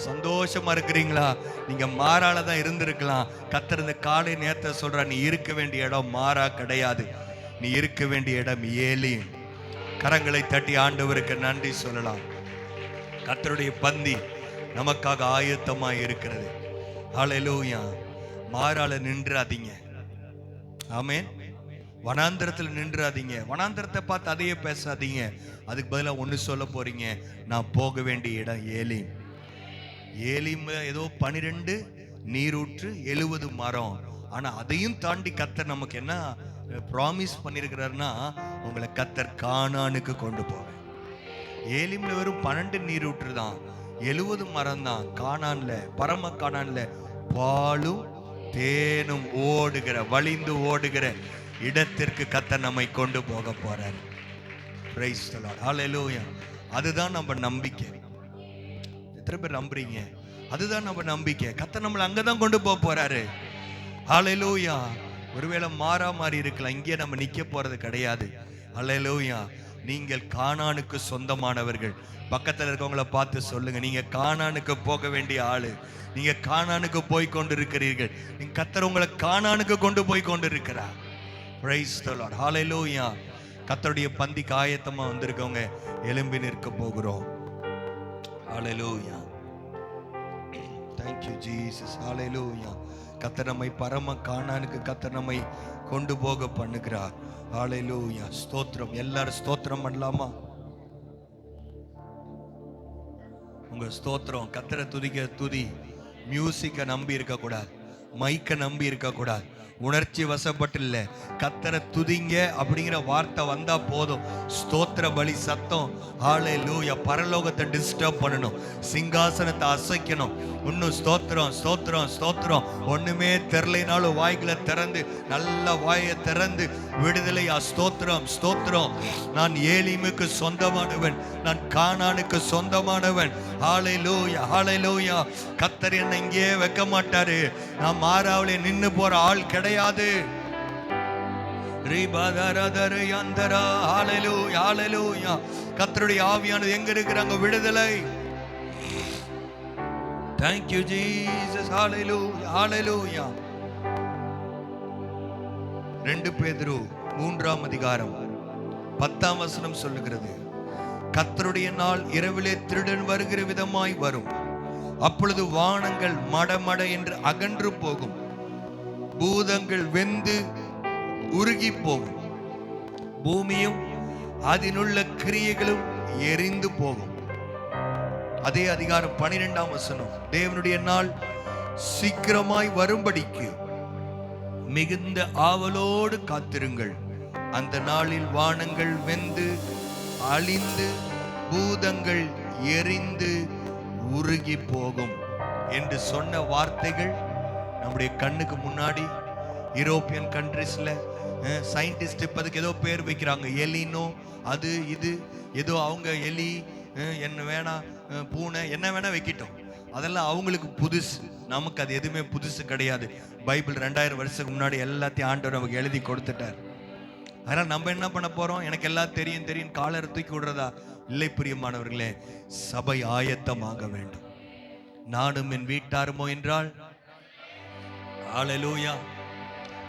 சந்தோஷமா இருக்கிறீங்களா? நீங்க மாறால தான் இருந்திருக்கலாம். கர்த்தர் இந்த காலை நேரத்தை சொல்றா, நீ இருக்க வேண்டிய இடம் மாறா கிடையாது, நீ இருக்க வேண்டிய இடம் ஏலிம். கரங்களை தட்டி ஆண்டவருக்கு நன்றி சொல்லலாம். கர்த்தருடைய பந்தி நமக்காக ஆயத்தமாய் இருக்கிறது. ஹல்லேலூயா. மாறால நின்றாதீங்க. ஆமென். வனாந்தரத்தில் நின்றாதீங்க. வனாந்தரத்தை பார்த்து அதையே பேசாதீங்க. அதுக்கு பதிலாக ஒன்று சொல்ல போறீங்க, நான் போக வேண்டிய இடம் ஏலிம். ஏலிம் ஏதோ 12 நீரூற்று 70 மரம். ஆனா அதையும் தாண்டி கத்தர் நமக்கு என்ன ப்ராமிஸ் பண்ணிருக்கிறாருன்னா, உங்களை கத்தர் கானானுக்கு கொண்டு போவேன். ஏலிம்ல வெறும் 12 நீரூற்று தான், 70 மரம் தான். கானான்ல, பரம கானான்ல பாலும் தேனும் ஓடுகிற, வழிந்து ஓடுகிற இடத்திற்கு கத்தர் நம்மை கொண்டு போக போறார். Praise the Lord. ஹல்லேலூயா. அதுதான் நம்ம நம்பிக்கை. எத்தனை பேர் நம்புறீங்க? அதுதான் நம்ம நம்பிக்கை. கத்தர் நம்மளை அங்கதான் கொண்டு போக போறாரு. ஹல்லேலூயா. ஒருவேளை மாறி இருக்கலாம், இங்கே நம்ம நிக்க போறது கிடையாது. ஹல்லேலூயா. நீங்கள் கானானுக்கு சொந்தமானவர்கள். பக்கத்தில் இருக்கவங்கள பார்த்து சொல்லுங்க, நீங்க கானானுக்கு போக வேண்டிய ஆளு. நீங்க கானானுக்கு போய் கொண்டு இருக்கிறீர்கள். நீங்க கர்த்தர் உங்களை கானானுக்கு கொண்டு போய் கொண்டு இருக்கிறார். Praise the Lord. Hallelujah. கர்த்தருடைய பந்திக்கு ஆயத்தமா வந்திருக்கவங்க எழும்பி நிற்க போகிறோம். Hallelujah. Thank you Jesus. Hallelujah. கர்த்தர் நம்மை பரம கானானுக்கு கர்த்தர் நம்மை கொண்டு போக பண்ணுகிறார். Hallelujah. ஸ்தோத்திரம். எல்லாரும் ஸ்தோத்திரம் பண்ணலாமா? உங்க ஸ்தோத்திரம் கர்த்தரை துதிக்க துதி. மியூசிக்கை நம்பி இருக்க கூடாது, மைக்கை நம்பி இருக்க கூடாது, உணர்ச்சி வசப்பட்டு இல்லை. கர்த்தரை துதிங்க அப்படிங்கிற வார்த்தை வந்தா போதும். ஸ்தோத்திர பலி சத்தம் ஹல்லேலூயா பரலோகத்தை டிஸ்டர்ப் பண்ணணும், சிங்காசனத்தை அசைக்கணும். இன்னும் ஸ்தோத்திரம் ஸ்தோத்திரம் ஸ்தோத்திரம். ஒண்ணுமே தெரியலைனாலும் வாய்களை திறந்து, நல்ல வாயை திறந்து விடுதலையா ஸ்தோத்திரம் ஸ்தோத்திரம். நான் ஏலிமுக்கு சொந்தமானவன், நான் கானானுக்கு சொந்தமானவன். ஹல்லேலூயா ஹல்லேலூயா. கர்த்தர் என்னை இங்கே வைக்க மாட்டாரு. நான் மாறாவளே நின்னு போற ஆள் கிடையாது. கர்த்தருடைய ஆவியானது எங்க இருக்கிறாங்க? விடுதலை. Thank you Jesus. Hallelujah hallelujah. 2 பேதுரு 3ஆம் அதிகாரம் 10ஆம் வசனம் சொல்லுகிறது, கர்த்தருடைய நாள் இரவிலே திருடன் வருகிற விதமாய் வரும். அப்பொழுது வானங்கள் மடமட என்று அகன்று போகும், பூதங்கள் வெந்து உருகி போகும், பூமியும் அதிலுள்ள கிரியைகளும் எரிந்து போகும். அதே அதிகாரம் 12ஆம் வசனம், தேவனுடைய நாள் சீக்கிரமாய் வரும்படிக்கு மிகுந்த ஆவலோடு காத்திருங்கள். அந்த நாளில் வானங்கள் வெந்து அழிந்து பூதங்கள் எரிந்து உருகி போகும் என்று சொன்ன வார்த்தைகள் நம்முடைய கண்ணுக்கு முன்னாடி யூரோப்பியன் கண்ட்ரீஸ்ல சயின்டிஸ்ட் இப்போதுக்கு ஏதோ பேர் வைக்கிறாங்க, எலினோ அது இது ஏதோ. அவங்க எலி என்ன வேணா பூனை என்ன வேணா வைக்கிட்டோம், அதெல்லாம் அவங்களுக்கு புதுசு. நமக்கு அது எதுவுமே புதுசு கிடையாது. பைபிள் 2000 வருஷத்துக்கு முன்னாடி எல்லாத்தையும் ஆண்டவர் நமக்கு எழுதி கொடுத்துட்டார். அதனால் நம்ம என்ன பண்ண போறோம்? எனக்கு எல்லாம் தெரியும் தெரியும் காலரை தூக்கி விடுறதா? இல்லை பிரியமானவர்களே, சபை ஆயத்தமாக வேண்டும். நானும் என் வீட்டாருமோ என்றால் ஹல்லேலூயா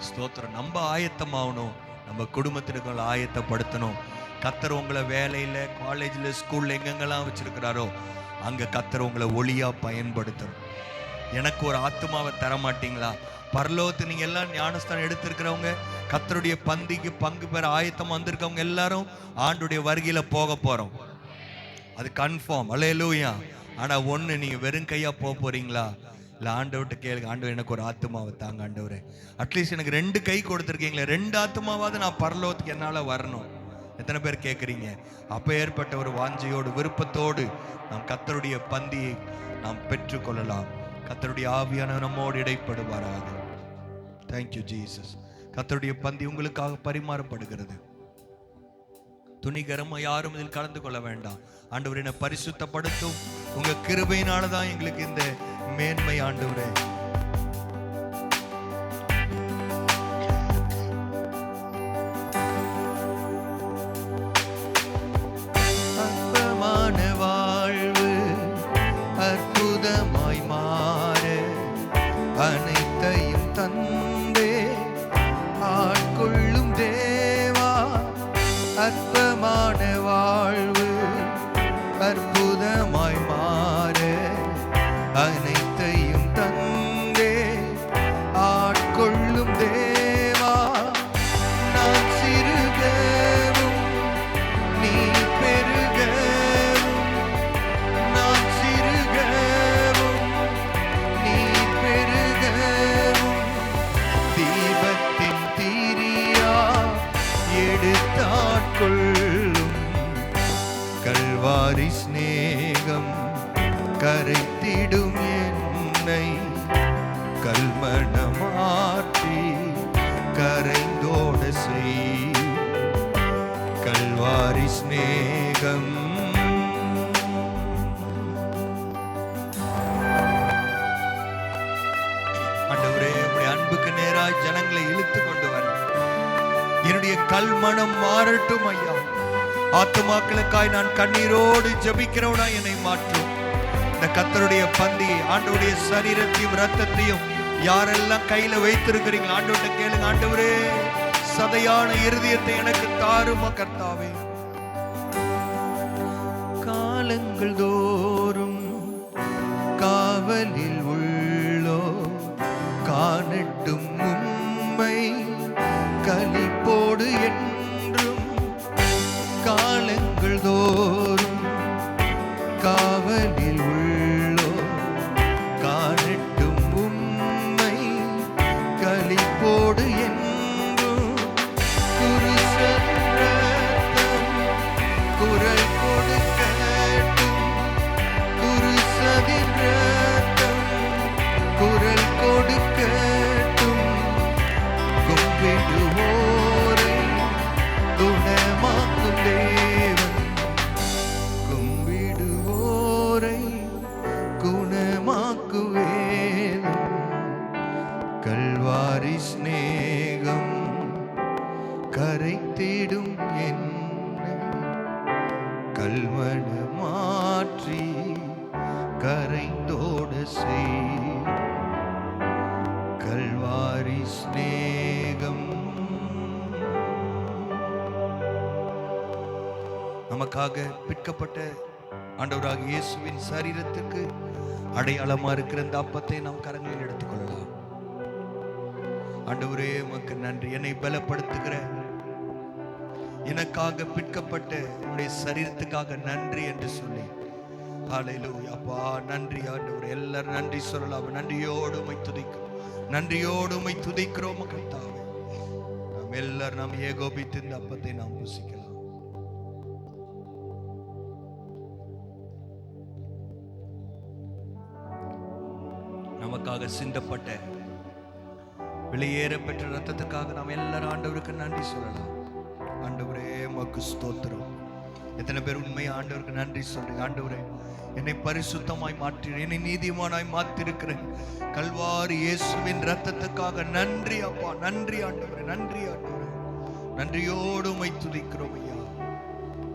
ஸ்தோத்திரம். நம்ம ஆயத்தமாகணும், நம்ம குடும்பத்திற்கு ஆயத்தப்படுத்தணும். கர்த்தர் உங்களை வேலையில காலேஜில் ஸ்கூல்ல எங்கெங்கெல்லாம் வச்சிருக்கிறாரோ அங்க கர்த்தர் உங்களை ஒளியா பயன்படுத்தணும். எனக்கு ஒரு ஆத்துமாவை தர மாட்டீங்களா? பரலோகத்து நீங்க எல்லாம் ஞானஸ்தானம் எடுத்திருக்கிறவங்க, கர்த்தருடைய பந்திக்கு பங்கு பெற ஆயத்தமா வந்திருக்கவங்க எல்லாரும் ஆண்டுடைய வருகையில போக போறோம். அது கன்ஃபார்ம். ஹல்லேலூயா. ஆனா ஒண்ணு, நீங்க வெறும் கையா போக போறீங்களா? இல்லை ஆண்டவர்கிட்ட கேளுங்க, ஆண்டவர் எனக்கு ஒரு ஆத்துமாவை தாங்க ஆண்டவரே. அட்லீஸ்ட் எனக்கு 2 கை கொடுத்துருக்கீங்களே, 2 ஆத்துமாவாவது நான் பரலோகத்துக்கு என்னால் வரணும். எத்தனை பேர் கேட்குறீங்க? அப்போ ஏற்பட்ட ஒரு வாஞ்சையோடு விருப்பத்தோடு நாம் கர்த்தருடைய பந்தியை நாம் பெற்றுக்கொள்ளலாம். கர்த்தருடைய ஆவியான நம்மோடு இடைப்படுவாராக. Thank you Jesus. கர்த்தருடைய பந்தி உங்களுக்காக பரிமாறப்படுகிறது. துணிகரமா யாரும் இதில் கலந்து கொள்ள வேண்டாம். ஆண்டவரே என்னை பரிசுத்தப்படுத்தும், உங்க கிருபையினாலதான் எங்களுக்கு இந்த மேன்மை ஆண்டவரே. அற்பமான வாழ்வு அற்புதமாய் மாற அனைத்தையும் தந்தே ஆட்கொள்ளும் தேவா. அற்பமான வாழ்வு அற்புதமாய் மாற அனைத்தையும் தந்தே ஆட்கொள்ளும் தேவா. நான் சிறுகவும் நீ பெருகவும், நான் சிறுகவும் நீ பெருகவும், தீபத்தின் தீரியா எடுத்தாட்கொள்ளும் கல்வாரி ஸ்நேகம் கரைத்திடும் என்னை, கல்மணமாற்றி கரைந்தோட செய் கல்வாரி ஸ்நேகம். ஆண்டவரே, உம்முடைய அன்புக்கு நேராய் ஜனங்களை இழுத்து கொண்டு வர என்னுடைய கல்மணம் மாறட்டும் ஐயா. ஆத்துமாக்களுக்காய் நான் கண்ணீரோடு ஜெபிக்கிறவனா என்னை மாற்றும். இந்த கர்த்தருடைய பந்தியை, ஆண்டவருடைய சரீரத்தையும் இரத்தத்தையும் யாரெல்லாம் கையில வைத்திருக்கிறீங்களோ ஆண்டவர்கிட்ட கேளுங்க. ஆண்டவரே, சதையான இருதயத்தை எனக்கு தாருமா கர்த்தாவே. காலங்கள் தோறும் காவலில் உள்ளோ காணட்டும் உம்மை களிப்போடு என்றும். காலங்கள் தோறும் காவலில் உள்ளோ காணட்டும் உம்மை களிப்போடு என்றும். குருசரத்தம் குரல் கொடுக்கட்டும், குருசதின் ரத்தம் குரல் கொடுக்கட்டும். கும்பிடுவோரை குணமாக்கும் தேவன், கும்பிடுவோரை குணமாக்குவேன். கல்வாரி சிநேகம் கரைத்திடும் என்னை, கல்மண மாற்றி கரைந்தோட செய். கல்வாரி சிநேகம் நமக்காக பிற்கப்பட்ட ஆண்டவராக இயேசுவின் சரீரத்துக்கு அடையாளமா இருக்கிற இந்த அப்பத்தை நாம் கரங்களில் எடுத்துக்கொள்ளலாம். ஆண்டவரே, உமக்கு நன்றி. என்னை பலப்படுத்துகிற, எனக்காக பிற்கப்பட்ட உன்னுடைய சரீரத்துக்காக நன்றி என்று சொல்லி, ஹல்லேலூயா அப்பா, நன்றி ஆண்டவரே. எல்லாரும் நன்றி சொல்லலாம். நன்றியோடு உம்மை துதிக்கிறோம், நன்றியோடு உம்மை துதிக்கிறோம் கர்த்தாவே. நாம் எல்லாரும் நாம் ஏகோபித்து இந்த அப்பத்தை நாம் புசிக்கலாம். நமக்காக சிந்தப்பட்ட வெளியேற பெற்ற ரத்தத்துக்காக நாம் எல்லாரும் ஆண்டவருக்கு நன்றி சொல்லலாம். ஆண்டவரே, உமக்கு ஸ்தோத்திரம். எத்தனை பேர் உண்மையா ஆண்டவருக்கு நன்றி சொல்றீங்க? ஆண்டவரே, என்னை பரிசுத்தமாய் மாற்றி, என்னை நீதிமானாய் மாற்றிருக்கிறேன் கல்வாரி இயேசுவின் ரத்தத்துக்காக நன்றி அப்பா, நன்றி ஆண்டவரே, நன்றி ஆண்டவரே. நன்றியோடு உம்மை துதிக்கிறோம் ஐயா.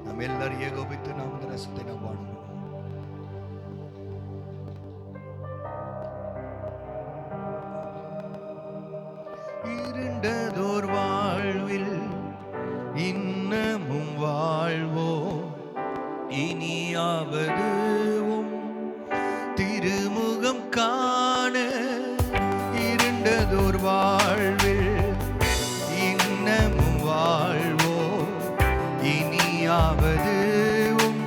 நாம் எல்லாரும் ஏகோபித்து நாம் இந்த ரசத்தை நாம் பாடுவோம். இருண்டதோர் வாழ்வில் இன்னமும் வாழ்வோ, இனியாவது உம் திருமுகம் காண. இருண்டதோர் வாழ்வில் இன்னமும் வாழ்வோ, இனியாவது உம்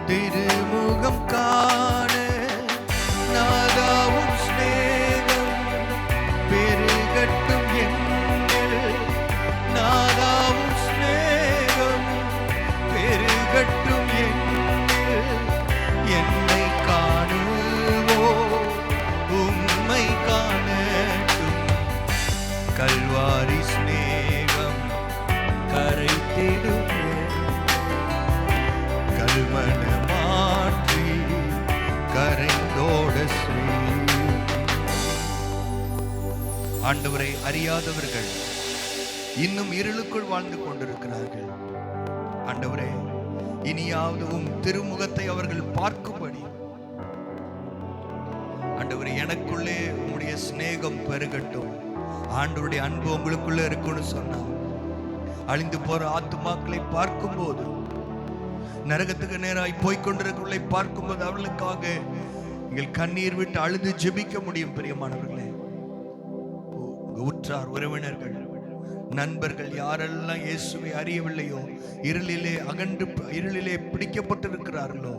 திருமுகம் காண. நாதாவும் ஸ்நேகம் பெருகட்டும் என்னில், நாதாவும் ஸ்நேகம் பெருகட்டும் என்னில். என்னை காணுவோ உம்மை காணட்டும், கல்வாரி ஸ்நேகம் கரைத்திடும். கல்மண மாற்றி கரைந்தோட செய். ஆண்டவரை அறியாதவர்கள் இன்னும் இருளுக்குள் வாழ்ந்து கொண்டிருக்கிறார்கள். ஆண்டவரே, இனியாவது உம் திருமுகத்தை அவர்கள் பார்க்கும்படி ஆண்டவரே, எனக்குள்ளே உம்முடைய சிநேகம் பெருகட்டும். ஆண்டவருடைய அன்பு உங்களுக்குள்ள இருக்குன்னு சொன்னா, அழிந்து போற ஆத்துமாக்களை பார்க்கும்போது, நரகத்துக்கு நேராய் போய்கொண்டிருக்கிறவர்களை பார்க்கும்போது அவர்களுக்காக நீங்கள் கண்ணீர் விட்டு அழுது ஜெபிக்க முடியும். பிரியமானவர்களே, உற்றார் உறவினர்கள் நண்பர்கள் யாரெல்லாம் இயேசுவை அறியவில்லையோ, இருளிலே பிடிக்கப்பட்டிருக்கிறார்களோ,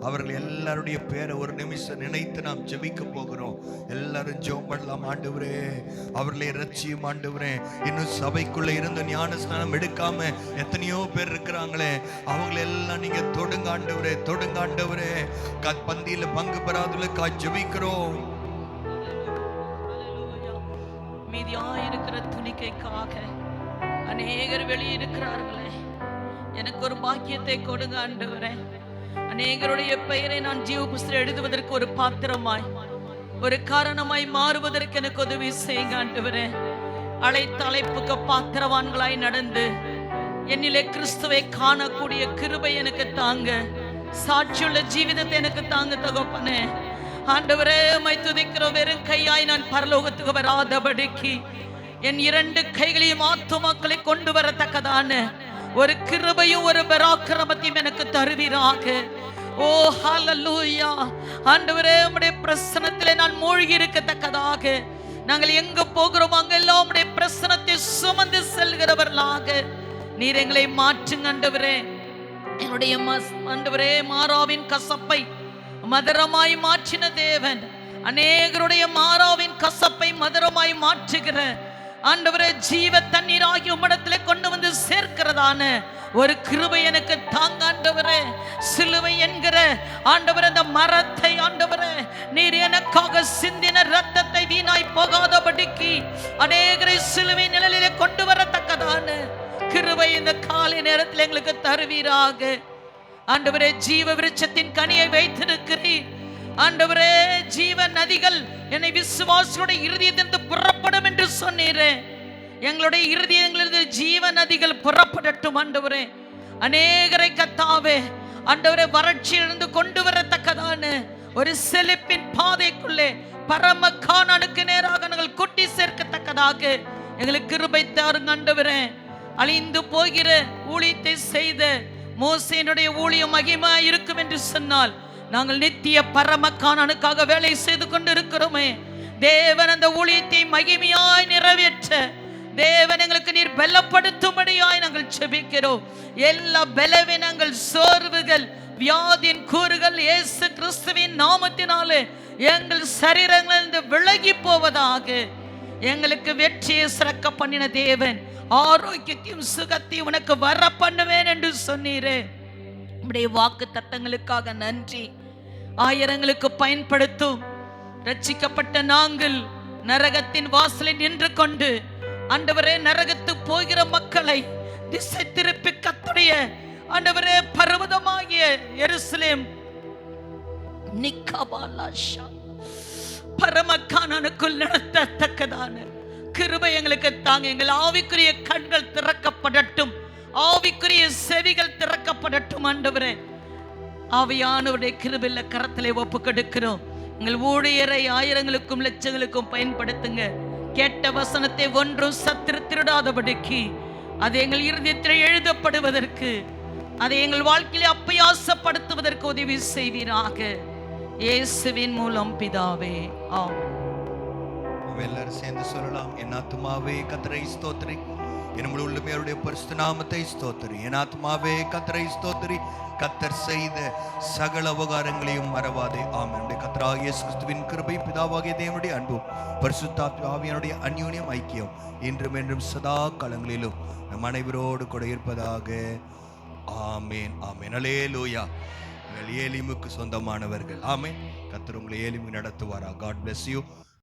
அவர்கள் எல்லாருடைய பேரை ஒரு நிமிஷம் நினைத்து நாம் ஜெபிக்க போகிறோம். எல்லாரும் ஜெபம் பண்ணலாம். ஆண்டவரே, அவர்களை ரட்சியும் ஆண்டவரே. இன்னும் சபைக்குள்ள இருந்து ஞானஸ்நானம் எடுக்காம எத்தனையோ பேர் இருக்கிறாங்களே, அவங்களை எல்லாம் நீங்க தொடுங்க ஆண்டவரே, தொடுங்க ஆண்டவரே. பந்தியில பங்கு பெறாதவர்களுக்காக ஜெபிக்கிறோம். மீதியாயிருக்கிற துணிக்கைக்காக அநேகர் வெளியிருக்கிறார்களே, எனக்கு ஒரு பாக்கியத்தை கொடுங்க ஆண்டவரே. அநேகருடைய பெயரை நான் ஜீவ புஸ்தகத்தில் எழுதுவதற்கு ஒரு பாத்திரமாய், ஒரு காரணமாய் மாறுவதற்கு எனக்கு உதவி செய்யுங்க ஆண்டவரே. அழைத்த அழைப்புக்கு பாத்திரவான்களாய் நடந்து என்னிலே கிறிஸ்துவை காணக்கூடிய கிருபை எனக்கு தாங்க. சாட்சியுள்ள ஜீவிதத்தை எனக்கு தாங்க தகப்பனே. ஆண்டவரே, உம்மை துதிக்கிறோம். வெறும் கையாய் நான் பரலோகத்துக்கு வராதபடிக்கு என் 2 கைகளையும் ஆத்துமாக்களை கொண்டு வரத்தக்கதான ஒரு கிருபையும் ஒரு பராக்கிரமத்தையும் எனக்கு தருவீராக. ஓ ஹல்லேலூயா. ஆண்டவரே, உம்முடைய பிரசன்னத்திலே நான் மூழ்கி இருக்கத்தக்கதாக, நாங்கள் எங்க போகிறோம் அங்கெல்லாம் உம்முடைய பிரசன்னத்தை சுமந்து செல்கிறவர்களாக நீர் எங்களை மாற்றுங்க ஆண்டவரே. என்னுடைய ஆண்டவரே, மாறாவின் கசப்பை மதுரமாய் மாற்றின தேவன், அநேகருடைய மாறாவின் கசப்பை மதுரமாய் மாற்றுகிற ஆண்டவரே, ஜீவ தண்ணீராகி உம்மிடத்திலே கொண்டு வந்து சேர்க்கிறதான ஒரு கிருபை எனக்கு தாங்க ஆண்டவரே. சிலுவை என்கிற ஆண்டவரே அந்த மரத்தை ஆண்டவரே நீர் எனக்காக சிந்தின ரத்தத்தை வீணாய் போகாதபடிக்கு அநேகரை சிலுவை நிழலிலே கொண்டு வரத்தக்கதான கிருபை இந்த காலை நேரத்தில் எங்களுக்கு தருவீராக. ஆண்டவரே, ஜீவ விருட்சத்தின் கனியை வைத்திருக்கிறீர் ஆண்டவரே. ஜீவ நதிகள் என்னை விசுவாசிகளுடைய இருதயத்திலிருந்து புறப்படும் என்று சொன்னீரே. எங்களுடைய இருதயங்களிலிருந்து ஜீவ நதிகள் புறப்படட்டும் ஆண்டவரே. அநேகரை கத்தாவே ஆண்டவரே வறட்சியிலிருந்து கொண்டு வரத்தக்கதான ஒரு செழிப்பின் பாதைக்குள்ளே பரம கானானுக்கு நேராக நாங்கள் கூட்டி சேர்க்கத்தக்கதாக எங்களுக்கு கிருபை தாருங்க ஆண்டவரே. அழிந்து போகிற ஊழியத்தை செய்த மோசேனுடைய ஊழியம் மகிமா இருக்கும் என்று சொன்னால், நாங்கள் நித்திய பரம கானானுக்காக வேலை செய்து கொண்டு இருக்கிறோமே. தேவன் அந்த ஊழியத்தை மகிமையாய் நிறைவேற்ற தேவன் எங்களுக்கு நீர் பலப்படுத்தும்படியாய் நாங்கள் செபிக்கிறோம். எல்லா பலவீனங்கள், சோர்வுகள், வியாதியின் கூறுகள் இயேசு கிறிஸ்துவின் நாமத்தினாலே எங்கள் சரீரங்களிலிருந்து விலகி போவதாக. எங்களுக்கு வெற்றியை சிறக்க பண்ணின தேவன் ஆரோக்கியத்தையும் சுகத்தையும் உனக்கு வர பண்ணுவேன் என்று சொன்னீரே. உம்முடைய வாக்கு தத்தங்களுக்காக நன்றி. ஆயிரங்களுக்கு பயன்படுத்தும் ரட்சிக்கப்பட்ட நாங்கள் நரகத்தின் வாசலில் நின்று கொண்டு ஆண்டவரே நரகத்து போகிற மக்களை திசை திருப்பி கர்த்தருடைய ஆண்டவரே பர்வதமாகிய எருசலேம் நிக்கபாலாஷா பரம கானானுக்குள் நடத்தத்தக்கதான கிருபை எங்களுக்கு தாங்க. எங்கள் ஆவிக்குரிய கண்கள் திறக்கப்படட்டும், ஆவிக்குரிய செவிகள் திறக்கப்படட்டும் ஆண்டவரே. ஆவியானவருடைய கிருபையில கரத்திலே ஒப்பு கொடுக்கிறோம். எங்கள் ஊழியரை ஆயிரங்களுக்கும் லட்சங்களுக்கும் பயன்படுத்துங்க. கேட்ட வசனத்தை ஒன்றும் சத்துரு திருடாதபடிக்கு அது எங்கள் இருதயத்தில் எழுதப்படுவதற்கு, அதை எங்கள் வாழ்க்கையிலே அப்பியாசப்படுத்துவதற்கு உதவி செய்வீராக. இயேசுவின் மூலம் பிதாவே, ஆமென். எல்லாரும் சேர்ந்து சொல்லலாம். என் ஆத்துமாவே கர்த்தரை ஸ்தோத்திரி, என் முழு உள்ளமே அவருடைய பரிசுத்த நாமத்தை ஸ்தோத்திரி. என் ஆத்துமாவே கர்த்தரை ஸ்தோத்திரி, கர்த்தர் செய்த சகல உபகாரங்களையும் மறவாதே. ஆமென். கர்த்தராகிய இயேசு கிறிஸ்துவின் கிருபை, பிதாவாகிய தேவனுடைய அன்பும் பரிசுத்த ஆவியானுடைய அந்யோன்யம் ஐக்கியம் இன்றும் என்றும் சதா காலங்களிலும் நம் அனைவரோடு கூட இருப்பதாக. ஆமேன், ஆமேன். அல்லேலூயா. ஏலிமுக்கு சொந்தமானவர்கள். ஆமேன். கர்த்தர் உங்களை ஏலிமு நடத்துவாரா. God bless you.